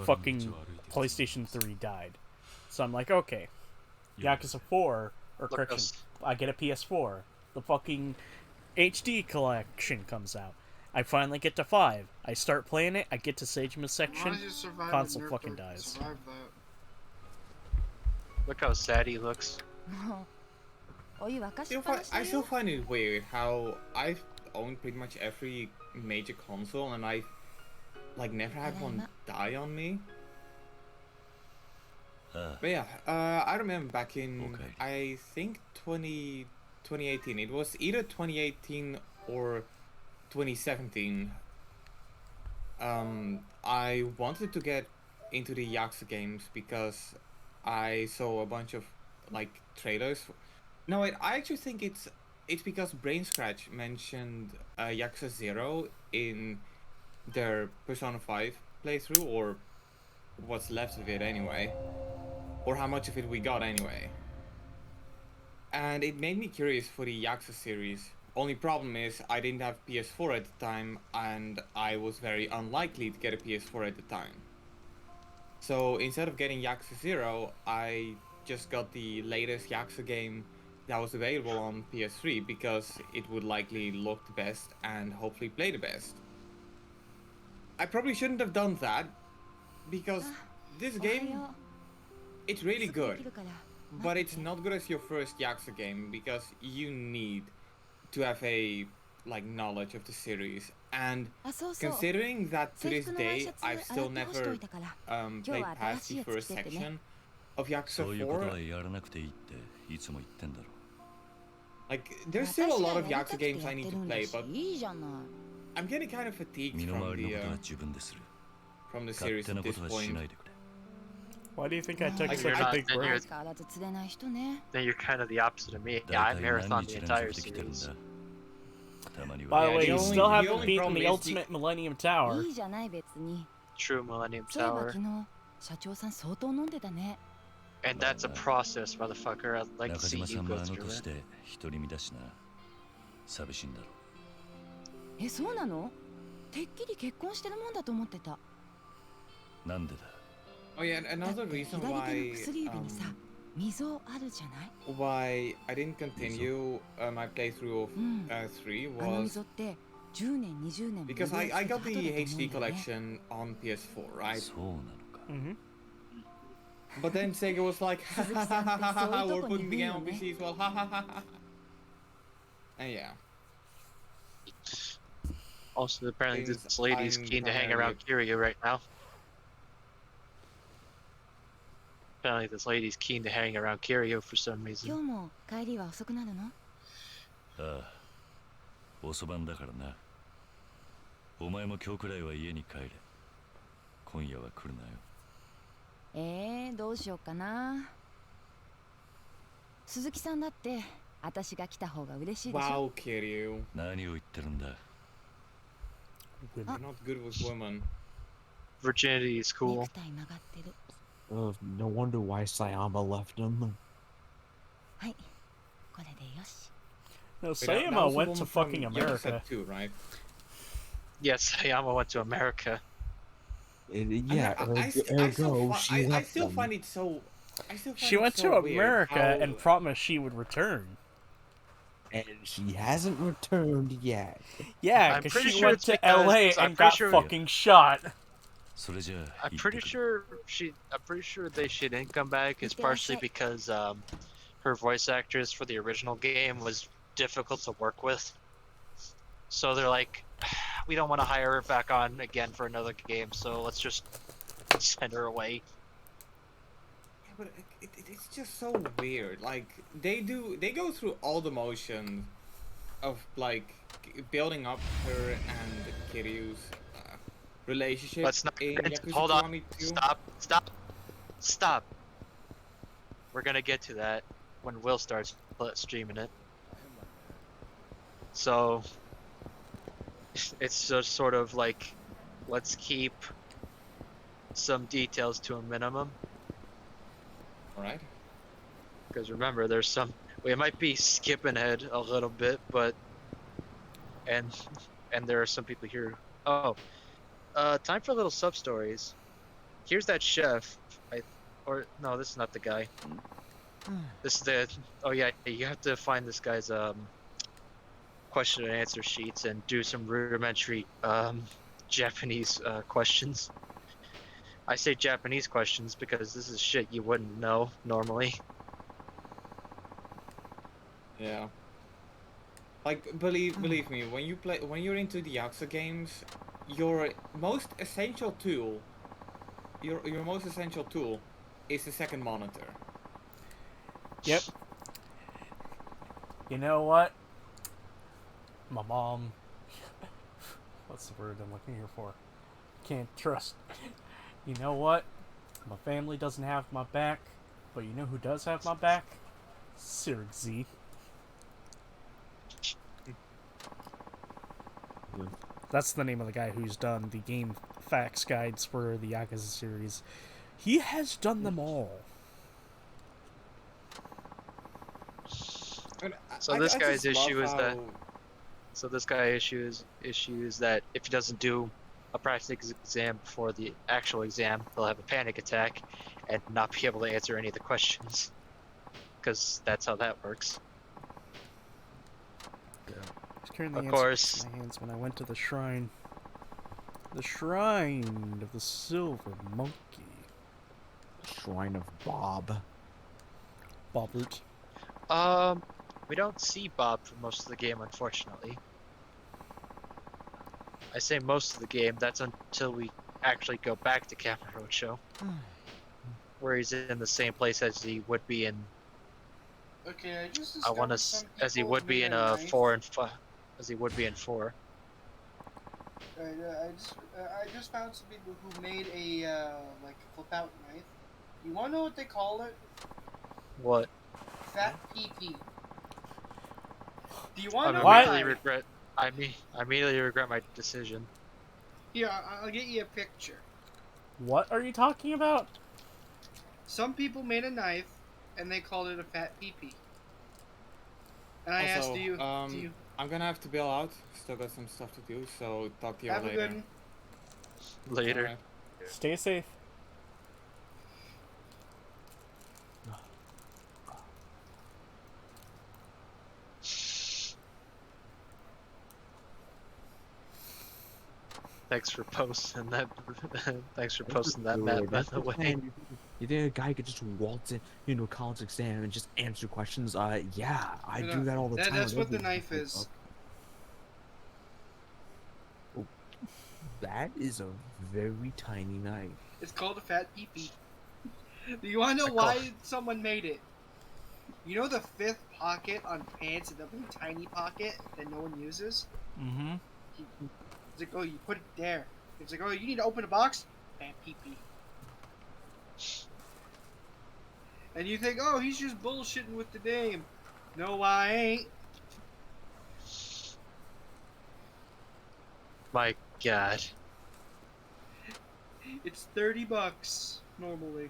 [SPEAKER 2] fucking PlayStation 3 died. So I'm like, okay, Yakuza 4, or correction, I get a PS4, the fucking HD collection comes out. I finally get to 5, I start playing it, I get to Seijima's section, console fucking dies.
[SPEAKER 1] Look how sad he looks.
[SPEAKER 13] I still find it weird how I've owned pretty much every major console and I like never had one die on me. But yeah, I remember back in I think 2018. It was either 2018 or 2017. I wanted to get into the Yakuza games because I saw a bunch of like trailers. No, I actually think it's because Brain Scratch mentioned Yakuza 0 in their Persona 5 playthrough, or what's left of it anyway, or how much of it we got anyway. And it made me curious for the Yakuza series. Only problem is I didn't have PS4 at the time, and I was very unlikely to get a PS4 at the time. So instead of getting Yakuza 0, I just got the latest Yakuza game that was available on PS3 because it would likely look the best and hopefully play the best. I probably shouldn't have done that because this game, it's really good, but it's not good as your first Yakuza game because you need to have a like knowledge of the series. And considering that to this day I've still never played past the first section of Yakuza 4, like there's still a lot of Yakuza games I need to play, but I'm getting kind of fatigued from the series at this point.
[SPEAKER 2] Why do you think I took such a big break?
[SPEAKER 1] Then you're kind of the opposite of me. Yeah, I marathoned the entire series.
[SPEAKER 2] By the way, you still haven't beaten the ultimate Millennium Tower.
[SPEAKER 1] True Millennium Tower. And that's a process, motherfucker. I'd like to see you go through it.
[SPEAKER 12] え、そうなの？てっきり結婚してるもんだと思ってた。
[SPEAKER 10] なんでだ。
[SPEAKER 13] Oh yeah, another reason why why I didn't continue my playthrough of 3 was because I got the HD collection on PS4, right? But then Sega was like, we're putting the game on PC as well, and yeah.
[SPEAKER 1] Also, apparently this lady's keen to hang around Kiryu right now. Apparently this lady's keen to hang around Kiryu for some reason.
[SPEAKER 12] 今日も帰りは遅くなるの？
[SPEAKER 10] ああ、遅番だからな。お前も今日くらいは家に帰れ。今夜は来るなよ。
[SPEAKER 12] どうしようかな。鈴木さんだって私が来た方が嬉しいでしょ。
[SPEAKER 13] Wow, Kiryu.
[SPEAKER 10] 何を言ってるんだ。
[SPEAKER 13] We're not good with women.
[SPEAKER 1] Virginity is cool.
[SPEAKER 12] ネクタイ曲がってる。
[SPEAKER 7] No wonder why Sayama left him.
[SPEAKER 12] はい、これでよし。
[SPEAKER 2] No, Sayama went to fucking America.
[SPEAKER 13] Too, right?
[SPEAKER 1] Yes, Sayama went to America.
[SPEAKER 7] Yeah,
[SPEAKER 13] I still find it so.
[SPEAKER 2] She went to America and promised she would return.
[SPEAKER 7] And she hasn't returned yet.
[SPEAKER 2] Yeah, because she went to LA and got fucking shot.
[SPEAKER 1] I'm pretty sure she didn't come back is partially because her voice actress for the original game was difficult to work with. So they're like, we don't want to hire her back on again for another game, so let's just send her away.
[SPEAKER 13] Yeah, but it's just so weird. Like they go through all the motions of like building up her and Kiryu's relationship
[SPEAKER 1] Let's not
[SPEAKER 13] in
[SPEAKER 1] get into,
[SPEAKER 13] Yakuza
[SPEAKER 1] hold on.
[SPEAKER 13] Kiwami 2.
[SPEAKER 1] Stop. We're gonna get to that when Will starts streaming it. So it's just sort of like, let's keep some details to a minimum.
[SPEAKER 13] Alright.
[SPEAKER 1] Because remember, there's some, we might be skipping ahead a little bit, but and there are some people here. Oh, time for little sub stories. Here's that chef. Or no, this is not the guy. This is the. Oh yeah, you have to find this guy's question and answer sheets and do some rudimentary Japanese questions. I say Japanese questions because this is shit you wouldn't know normally.
[SPEAKER 13] Yeah. Like believe me, when you're into the Yakuza games, your most essential tool is the second monitor.
[SPEAKER 2] Yep. You know what? My mom... What's the word I'm looking here for? Can't trust. You know what? My family doesn't have my back, but you know who does have my back? Sirgzi. That's the name of the guy who's done the game facts guides for the Yakuza series. He has done them all.
[SPEAKER 1] So this guy's issue is that. So this guy's issue is that if he doesn't do a practice exam before the actual exam, he'll have a panic attack and not be able to answer any of the questions. Because that's how that works.
[SPEAKER 2] Yeah. I was carrying the
[SPEAKER 1] Of
[SPEAKER 2] answer
[SPEAKER 1] course.
[SPEAKER 2] in my hands when I went to the shrine. The shrine of the Silver Monkey.
[SPEAKER 7] Shrine of Bob.
[SPEAKER 2] Bobbert.
[SPEAKER 1] We don't see Bob for most of the game, unfortunately. I say most of the game, that's until we actually go back to Captain Roadshow. Where he's in the same place as he would be in...
[SPEAKER 9] Okay, I just
[SPEAKER 1] I want
[SPEAKER 9] discovered
[SPEAKER 1] to... As he would be in 4 and 5. As he would be in 4.
[SPEAKER 9] Right, I just found some people who made a like flip out knife. You wanna know what they call it?
[SPEAKER 1] What?
[SPEAKER 9] Fat PP. Do you want to know
[SPEAKER 1] I immediately regret my decision.
[SPEAKER 9] Here, I'll get you a picture.
[SPEAKER 2] What are you talking about?
[SPEAKER 9] Some people made a knife, and they called it a fat PP. And I
[SPEAKER 13] Also,
[SPEAKER 9] asked, do you...
[SPEAKER 13] I'm gonna have to bail out. Still got some stuff to do, so talk to you all
[SPEAKER 9] Have a
[SPEAKER 13] later.
[SPEAKER 9] good one.
[SPEAKER 1] Later.
[SPEAKER 13] Alright.
[SPEAKER 2] Stay safe.
[SPEAKER 1] Thanks for posting that. Thanks for posting that map, by the way.
[SPEAKER 7] You think a guy could just waltz into a college exam and just answer questions? Yeah, I do that all the time.
[SPEAKER 9] That's what the knife is.
[SPEAKER 7] Oh, that is a very tiny knife.
[SPEAKER 9] It's called a fat PP. Do you want to know why someone made it? You know the 5th pocket on pants, the really tiny pocket that no one uses?
[SPEAKER 2] Mm-hmm.
[SPEAKER 9] It's like, oh, you put it there. It's like, oh, you need to open a box? Fat PP. And you think, oh, he's just bullshitting with the name. No, I ain't.
[SPEAKER 1] My God.
[SPEAKER 9] It's $30 normally.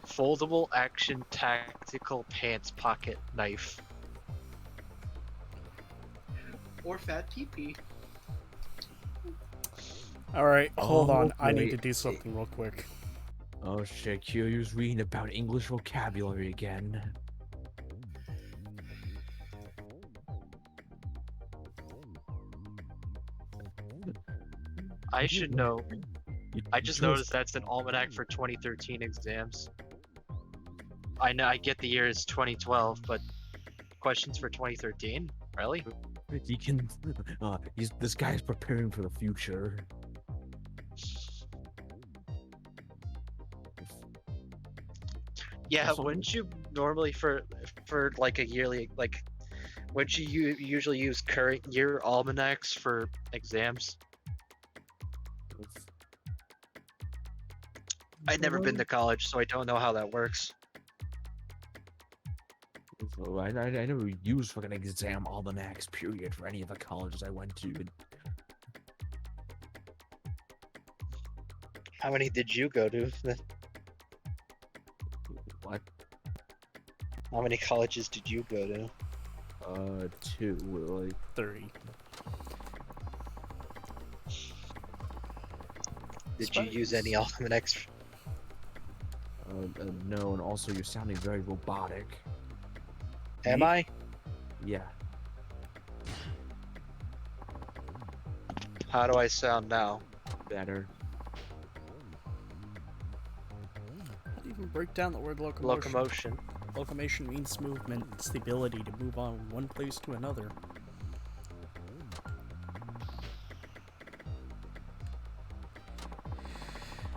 [SPEAKER 1] Foldable action tactical pants pocket knife.
[SPEAKER 9] Or fat PP.
[SPEAKER 2] Alright, hold on. I need
[SPEAKER 7] wait.
[SPEAKER 2] to do something real quick.
[SPEAKER 7] Oh shit, Kiryu's reading about English vocabulary again.
[SPEAKER 1] I should know. I just noticed that's an almanac for 2013 exams. I know I get the year is 2012, but questions for 2013? Really?
[SPEAKER 7] He can. This guy's preparing for the future.
[SPEAKER 1] Yeah,
[SPEAKER 7] Also-
[SPEAKER 1] wouldn't you normally for like a yearly like wouldn't you usually use current year almanacs for exams? I'd never been to college, so I don't know how that works.
[SPEAKER 7] So I never used fucking exam almanacs, period, for any of the colleges I went to.
[SPEAKER 1] How many did you go to?
[SPEAKER 7] What?
[SPEAKER 1] How many colleges did you go to?
[SPEAKER 7] 2, like
[SPEAKER 2] 30.
[SPEAKER 1] Did you use any almanacs?
[SPEAKER 7] No, and also you're sounding very robotic.
[SPEAKER 1] Am I?
[SPEAKER 7] Yeah.
[SPEAKER 1] How do I sound now?
[SPEAKER 7] Better.
[SPEAKER 2] How do you even break down the word locomotion?
[SPEAKER 1] Locomotion.
[SPEAKER 2] Locomotion means movement. It's the ability to move on one place to another.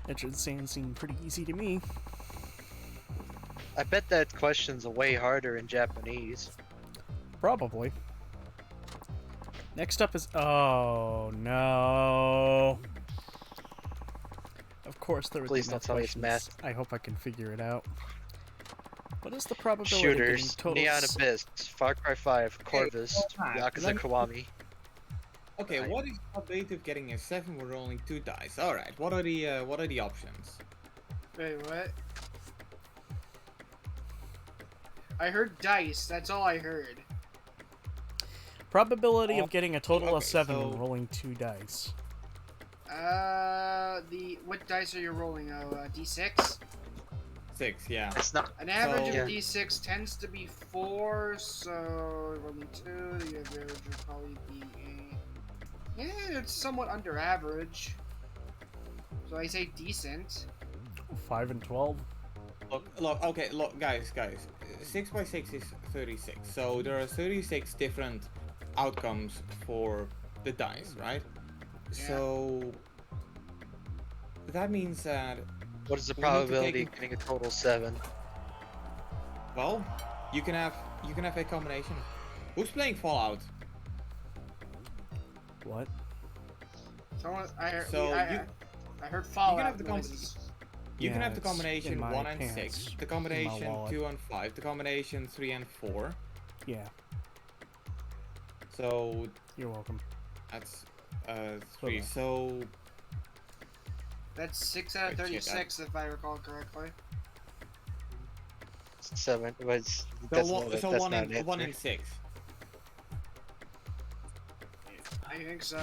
[SPEAKER 2] That should seem pretty easy to me.
[SPEAKER 1] I bet that question's way harder in Japanese.
[SPEAKER 2] Probably. Next up is... Oh, no. Of course there would
[SPEAKER 1] Please
[SPEAKER 2] be
[SPEAKER 1] don't tell me it's
[SPEAKER 2] questions. I hope I can figure it out. What is the probability
[SPEAKER 1] Shooters,
[SPEAKER 2] of getting total...
[SPEAKER 1] Neon Abyss, Far Cry 5, Corvus,
[SPEAKER 13] hold on.
[SPEAKER 1] Yakuza
[SPEAKER 13] Let me-
[SPEAKER 1] Kiwami.
[SPEAKER 13] Okay, what is the probability of getting a 7 with rolling 2 dice? Alright, what are the options?
[SPEAKER 9] Wait, what? I heard dice. That's all I heard.
[SPEAKER 2] Probability of getting a total of
[SPEAKER 13] okay,
[SPEAKER 2] 7
[SPEAKER 13] so-
[SPEAKER 2] when rolling 2 dice.
[SPEAKER 9] What dice are you rolling? D6?
[SPEAKER 13] 6, yeah.
[SPEAKER 1] It's not.
[SPEAKER 9] An average
[SPEAKER 13] So-
[SPEAKER 9] of D6 tends to be 4, so rolling 2, the average would probably be yeah, it's somewhat under average. So I say decent.
[SPEAKER 2] 5 and 12.
[SPEAKER 13] Look, guys. 6 by 6 is 36. So there are 36 different outcomes for the dice, right?
[SPEAKER 9] Yeah.
[SPEAKER 13] So that means that
[SPEAKER 1] What is the
[SPEAKER 13] we need to
[SPEAKER 1] probability
[SPEAKER 13] take
[SPEAKER 1] of getting a total 7?
[SPEAKER 13] well, you can have a combination. Who's playing Fallout?
[SPEAKER 2] What?
[SPEAKER 9] Someone, I heard,
[SPEAKER 13] So
[SPEAKER 9] I heard Fallout
[SPEAKER 13] have the
[SPEAKER 9] noises.
[SPEAKER 13] You can
[SPEAKER 2] Yeah,
[SPEAKER 13] have the
[SPEAKER 2] it's in
[SPEAKER 13] combination
[SPEAKER 2] my
[SPEAKER 13] 1 and
[SPEAKER 2] pants,
[SPEAKER 13] 6, the
[SPEAKER 2] in my
[SPEAKER 13] combination
[SPEAKER 2] wallet.
[SPEAKER 13] 2 and 5, the combination 3 and 4.
[SPEAKER 2] Yeah,
[SPEAKER 13] So
[SPEAKER 2] you're welcome.
[SPEAKER 13] that's 3.
[SPEAKER 2] Okay.
[SPEAKER 13] So
[SPEAKER 9] That's 6 out of
[SPEAKER 13] Wait, check
[SPEAKER 9] 36, if I recall correctly.
[SPEAKER 1] 7 was.
[SPEAKER 13] one in 6.
[SPEAKER 9] I think so.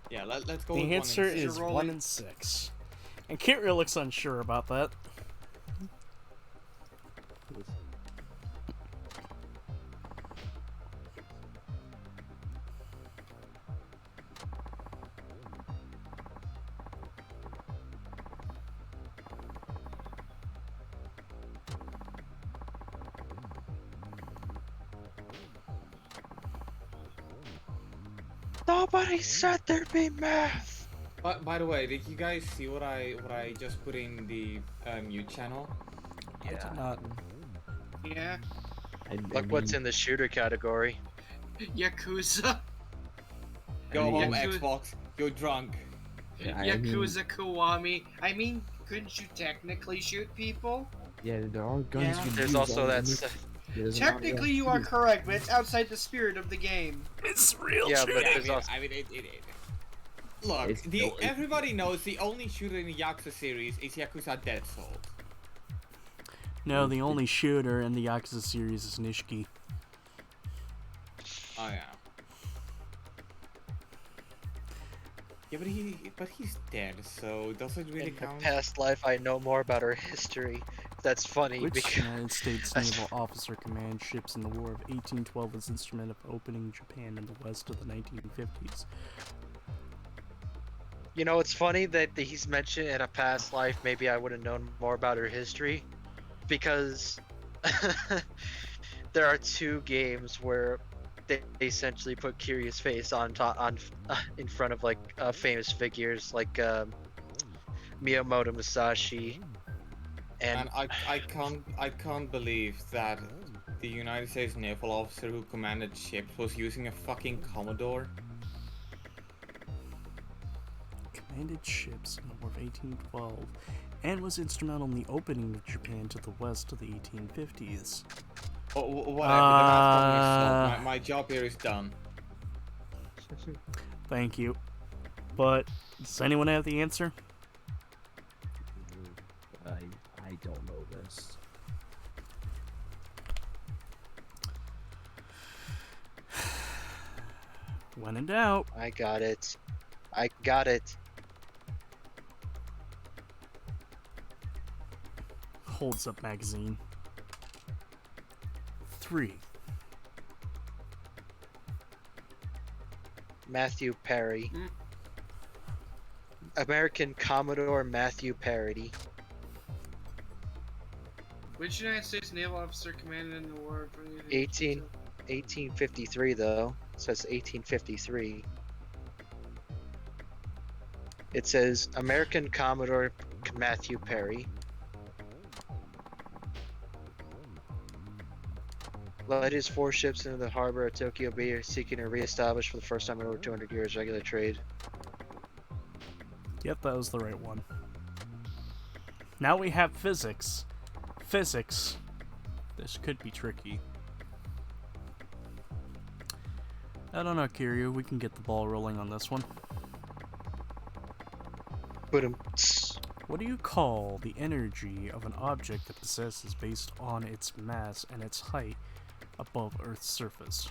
[SPEAKER 13] Yeah, let's go.
[SPEAKER 2] The
[SPEAKER 13] with
[SPEAKER 2] answer
[SPEAKER 13] 1 in 6.
[SPEAKER 2] is
[SPEAKER 9] You're
[SPEAKER 2] 1
[SPEAKER 9] rolling-
[SPEAKER 2] and 6. And Kira looks unsure about that.
[SPEAKER 1] Nobody said there'd be math.
[SPEAKER 13] By the way, did you guys see what I just put in the mute channel?
[SPEAKER 2] I did not.
[SPEAKER 9] Yeah.
[SPEAKER 1] Look what's in the shooter category.
[SPEAKER 9] Yakuza.
[SPEAKER 13] Go home,
[SPEAKER 9] Yakuza-
[SPEAKER 13] Xbox. You're drunk.
[SPEAKER 9] Yakuza Kiwami. I mean, couldn't you technically shoot people?
[SPEAKER 7] Yeah, there are guns
[SPEAKER 9] Yeah.
[SPEAKER 7] you can
[SPEAKER 1] There's
[SPEAKER 7] use
[SPEAKER 1] also
[SPEAKER 7] on
[SPEAKER 1] that.
[SPEAKER 7] the- there's
[SPEAKER 9] Technically, you are correct, but it's outside the spirit of the game.
[SPEAKER 2] It's real
[SPEAKER 1] Yeah,
[SPEAKER 2] shooting.
[SPEAKER 1] but there's also.
[SPEAKER 13] Look,
[SPEAKER 7] It's-
[SPEAKER 13] everybody knows the only shooter in the Yakuza series is Yakuza Dead Souls.
[SPEAKER 2] No, the only shooter in the Yakuza series is Nishiki.
[SPEAKER 13] Oh yeah. Yeah, but he's dead, so does it really
[SPEAKER 1] In her
[SPEAKER 13] count?
[SPEAKER 1] past life, I know more about her history. That's funny
[SPEAKER 2] Which
[SPEAKER 1] because
[SPEAKER 2] United States Naval Officer Command ships in the War of 1812 was instrument of opening Japan in the west of the 1950s?
[SPEAKER 1] you know it's funny that he's mentioned in a past life. Maybe I would have known more about her history. because there are two games where they essentially put Kiryu's face on top in front of like famous figures like Miyamoto Musashi and
[SPEAKER 13] I can't believe that the United States naval officer who commanded ships was using a fucking Commodore.
[SPEAKER 2] Commanded ships in the War of 1812 and was instrumental in the opening of Japan to the west of the 1850s.
[SPEAKER 13] Whatever, the math problem is solved. My job here is done.
[SPEAKER 2] Thank you. But does anyone have the answer?
[SPEAKER 7] I don't know this.
[SPEAKER 2] When in doubt.
[SPEAKER 1] I got it. I got it.
[SPEAKER 2] Holds Up magazine. 3.
[SPEAKER 1] Matthew Perry. American Commodore Matthew Parody.
[SPEAKER 9] Which United States naval officer commanded in the war of
[SPEAKER 1] 1853 though. It says 1853. It says American Commodore Matthew Perry. Led his 4 ships into the harbor of Tokyo Bay, seeking to re-establish for the first time in over 200 years regular trade.
[SPEAKER 2] Yep, that was the right one. Now we have physics. Physics. This could be tricky. I don't know, Kiryu. We can get the ball rolling on this one. What do you call the energy of an object that possesses based on its mass and its height above Earth's surface?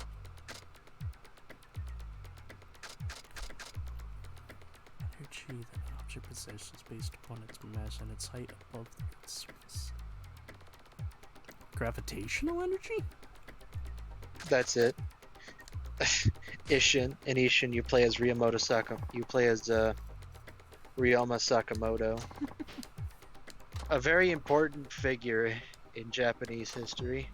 [SPEAKER 2] Energy that an object possesses based upon its mass and its height above Earth's surface. Gravitational energy?
[SPEAKER 1] That's it. Ishin. In Ishin, you play as Ryoma Sakamoto. A very important figure in Japanese history.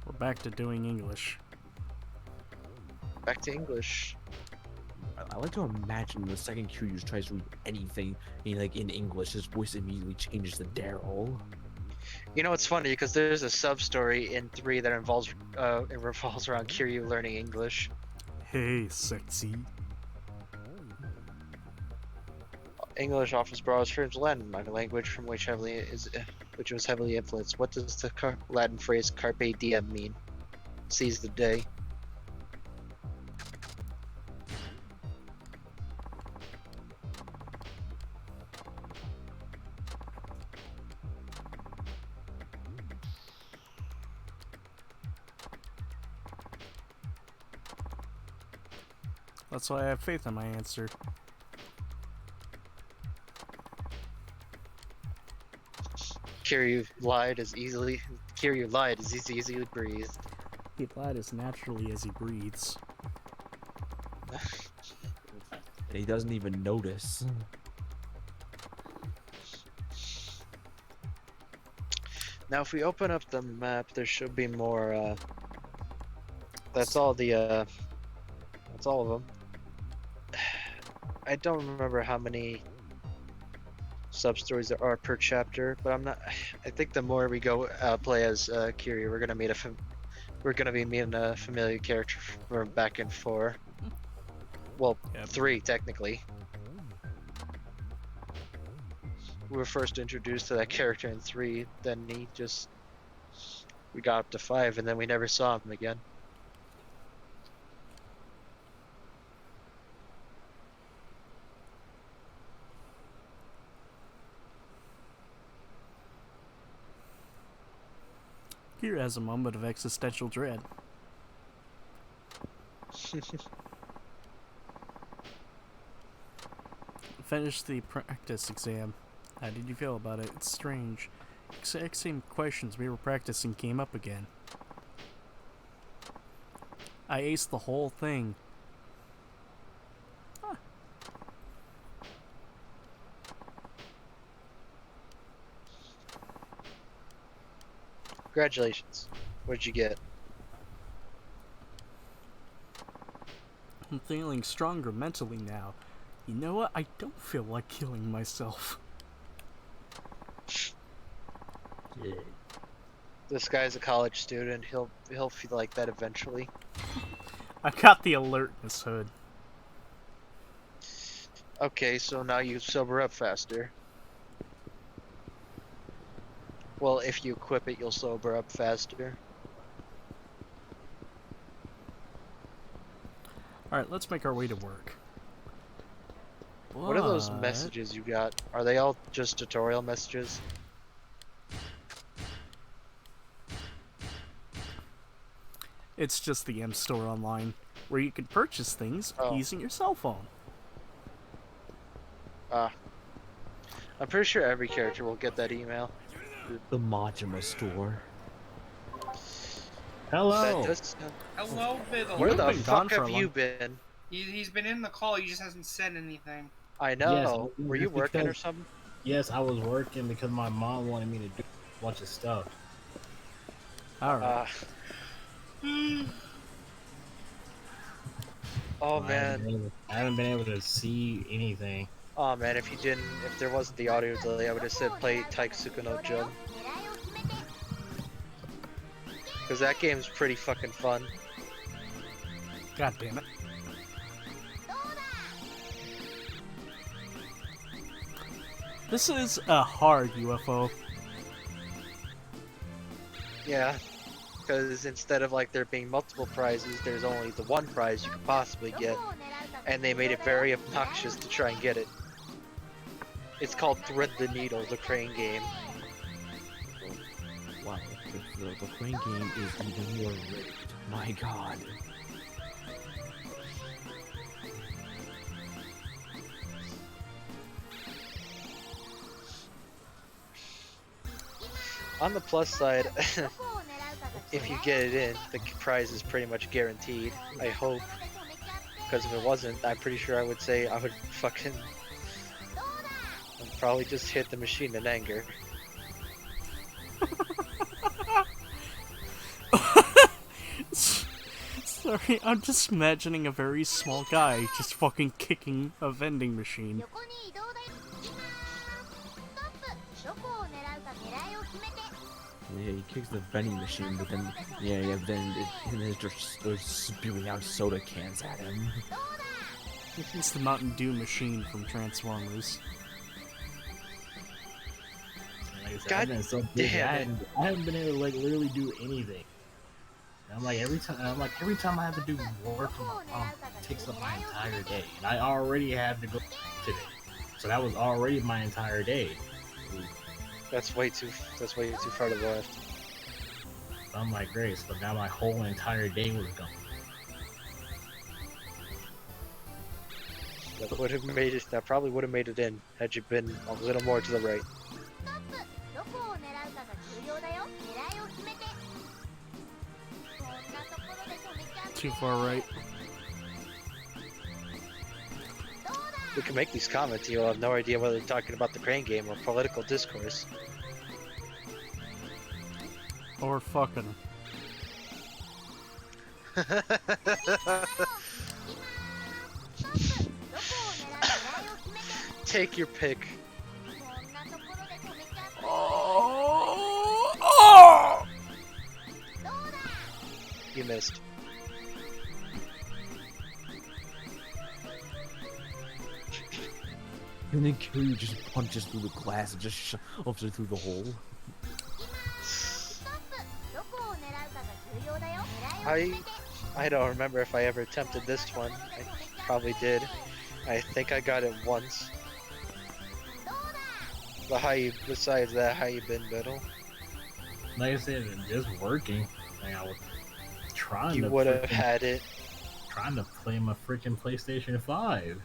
[SPEAKER 2] We're back to doing English.
[SPEAKER 1] Back to English.
[SPEAKER 7] I like to imagine the second Kiryu tries to read anything in English, his voice immediately changes to Daryl.
[SPEAKER 1] You know, it's funny because there's a sub-story in 3 that revolves around Kiryu learning English.
[SPEAKER 2] Hey, sexy.
[SPEAKER 1] English offers borrows from Latin, a language from which was heavily influenced. What does the Latin phrase "carpe diem" mean? Seize the day.
[SPEAKER 2] That's why I have faith in my answer.
[SPEAKER 1] Kiryu lied as easily breathed.
[SPEAKER 2] He lied as naturally as he breathes.
[SPEAKER 7] And he doesn't even notice.
[SPEAKER 1] Now, if we open up the map, there should be more. That's all the. That's all of them. I don't remember how many sub-stories there are per chapter, but I think the more we go play as Kiryu, we're gonna be meeting a familiar character from back in 4. Well, yep. 3 technically. We were first introduced to that character in 3, then we got up to 5, and then we never saw him again.
[SPEAKER 2] Kiryu has a moment of existential dread. Finished the practice exam. How did you feel about it? It's strange. Exact same questions we were practicing came up again. I aced the whole thing. Huh.
[SPEAKER 1] Congratulations. What'd you get?
[SPEAKER 2] I'm feeling stronger mentally now. You know what? I don't feel like killing myself.
[SPEAKER 7] Yeah.
[SPEAKER 1] This guy's a college student. He'll feel like that eventually.
[SPEAKER 2] I got the alertness hood.
[SPEAKER 1] Okay, so now you sober up faster. Well, if you equip it, you'll sober up faster.
[SPEAKER 2] Alright, let's make our way to work.
[SPEAKER 1] What are those
[SPEAKER 2] But-
[SPEAKER 1] messages you got? Are they all just tutorial messages?
[SPEAKER 2] It's just the M Store Online, where you can purchase things using your cell phone.
[SPEAKER 1] I'm pretty sure every character will get that email.
[SPEAKER 7] The Majima store.
[SPEAKER 3] Hello.
[SPEAKER 1] That does-
[SPEAKER 9] Hello, Biddle.
[SPEAKER 1] Where the
[SPEAKER 2] been gone
[SPEAKER 1] fuck
[SPEAKER 2] for
[SPEAKER 1] have
[SPEAKER 2] a
[SPEAKER 1] you
[SPEAKER 2] long-
[SPEAKER 1] been?
[SPEAKER 9] He's been in the call. He just hasn't said anything.
[SPEAKER 1] I know. Were you working or something?
[SPEAKER 3] Yes, I was working because my mom wanted me to do a bunch of stuff.
[SPEAKER 2] Alright.
[SPEAKER 1] Oh man.
[SPEAKER 3] I haven't been able to see anything.
[SPEAKER 1] Oh man, if there wasn't the audio delay, I would have said play Taiksuka no Jun. Cause that game's pretty fucking fun.
[SPEAKER 2] God damn it. This is a hard UFO.
[SPEAKER 1] Yeah. Because instead of like there being multiple prizes, there's only the one prize you could possibly get. And they made it very obnoxious to try and get it. It's called Thread the Needle, the crane game.
[SPEAKER 7] Wow, the crane game is even more rigged. My god.
[SPEAKER 1] On the plus side, if you get it in, the prize is pretty much guaranteed. I hope. Because if it wasn't, I'm pretty sure I would say I would fucking... I'd probably just hit the machine in anger.
[SPEAKER 2] Sorry, I'm just imagining a very small guy just fucking kicking a vending machine.
[SPEAKER 7] Yeah, he kicks the vending machine, but then, then it just starts spewing out soda cans at him.
[SPEAKER 2] It's the Mountain Dew machine from Transformers.
[SPEAKER 3] Like I said,
[SPEAKER 1] God
[SPEAKER 3] I've been so busy.
[SPEAKER 1] damn it.
[SPEAKER 3] I haven't been able to like literally do anything. And I'm like every time I have to do work, it takes up my entire day, and I already have to go today, so that was already my entire day.
[SPEAKER 1] That's way too far to the left.
[SPEAKER 3] So I'm like, great, so now my whole entire day was gone.
[SPEAKER 1] That would have made it. That probably would have made it in had you been a little more to the right.
[SPEAKER 2] Too far right.
[SPEAKER 1] We can make these comments. You'll have no idea whether they're talking about the crane game or political discourse.
[SPEAKER 2] Or fucking.
[SPEAKER 1] Take your pick. You missed.
[SPEAKER 7] And then Kiryu just punches through the glass and just shoves it through the hole.
[SPEAKER 1] I don't remember if I ever attempted this one. I probably did. I think I got it once. But besides that, how you been, Biddle?
[SPEAKER 3] Like I said, just working. Like I was trying
[SPEAKER 1] You
[SPEAKER 3] to.
[SPEAKER 1] would have
[SPEAKER 3] freaking-
[SPEAKER 1] had it.
[SPEAKER 3] Trying to play my freaking PlayStation 5.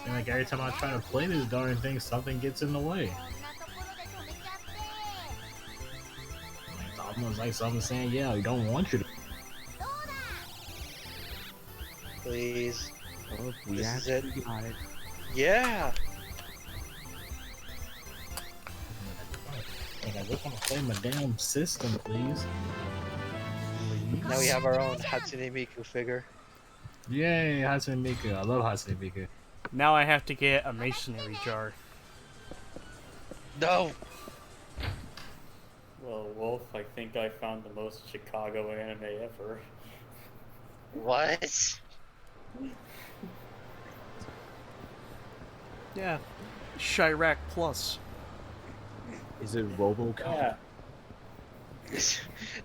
[SPEAKER 3] And like every time I try to play this darn thing, something gets in the way. Like, it's almost like something saying, "Yeah, we don't want you to."
[SPEAKER 1] Please.
[SPEAKER 7] Oh, we
[SPEAKER 1] This is it.
[SPEAKER 7] actually got it.
[SPEAKER 1] Yeah.
[SPEAKER 3] Like I I just want to play my damn system, please.
[SPEAKER 1] Now we have our own Hatsune Miku figure.
[SPEAKER 3] Yay, Hatsune Miku. I love Hatsune Miku.
[SPEAKER 2] Now I have to get a masonry jar.
[SPEAKER 1] No!
[SPEAKER 14] Well, Wolf, I think I found the most Chicago anime ever.
[SPEAKER 1] What?
[SPEAKER 2] Yeah. Chirac Plus.
[SPEAKER 7] Is it RoboCop?
[SPEAKER 14] Yeah.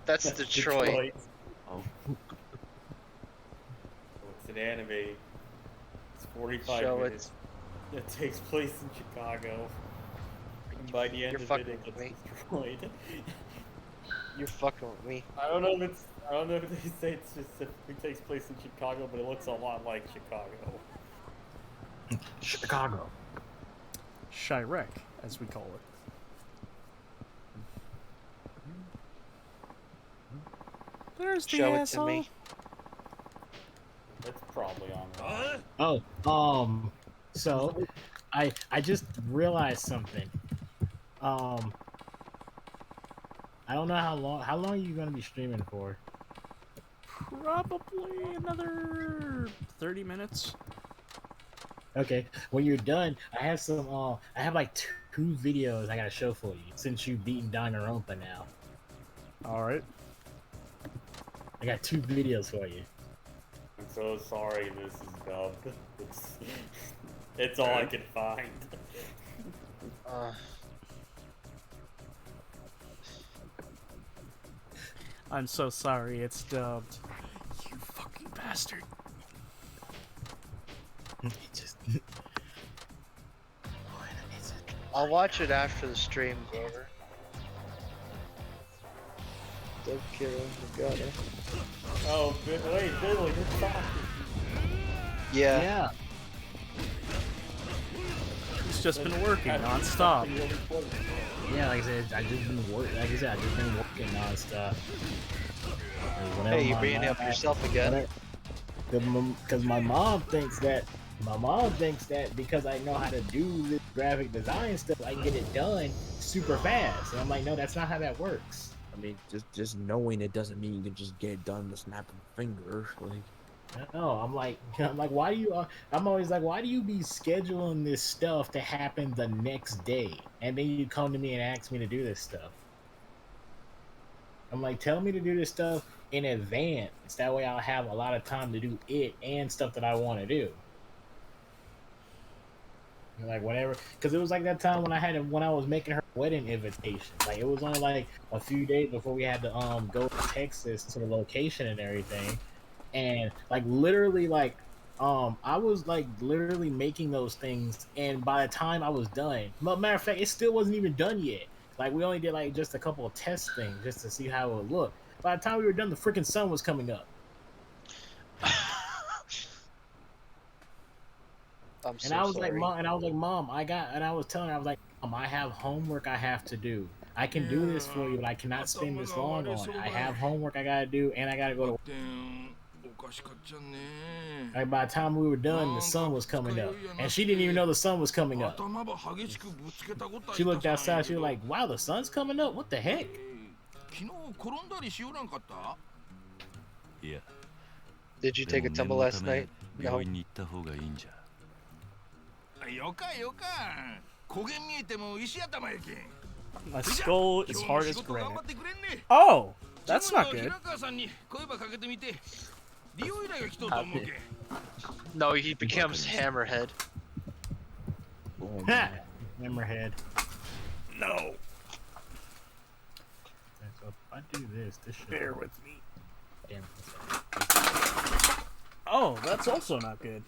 [SPEAKER 1] That's Detroit.
[SPEAKER 7] Oh.
[SPEAKER 14] It's an anime. It's 45
[SPEAKER 1] Show
[SPEAKER 14] minutes. It takes place in Chicago. And by the end
[SPEAKER 1] You're
[SPEAKER 14] of
[SPEAKER 1] fucking
[SPEAKER 14] it, it
[SPEAKER 1] with
[SPEAKER 14] gets destroyed.
[SPEAKER 1] You're fucking with me.
[SPEAKER 14] I don't know if they say it specifically takes place in Chicago, but it looks a lot like Chicago.
[SPEAKER 3] Chicago.
[SPEAKER 2] Chirac, as we call it. There's the
[SPEAKER 1] Show it to
[SPEAKER 2] asshole.
[SPEAKER 1] me.
[SPEAKER 14] It's probably on there.
[SPEAKER 3] Oh, so I just realized something. I don't know how long are you gonna be streaming for?
[SPEAKER 2] Probably another 30 minutes.
[SPEAKER 3] Okay, when you're done, I have some I have like two videos I gotta show for you since you've beaten Danganronpa now.
[SPEAKER 2] Alright.
[SPEAKER 3] I got 2 videos for you.
[SPEAKER 14] I'm so sorry this is dubbed. It's all I can find.
[SPEAKER 2] I'm so sorry it's dubbed. You fucking bastard.
[SPEAKER 1] I'll watch it after the stream's over. Don't kill him, you got it.
[SPEAKER 14] Oh, wait, Billy, you're talking.
[SPEAKER 1] Yeah.
[SPEAKER 2] He's just been working non-stop.
[SPEAKER 3] Yeah, like I said, I just been working. Like I said, I just been working non-stop.
[SPEAKER 1] Hey, you're beating up yourself again.
[SPEAKER 3] Because my mom thinks that because I know how to do this graphic design stuff, I can get it done super fast. And I'm like, no, that's not how that works.
[SPEAKER 7] I mean, just knowing it doesn't mean you can just get it done with a snap of a finger. Like,
[SPEAKER 3] No, I'm like, why do you? I'm always like, why do you be scheduling this stuff to happen the next day, and then you come to me and ask me to do this stuff? I'm like, tell me to do this stuff in advance. That way, I'll have a lot of time to do it and stuff that I want to do. And like whatever, because it was like that time when I was making her wedding invitation. Like it was only like a few days before we had to go to Texas to the location and everything. And like literally like I was like literally making those things, and by the time I was done, matter of fact, it still wasn't even done yet. Like we only did like just a couple of test things just to see how it would look. By the time we were done, the freaking sun was coming up. I was like, Mom, I was telling her, I was like, Mom, I have homework I have to do. I can do this for you, but I cannot spend this long on it. I have homework I gotta do, and I gotta go to work. Like by the time we were done, the sun was coming up, and she didn't even know the sun was coming up. She looked outside. She was like, "Wow, the sun's coming up. What the heck?"
[SPEAKER 1] Did you take a tumble last night? No.
[SPEAKER 2] My skull is hard as granite. Oh, that's not good.
[SPEAKER 1] No, he becomes Hammerhead.
[SPEAKER 3] Hammerhead.
[SPEAKER 2] No.
[SPEAKER 3] So if I do this should
[SPEAKER 2] bear with me.
[SPEAKER 3] Damn.
[SPEAKER 2] Oh, that's also not good.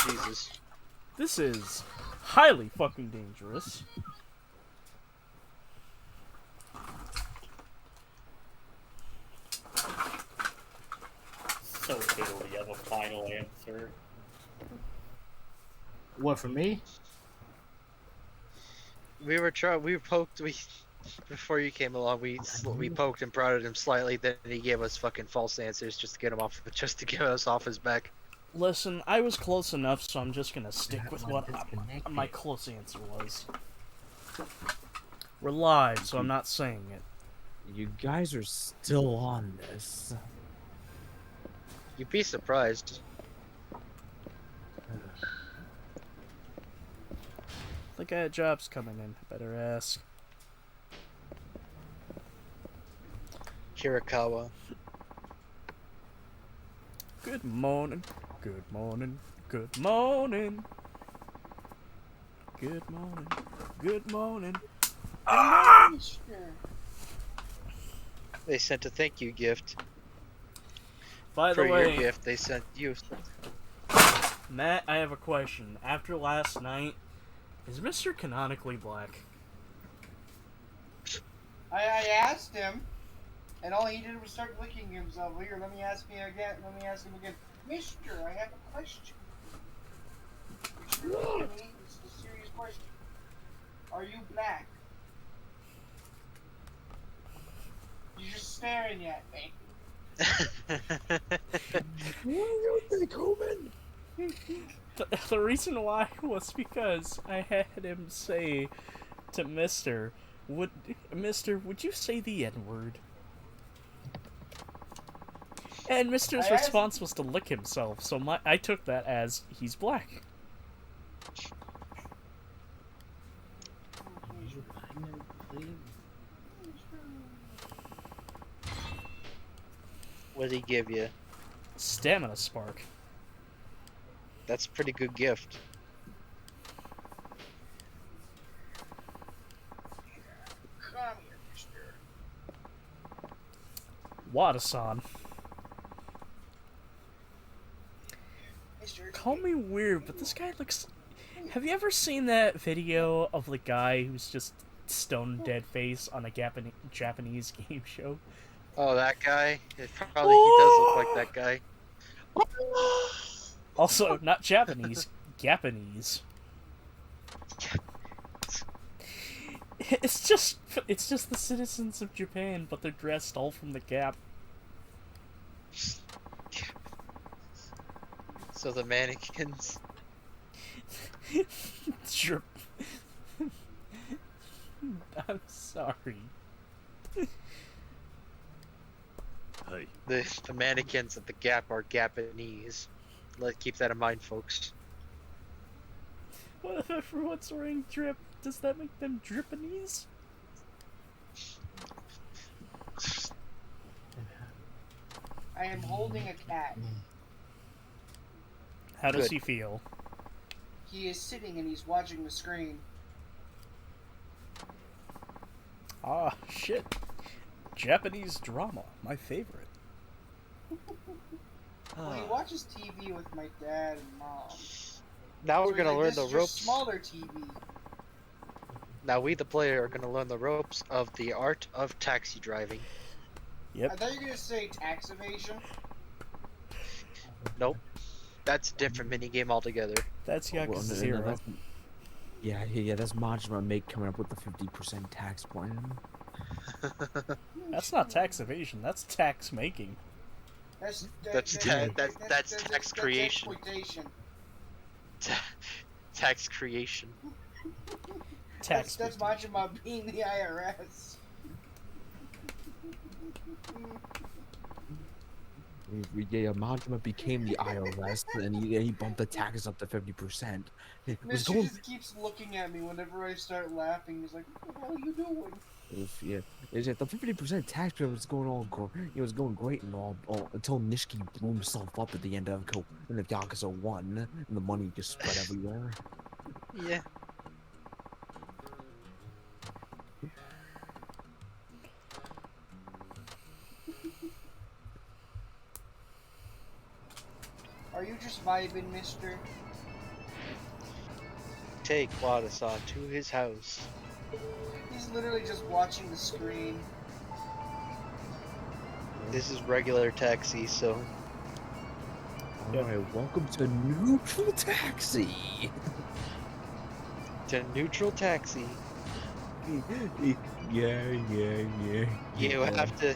[SPEAKER 1] Jesus.
[SPEAKER 2] This is highly fucking dangerous.
[SPEAKER 14] So Bill, do you have a final answer?
[SPEAKER 3] What, for me?
[SPEAKER 1] Before you came along, we poked and prodded him slightly. Then he gave us fucking false answers just to get us off his back.
[SPEAKER 2] Listen, I was close enough, so I'm just gonna stick with what my close answer was. We're live, so I'm not saying it.
[SPEAKER 7] You guys are still on this.
[SPEAKER 1] You'd be surprised.
[SPEAKER 2] I think I had jobs coming in. Better ask.
[SPEAKER 1] Hirakawa.
[SPEAKER 2] Good morning. Good morning. Good morning. Good morning. Good morning.
[SPEAKER 1] They sent a thank you gift.
[SPEAKER 2] By
[SPEAKER 1] For
[SPEAKER 2] the way,
[SPEAKER 1] your gift, they sent you.
[SPEAKER 2] Matt, I have a question. After last night, is Mr. canonically black?
[SPEAKER 9] I asked him, and all he did was start licking himself. Here, let me ask him again. Mister, I have a question. You're sure me? This is a serious question. Are you black? You're just staring at me.
[SPEAKER 2] The reason why was because I had him say to Mister, would you say the N-word? And Mister's response was to lick himself, so I took that as he's black.
[SPEAKER 1] What did he give you?
[SPEAKER 2] Stamina spark.
[SPEAKER 1] That's a pretty good gift.
[SPEAKER 9] Come here, mister.
[SPEAKER 2] Wada-san. Call me weird, but this guy looks... Have you ever seen that video of the guy who's just stone dead face on a Japanese game show?
[SPEAKER 1] Oh, that guy? Probably he does look like that guy.
[SPEAKER 2] Also, not Japanese, Japanese. It's just the citizens of Japan, but they're dressed all from the Gap.
[SPEAKER 1] So the mannequins.
[SPEAKER 2] Sure. I'm sorry.
[SPEAKER 1] The mannequins at the Gap are Japanese. Let's keep that in mind, folks.
[SPEAKER 2] What if everyone's wearing drip? Does that make them Japanese?
[SPEAKER 9] I am holding a cat.
[SPEAKER 2] How does he feel?
[SPEAKER 9] He is sitting and he's watching the screen.
[SPEAKER 2] Ah, shit. Japanese drama, my favorite.
[SPEAKER 9] Well, he watches TV with my dad and mom.
[SPEAKER 1] Now
[SPEAKER 9] So
[SPEAKER 1] we're gonna learn
[SPEAKER 9] this
[SPEAKER 1] the
[SPEAKER 9] is your
[SPEAKER 1] ropes.
[SPEAKER 9] Smaller TV.
[SPEAKER 1] Now we, the player, are gonna learn the ropes of the art of taxi driving.
[SPEAKER 2] Yep.
[SPEAKER 9] I thought you were gonna say tax evasion.
[SPEAKER 1] Nope. That's a different minigame altogether.
[SPEAKER 2] That's
[SPEAKER 7] Well,
[SPEAKER 2] Yakuza
[SPEAKER 7] no,
[SPEAKER 2] 0.
[SPEAKER 7] that's, yeah, that's Majima Make coming up with the 50% tax plan.
[SPEAKER 2] That's not tax evasion, that's tax making.
[SPEAKER 9] That's
[SPEAKER 1] tax creation.
[SPEAKER 9] Exploitation.
[SPEAKER 1] Tax creation.
[SPEAKER 2] Tax.
[SPEAKER 9] That's Majima being the IRS.
[SPEAKER 7] Yeah, Majima became the IRS, and he bumped the taxes up to 50%.
[SPEAKER 9] Mister just keeps looking at me whenever I start laughing. He's like, "What the hell are you doing?"
[SPEAKER 7] The 50% tax bill was going it was going great and all until Nishiki blew himself up at the end of Yakuza 1, and the money just spread everywhere.
[SPEAKER 1] Yeah.
[SPEAKER 9] Are you just vibing, mister?
[SPEAKER 1] Take Wada-san to his house.
[SPEAKER 9] He's literally just watching the screen.
[SPEAKER 1] This is regular taxi, so...
[SPEAKER 7] Alright, welcome to Neutral Taxi!
[SPEAKER 1] To Neutral Taxi.
[SPEAKER 7] Yeah.
[SPEAKER 1] You have to...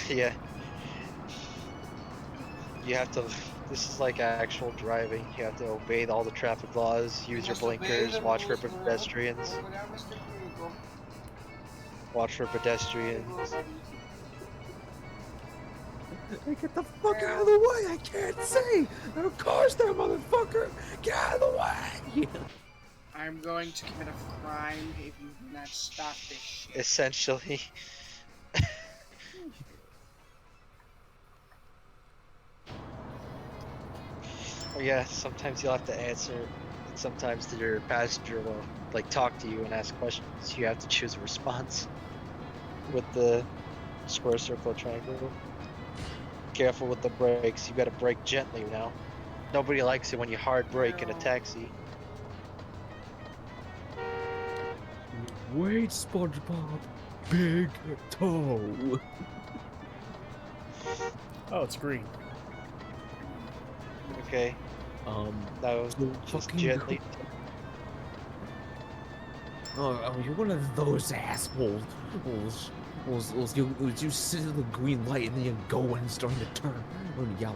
[SPEAKER 1] Yeah. You have to... This is like actual driving. You have to obey all the traffic laws, use your blinkers, watch for pedestrians.
[SPEAKER 9] Go down, Mr. Kruger.
[SPEAKER 1] Watch for pedestrians.
[SPEAKER 7] Hey, get the fuck out of the way! I can't see! There are cars there, motherfucker! Get out of the way!
[SPEAKER 9] I'm going to commit a crime if you do not stop this shit.
[SPEAKER 1] Essentially. Oh yeah, sometimes you'll have to answer. Sometimes your passenger will like talk to you and ask questions. You have to choose a response with the square, circle, triangle. Careful with the brakes. You gotta brake gently now. Nobody likes it when you hard brake in a taxi.
[SPEAKER 7] Wait, SpongeBob. Big toe.
[SPEAKER 2] Oh, it's green.
[SPEAKER 1] Okay. No,
[SPEAKER 7] so
[SPEAKER 1] just
[SPEAKER 7] fucking
[SPEAKER 1] gently.
[SPEAKER 7] Oh, you're one of those assholes. You sit at the green light and then you go when it's starting to turn yellow.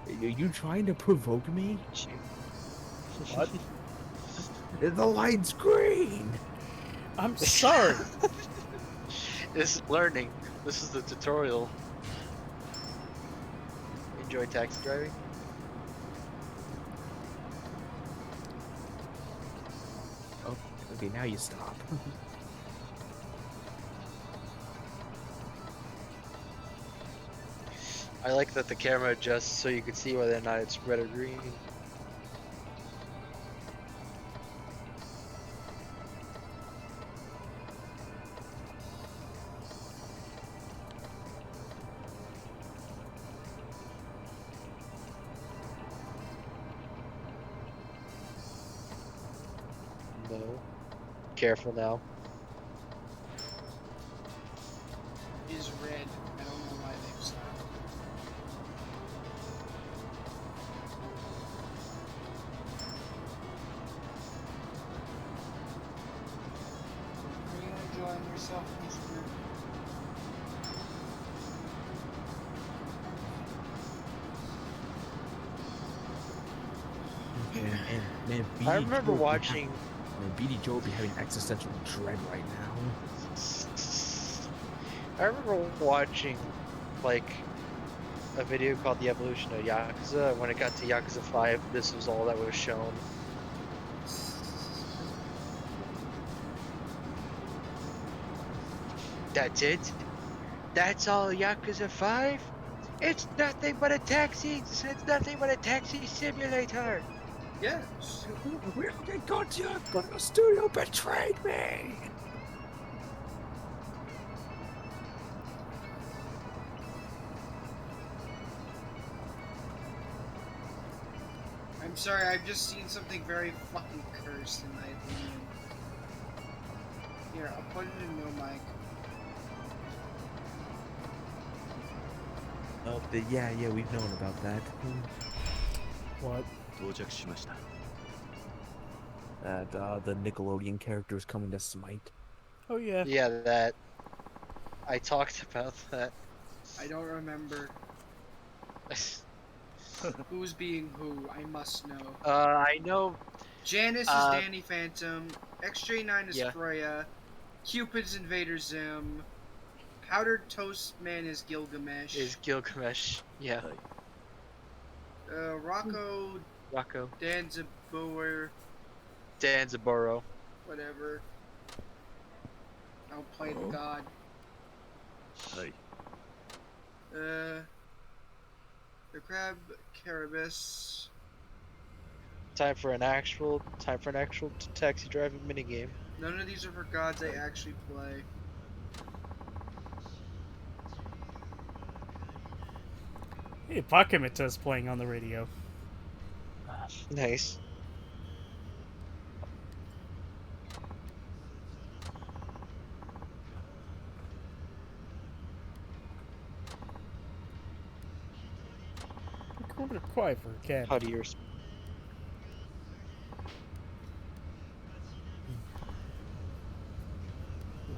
[SPEAKER 7] Are you trying to provoke me?
[SPEAKER 2] What?
[SPEAKER 7] The light's green!
[SPEAKER 2] I'm sorry!
[SPEAKER 1] This is learning. This is the tutorial. Enjoy taxi driving?
[SPEAKER 7] Oh, okay, now you stop.
[SPEAKER 1] I like that the camera adjusts so you can see whether or not it's red or green. No. Careful now.
[SPEAKER 9] Is red. I don't know why they've stopped. Are you enjoying yourself, Mr.
[SPEAKER 7] Man,
[SPEAKER 1] I remember watching.
[SPEAKER 7] BD Joe would be having existential dread right now.
[SPEAKER 1] I remember watching, like, a video called The Evolution of Yakuza. When it got to Yakuza 5, this was all that was shown. That's it? That's all Yakuza 5? It's nothing but a taxi. It's nothing but a taxi simulator.
[SPEAKER 9] Yes.
[SPEAKER 7] I got you. But the studio betrayed me.
[SPEAKER 9] I'm sorry, I've just seen something very fucking cursed in my opinion. Here, I'll put it in no mic.
[SPEAKER 7] Oh, yeah, we've known about that.
[SPEAKER 2] What?
[SPEAKER 7] The Nickelodeon character is coming to Smite.
[SPEAKER 2] Oh yeah.
[SPEAKER 1] Yeah, that. I talked about that.
[SPEAKER 9] I don't remember. Who's being who? I must know.
[SPEAKER 1] I know.
[SPEAKER 9] Janice is Danny Phantom. XJ9 is
[SPEAKER 1] Yeah.
[SPEAKER 9] Freya. Cupid's Invader Zim. Powdered Toast Man is Gilgamesh.
[SPEAKER 1] Yeah.
[SPEAKER 9] Rocco.
[SPEAKER 1] Danzaburo.
[SPEAKER 9] Whatever. I'll play the god.
[SPEAKER 5] Hey.
[SPEAKER 9] The Crab Carabus.
[SPEAKER 1] Time for an actual taxi driving minigame.
[SPEAKER 9] None of these are for gods I actually play.
[SPEAKER 2] Hey, Bakamita's playing on the radio.
[SPEAKER 1] Nice.
[SPEAKER 2] A little bit quiet for a cat.
[SPEAKER 1] How do yours?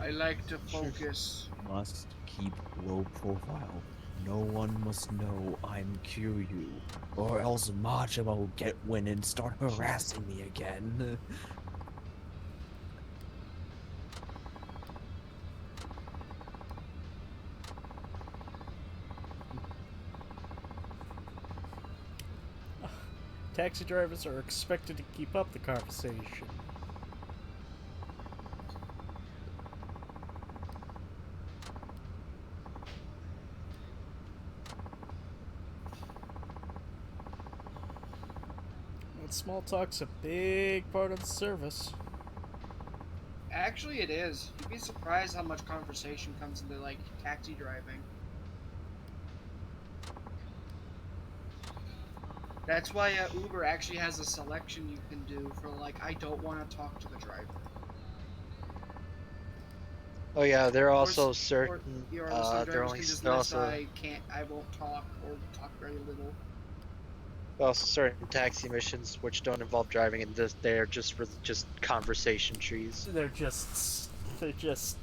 [SPEAKER 9] I like to focus.
[SPEAKER 7] Must keep low profile. No one must know I'm Kiryu, or else Majima will get wind and start harassing me again.
[SPEAKER 2] Taxi drivers are expected to keep up the conversation. But small talk's a big part of the service.
[SPEAKER 9] Actually, it is. You'd be surprised how much conversation comes into, like, taxi driving. That's why Uber actually has a selection you can do for, like, I don't want to talk to the driver.
[SPEAKER 1] Oh yeah, there are also
[SPEAKER 9] Or
[SPEAKER 1] certain.
[SPEAKER 9] some
[SPEAKER 1] They're
[SPEAKER 9] drivers
[SPEAKER 1] only
[SPEAKER 9] can just
[SPEAKER 1] they're
[SPEAKER 9] list,
[SPEAKER 1] also
[SPEAKER 9] I won't talk, or talk very little.
[SPEAKER 1] also certain taxi missions which don't involve driving, and they're just for just conversation trees.
[SPEAKER 2] They're just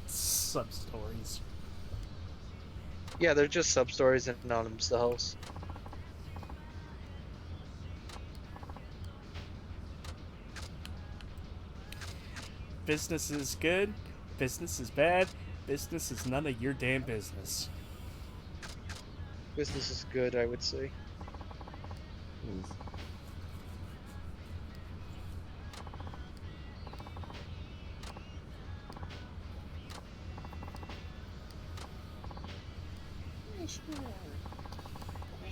[SPEAKER 2] sub stories.
[SPEAKER 1] Yeah, they're just sub stories in and on themselves.
[SPEAKER 2] Business is good, business is bad, business is none of your damn business.
[SPEAKER 1] Business is good, I would say.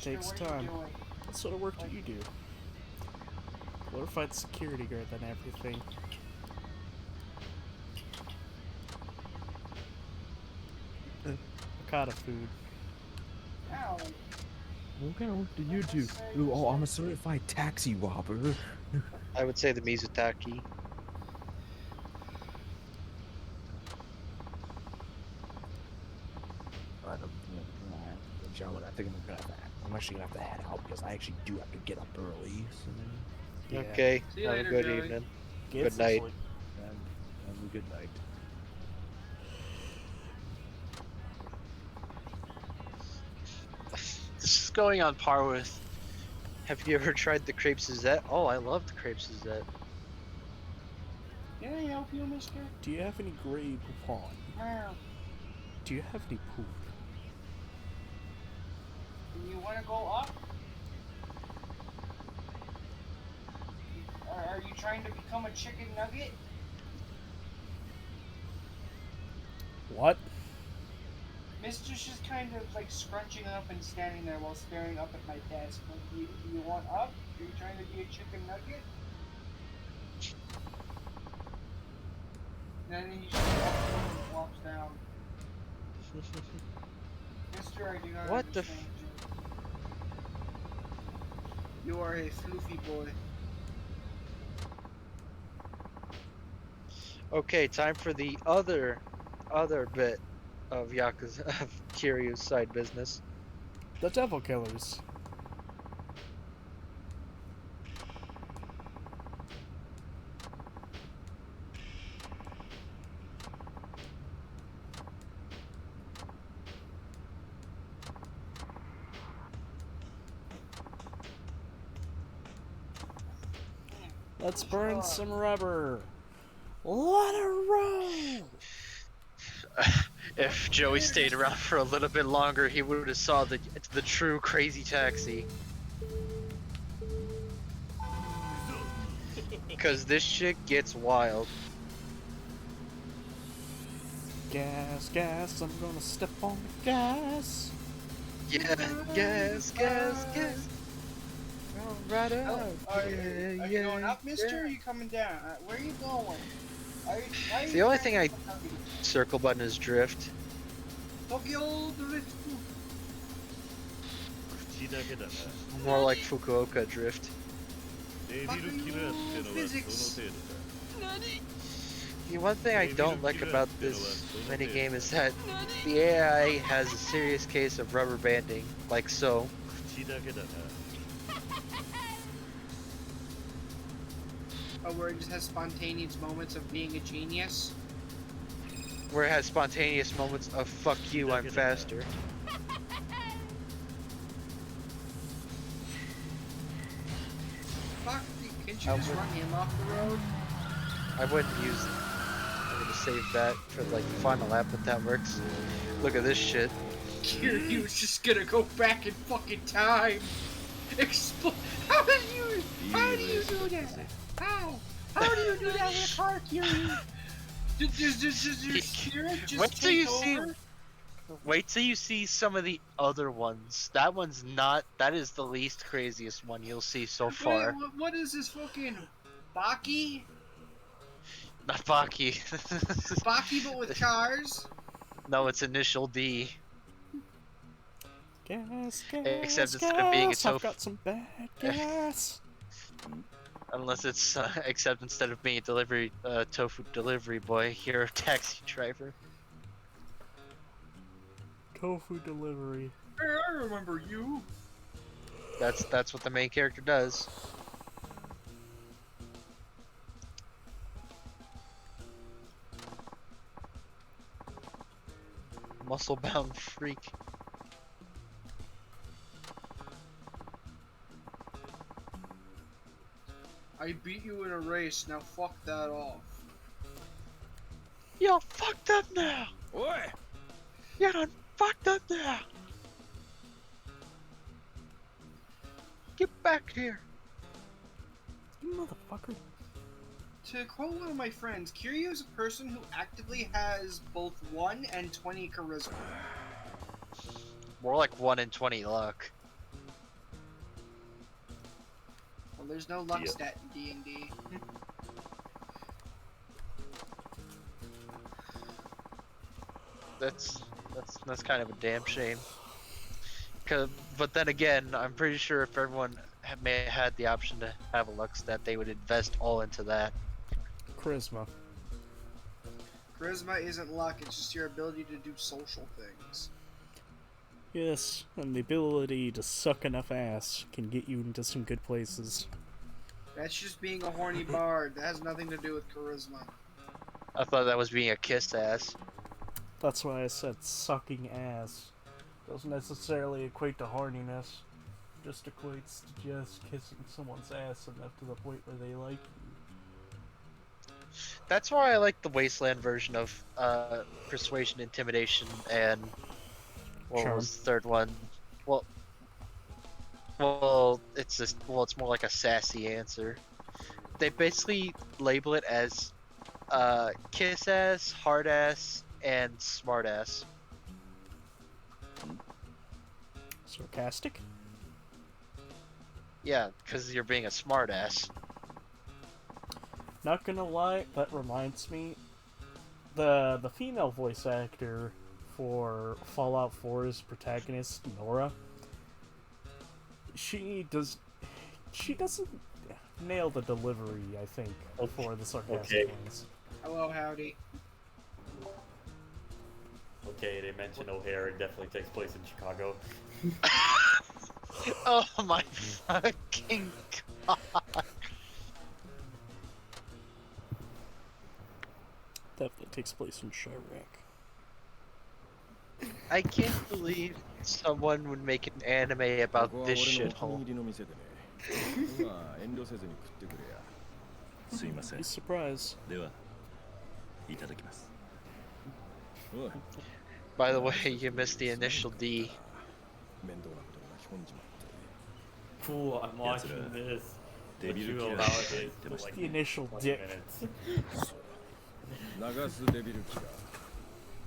[SPEAKER 2] Takes time. What sort of work do you do? Glorified security guard and everything. What kind of food?
[SPEAKER 7] What kind of work do you do? Ooh, oh, I'm a certified taxi robber.
[SPEAKER 1] I would say the Mizutaki.
[SPEAKER 7] Gentlemen, I think I'm actually gonna have to head out because I actually do have to get up early. So.
[SPEAKER 2] Yeah.
[SPEAKER 1] Okay,
[SPEAKER 9] See you
[SPEAKER 1] have
[SPEAKER 9] later,
[SPEAKER 1] a good
[SPEAKER 9] Joey.
[SPEAKER 1] evening.
[SPEAKER 2] Get
[SPEAKER 1] Good
[SPEAKER 2] some
[SPEAKER 1] night.
[SPEAKER 2] sleep.
[SPEAKER 7] Have a good night.
[SPEAKER 1] This is going on par with. Have you ever tried the crepe Suzette? Oh, I love the crepe Suzette.
[SPEAKER 9] Can I help you, mister?
[SPEAKER 2] Do you have any Grey Poupon?
[SPEAKER 9] Meow.
[SPEAKER 2] Do you have any poop?
[SPEAKER 9] Do you want to go up? Or are you trying to become a chicken nugget?
[SPEAKER 2] What?
[SPEAKER 9] Mister's just kind of like scrunching up and standing there while staring up at my desk. Like, do you want up? Are you trying to be a chicken nugget? And then he just walks down. Mister, I do not
[SPEAKER 1] What the
[SPEAKER 9] understand you. You are a floofy boy.
[SPEAKER 1] Okay, time for the other bit of Yakuza of Kiryu's side business.
[SPEAKER 2] The Devil Killers. Let's burn some rubber. Let it roll.
[SPEAKER 1] If Joey stayed around for a little bit longer, he would have saw the true crazy taxi. Cause this shit gets wild.
[SPEAKER 2] Gas, gas, I'm gonna step on the gas.
[SPEAKER 1] Yeah, gas. Right up.
[SPEAKER 9] Are you going up, mister? Or are you coming down? Where are you going?
[SPEAKER 1] The only thing I circle button is drift.
[SPEAKER 9] Tokyo Drift.
[SPEAKER 1] More like Fukuoka drift.
[SPEAKER 9] Physics.
[SPEAKER 1] The one thing I don't like about this minigame is that the AI has a serious case of rubber banding, like so.
[SPEAKER 9] Where it just has spontaneous moments of being a genius.
[SPEAKER 1] Where it has spontaneous moments of fuck you, I'm faster.
[SPEAKER 9] Can't you just run him off the road?
[SPEAKER 1] I wouldn't use. I'm gonna save that for like the final lap, but that works. Look at this shit.
[SPEAKER 9] Kiryu's just gonna go back in fucking time. How do you do that? How do you do that with a car, Kiryu? Does your spirit just take over?
[SPEAKER 1] Wait till you see some of the other ones. That one's not. That is the least craziest one you'll see so far.
[SPEAKER 9] Wait, what is this fucking Baki?
[SPEAKER 1] Not Baki.
[SPEAKER 9] Baki, but with cars?
[SPEAKER 1] No, it's initial D.
[SPEAKER 2] Gas,
[SPEAKER 1] Except instead of being a
[SPEAKER 2] I've
[SPEAKER 1] tofu.
[SPEAKER 2] got some bad gas.
[SPEAKER 1] Unless it's except instead of being a tofu delivery boy, you're a taxi driver.
[SPEAKER 2] Tofu delivery.
[SPEAKER 9] Hey, I remember you.
[SPEAKER 1] That's what the main character does. Muscle-bound freak.
[SPEAKER 9] I beat you in a race, now fuck that off.
[SPEAKER 1] Yo, fucked up now!
[SPEAKER 4] Oi!
[SPEAKER 1] You're done fucked up now! Get back here!
[SPEAKER 2] You motherfucker.
[SPEAKER 9] To quote one of my friends, Kiryu is a person who actively has both 1 and 20 charisma.
[SPEAKER 1] More like 1 in 20 luck.
[SPEAKER 9] Well, there's no luck stat in D&D.
[SPEAKER 1] That's kind of a damn shame. But then again, I'm pretty sure if everyone had the option to have a luck stat, they would invest all into that.
[SPEAKER 2] Charisma.
[SPEAKER 9] Charisma isn't luck, it's just your ability to do social things.
[SPEAKER 2] Yes, and the ability to suck enough ass can get you into some good places.
[SPEAKER 9] That's just being a horny bard. That has nothing to do with charisma.
[SPEAKER 1] I thought that was being a kiss ass.
[SPEAKER 2] That's why I said sucking ass. Doesn't necessarily equate to horniness. Just equates to just kissing someone's ass enough to the point where they like you.
[SPEAKER 1] That's why I like the Wasteland version of Persuasion, Intimidation, and what
[SPEAKER 2] Charm.
[SPEAKER 1] was the third one? Well, it's more like a sassy answer. They basically label it as kiss ass, hard ass, and smart ass.
[SPEAKER 2] Sarcastic?
[SPEAKER 1] Yeah, because you're being a smart ass.
[SPEAKER 2] Not gonna lie, that reminds me. The female voice actor for Fallout 4's protagonist, Nora, she doesn't nail the delivery, I think, for the sarcastic ones.
[SPEAKER 9] Hello, howdy.
[SPEAKER 14] Okay, they mentioned O'Hare. It definitely takes place in Chicago.
[SPEAKER 1] Oh my fucking god.
[SPEAKER 2] Definitely takes place in Chirac.
[SPEAKER 1] I can't believe someone would make an anime about this shithole.
[SPEAKER 2] Be surprised.
[SPEAKER 1] By the way, you missed the initial D.
[SPEAKER 14] Cool, I'm watching this. What you allow it for like
[SPEAKER 2] the initial
[SPEAKER 14] 20
[SPEAKER 2] dip.
[SPEAKER 14] minutes.
[SPEAKER 5] 流すデビル機が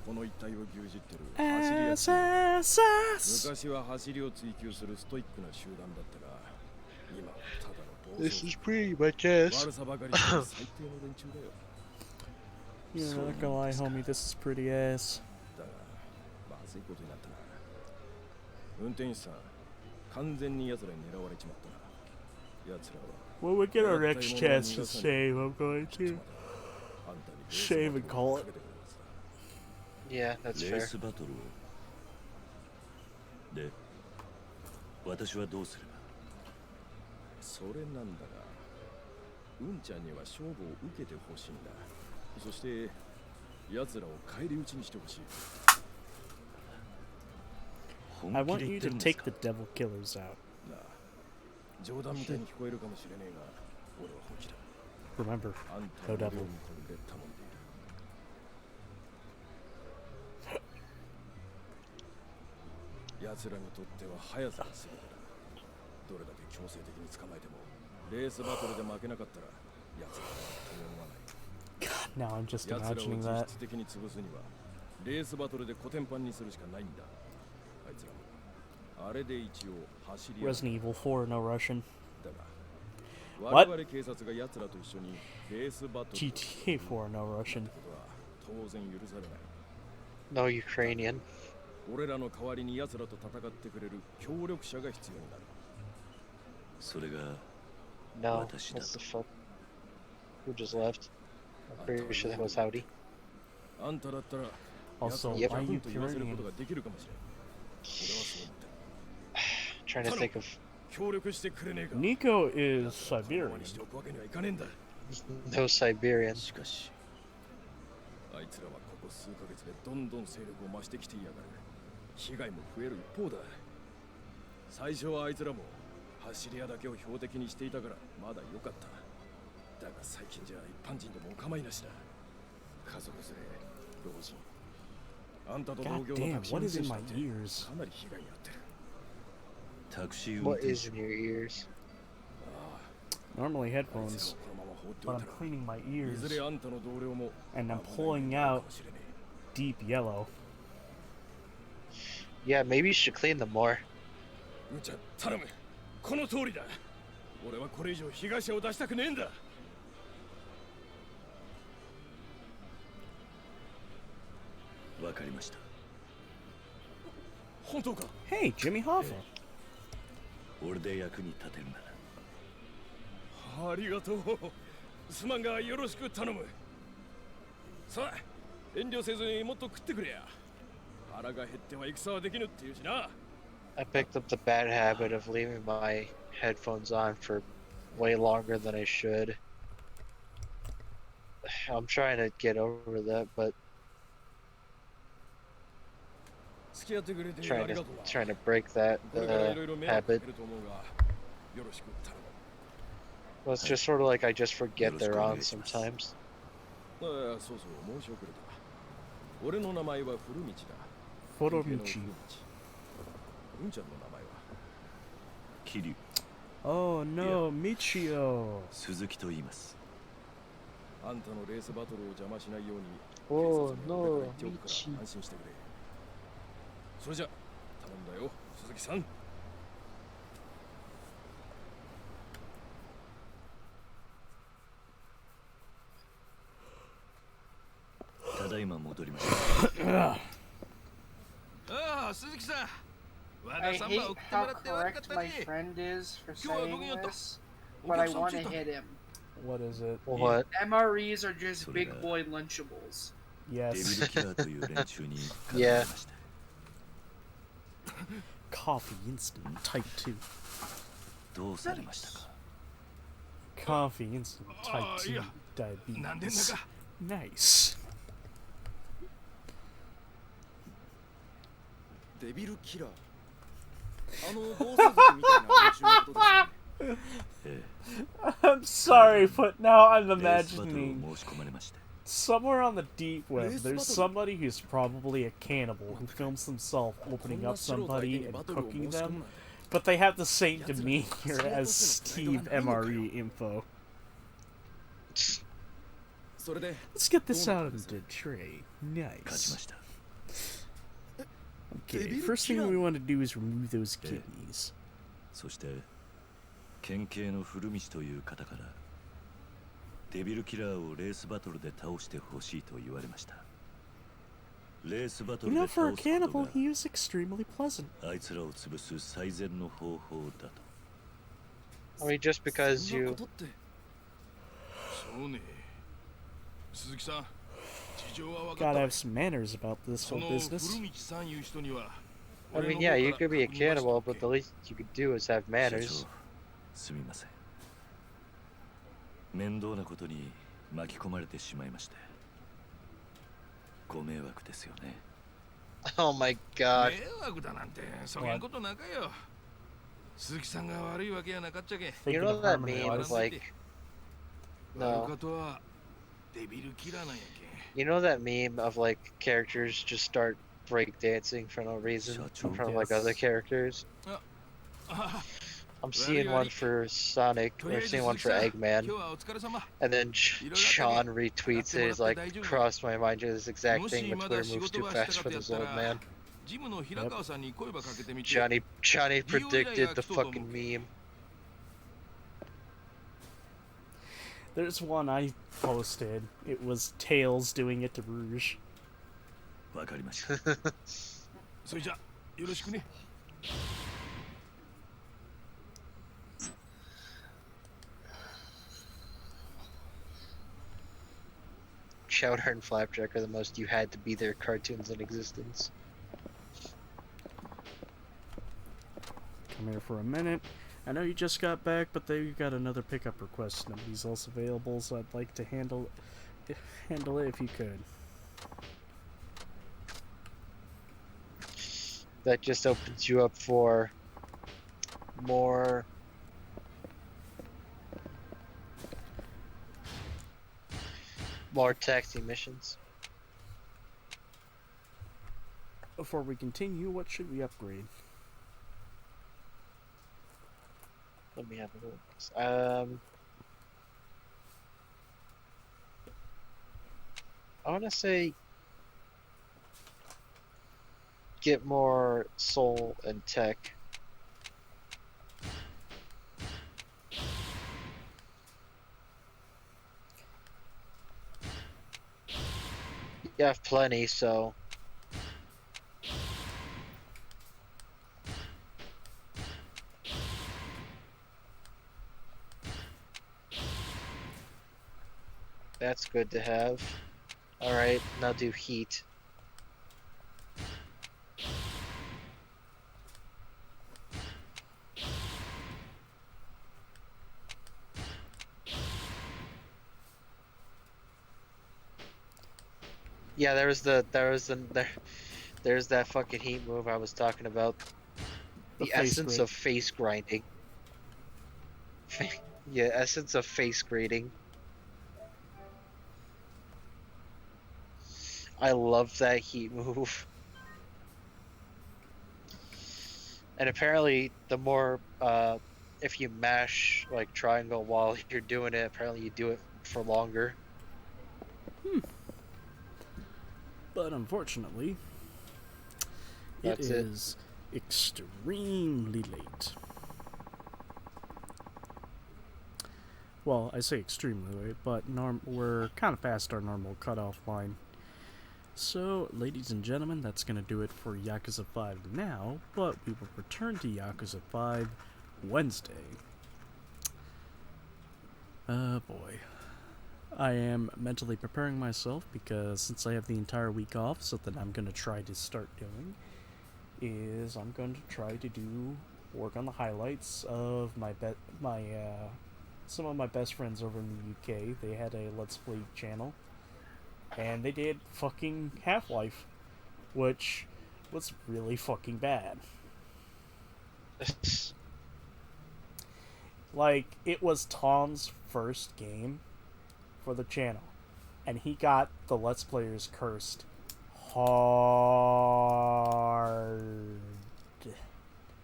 [SPEAKER 5] この一帯を牛耳ってる走りやすい昔は走りを追求するストイックな集団だったが今はただの暴
[SPEAKER 1] This
[SPEAKER 5] 走
[SPEAKER 1] is pretty much ass.
[SPEAKER 5] 悪さばかりしてる最低の連中だよ
[SPEAKER 2] You're not gonna lie, homie, this is pretty ass.
[SPEAKER 5] だがまずいことになったな運転手さん完全に奴らに狙われちまったな奴らは
[SPEAKER 2] When we get our next chance to save, I'm going to save and call it.
[SPEAKER 1] Yeah, that's fair.
[SPEAKER 5] バトルをで私はどうすればそれなんだがうんちゃんには勝負を受けてほしいんだそして奴らを返り討ちにしてほしい
[SPEAKER 2] I want you to take the devil killers out.
[SPEAKER 5] 冗談みたいに聞こえるかもしれねえが
[SPEAKER 2] Remember, no devil.
[SPEAKER 5] 奴らにとっては速さが全てだ。どれだけ強制的に捕まえてもレースバトルで負けなかったら奴らは止めようがない。
[SPEAKER 2] Now I'm just
[SPEAKER 5] 奴らを
[SPEAKER 2] imagining
[SPEAKER 5] 実
[SPEAKER 2] that.
[SPEAKER 5] 質的に潰すにはレースバトルでコテンパンにするしかないんだ。あいつらもあれで一応走り
[SPEAKER 2] Resident Evil 4, no Russian.
[SPEAKER 5] だが
[SPEAKER 2] What?
[SPEAKER 5] 我々警察が奴らと一緒にレースバトル
[SPEAKER 2] GTA 4, no Russian.
[SPEAKER 5] ことは当然許されない。
[SPEAKER 15] No Ukrainian.
[SPEAKER 5] 俺らの代わりに奴らと戦ってくれる協力者が必要になる。それが
[SPEAKER 15] No, what the fuck? Who just left? I'm pretty sure that was Howdy.
[SPEAKER 5] あんただったら
[SPEAKER 2] Also,
[SPEAKER 5] 奴ら
[SPEAKER 2] why
[SPEAKER 5] を
[SPEAKER 2] you
[SPEAKER 5] と言わせる
[SPEAKER 2] Ukrainian?
[SPEAKER 5] ことができるかもしれん。俺はそう思ってる。
[SPEAKER 15] Trying to think of.
[SPEAKER 5] 協力してくれねえか。
[SPEAKER 2] Nico is Siberian.
[SPEAKER 5] しておくわけにはいかねえんだ。
[SPEAKER 15] No Siberian.
[SPEAKER 5] しかし、あいつらはここ数ヶ月でどんどん勢力を増してきていやがる。被害も増える一方だ。最初はあいつらも走り屋だけを標的にしていたからまだ良かった。だが最近じゃ一般人でもお構いなしだ。家族連れ、老人。あんたと同
[SPEAKER 2] God
[SPEAKER 5] 業
[SPEAKER 2] damn,
[SPEAKER 5] のタクシー
[SPEAKER 2] what
[SPEAKER 5] 運
[SPEAKER 2] is
[SPEAKER 5] 転
[SPEAKER 2] in
[SPEAKER 5] 手
[SPEAKER 2] my
[SPEAKER 5] だって
[SPEAKER 2] ears?
[SPEAKER 5] かなり被害に遭ってる。タクシー運
[SPEAKER 15] What
[SPEAKER 5] 転
[SPEAKER 15] is
[SPEAKER 5] 手。
[SPEAKER 15] in your ears?
[SPEAKER 2] Normally headphones, but I'm cleaning my
[SPEAKER 5] い
[SPEAKER 2] ears
[SPEAKER 5] ずれあんたの同僚も
[SPEAKER 2] and I'm pulling out deep yellow.
[SPEAKER 15] Yeah, maybe you should clean them more.
[SPEAKER 5] むちゃ頼む。この通りだ。俺はこれ以上被害者を出したくねえんだ。わかりました。本当か。
[SPEAKER 2] Hey, Jimmy Hoffa.
[SPEAKER 5] 俺で役に立てるなら。ありがとう。すまんがよろしく頼む。さあ、遠慮せずにもっと食ってくれや。腹が減っては戦はできぬっていうしな。
[SPEAKER 15] I picked up the bad habit of leaving my headphones on for way longer than I should. I'm trying to get over that, but trying to break that habit. Well, it's just sort of like I just forget they're on sometimes.
[SPEAKER 5] そうそう、申し遅れた。俺の名前は古道だ。
[SPEAKER 2] Foromichi.
[SPEAKER 5] うんちゃんの名前は桐生。
[SPEAKER 2] Oh no, Michio.
[SPEAKER 5] 鈴木と言います。あんたのレースバトルを邪魔しないように
[SPEAKER 15] Oh
[SPEAKER 5] 警察に俺から言
[SPEAKER 15] no,
[SPEAKER 5] っておくから安心してくれ。それじゃ頼んだよ、鈴木さん。ただいま戻りました。ああ、鈴木さん。
[SPEAKER 9] I hate how correct my friend is for saying this, but I want to hit him.
[SPEAKER 2] What is it?
[SPEAKER 15] What?
[SPEAKER 9] MREs are just big boy Lunchables.
[SPEAKER 2] Yes.
[SPEAKER 15] Yeah.
[SPEAKER 2] Coffee instant type 2. Coffee instant type 2 diabetes. Nice.
[SPEAKER 5] デビルキラー。暴走族みたいな連中のことですね。
[SPEAKER 2] I'm sorry, but now I'm imagining somewhere on the deep web there's somebody who's probably a cannibal who films himself opening up somebody and cooking them, but they have the same demeanor as Steve MRE info. Let's get this out of the tray. Nice. Okay, first thing we want to do is remove those kidneys.
[SPEAKER 5] そして県警の古道という方からデビルキラーをレースバトルで倒してほしいと言われました。レースバト
[SPEAKER 2] You
[SPEAKER 5] ル
[SPEAKER 2] know,
[SPEAKER 5] で
[SPEAKER 2] for
[SPEAKER 5] 倒
[SPEAKER 2] a
[SPEAKER 5] すこと
[SPEAKER 2] cannibal,
[SPEAKER 5] が
[SPEAKER 2] he is extremely pleasant.
[SPEAKER 5] あいつらを潰す最善の方法だと。
[SPEAKER 15] I mean, just because you.
[SPEAKER 4] そうね。鈴木さん。
[SPEAKER 2] Gotta have some manners about this whole business.
[SPEAKER 15] I mean, yeah, you could be a cannibal, but the least you could do is have manners.
[SPEAKER 5] すみません。面倒なことに巻き込まれてしまいまして。ご迷惑ですよね。
[SPEAKER 15] Oh my god.
[SPEAKER 4] 迷惑だなんてそげんことなかよ。鈴木さんが悪いわけやなかっちゃけ。
[SPEAKER 15] You know what that means? Like, No.
[SPEAKER 4] 悪方はデビルキラーなんやけん。
[SPEAKER 15] You know that meme of like characters just start breakdancing for no reason in front of like other characters? I'm seeing one for Sonic, or seeing one for Eggman, and then Sean retweets it. He's like, crossed my mind to this exact thing, but Twitter moves too fast for this old man. Johnny predicted the fucking meme.
[SPEAKER 2] There's one I posted. It was Tails doing it to Rouge.
[SPEAKER 11] わかりました。それじゃよろしくね。
[SPEAKER 15] Chowder and Flapjack are the most you had to be there cartoons in existence.
[SPEAKER 2] Come here for a minute. I know you just got back, but you got another pickup request. Nobody's else available, so I'd like to handle it if you could.
[SPEAKER 15] That just opens you up for more taxi missions.
[SPEAKER 2] Before we continue, what should we upgrade?
[SPEAKER 15] Let me have a look. I want to say get more soul and tech. You have plenty, so that's good to have. Alright, now do heat. Yeah, there's that fucking heat move I was talking about. The essence of face grinding. Yeah, essence of face grating. I love that heat move. And apparently, the more, if you mash, like, triangle while you're doing it, apparently you do it for longer.
[SPEAKER 2] But unfortunately, it is extremely late. Well, I say extremely late, but we're kind of past our normal cutoff line. So, ladies and gentlemen, that's going to do it for Yakuza 5 now, but we will return to Yakuza 5 Wednesday. Boy. I am mentally preparing myself because since I have the entire week off, something I'm going to try to start doing is I'm going to try to work on the highlights of some of my best friends over in the UK. They had a Let's Play channel, and they did fucking Half-Life, which was really fucking bad. Like, it was Tom's first game for the channel, and he got the Let's Players cursed hard.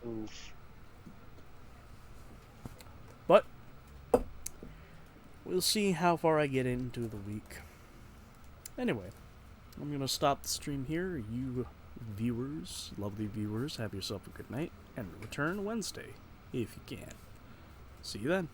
[SPEAKER 15] Oof.
[SPEAKER 2] But we'll see how far I get into the week. Anyway, I'm gonna stop the stream here. You viewers, lovely viewers, have yourself a good night, and return Wednesday if you can. See you then.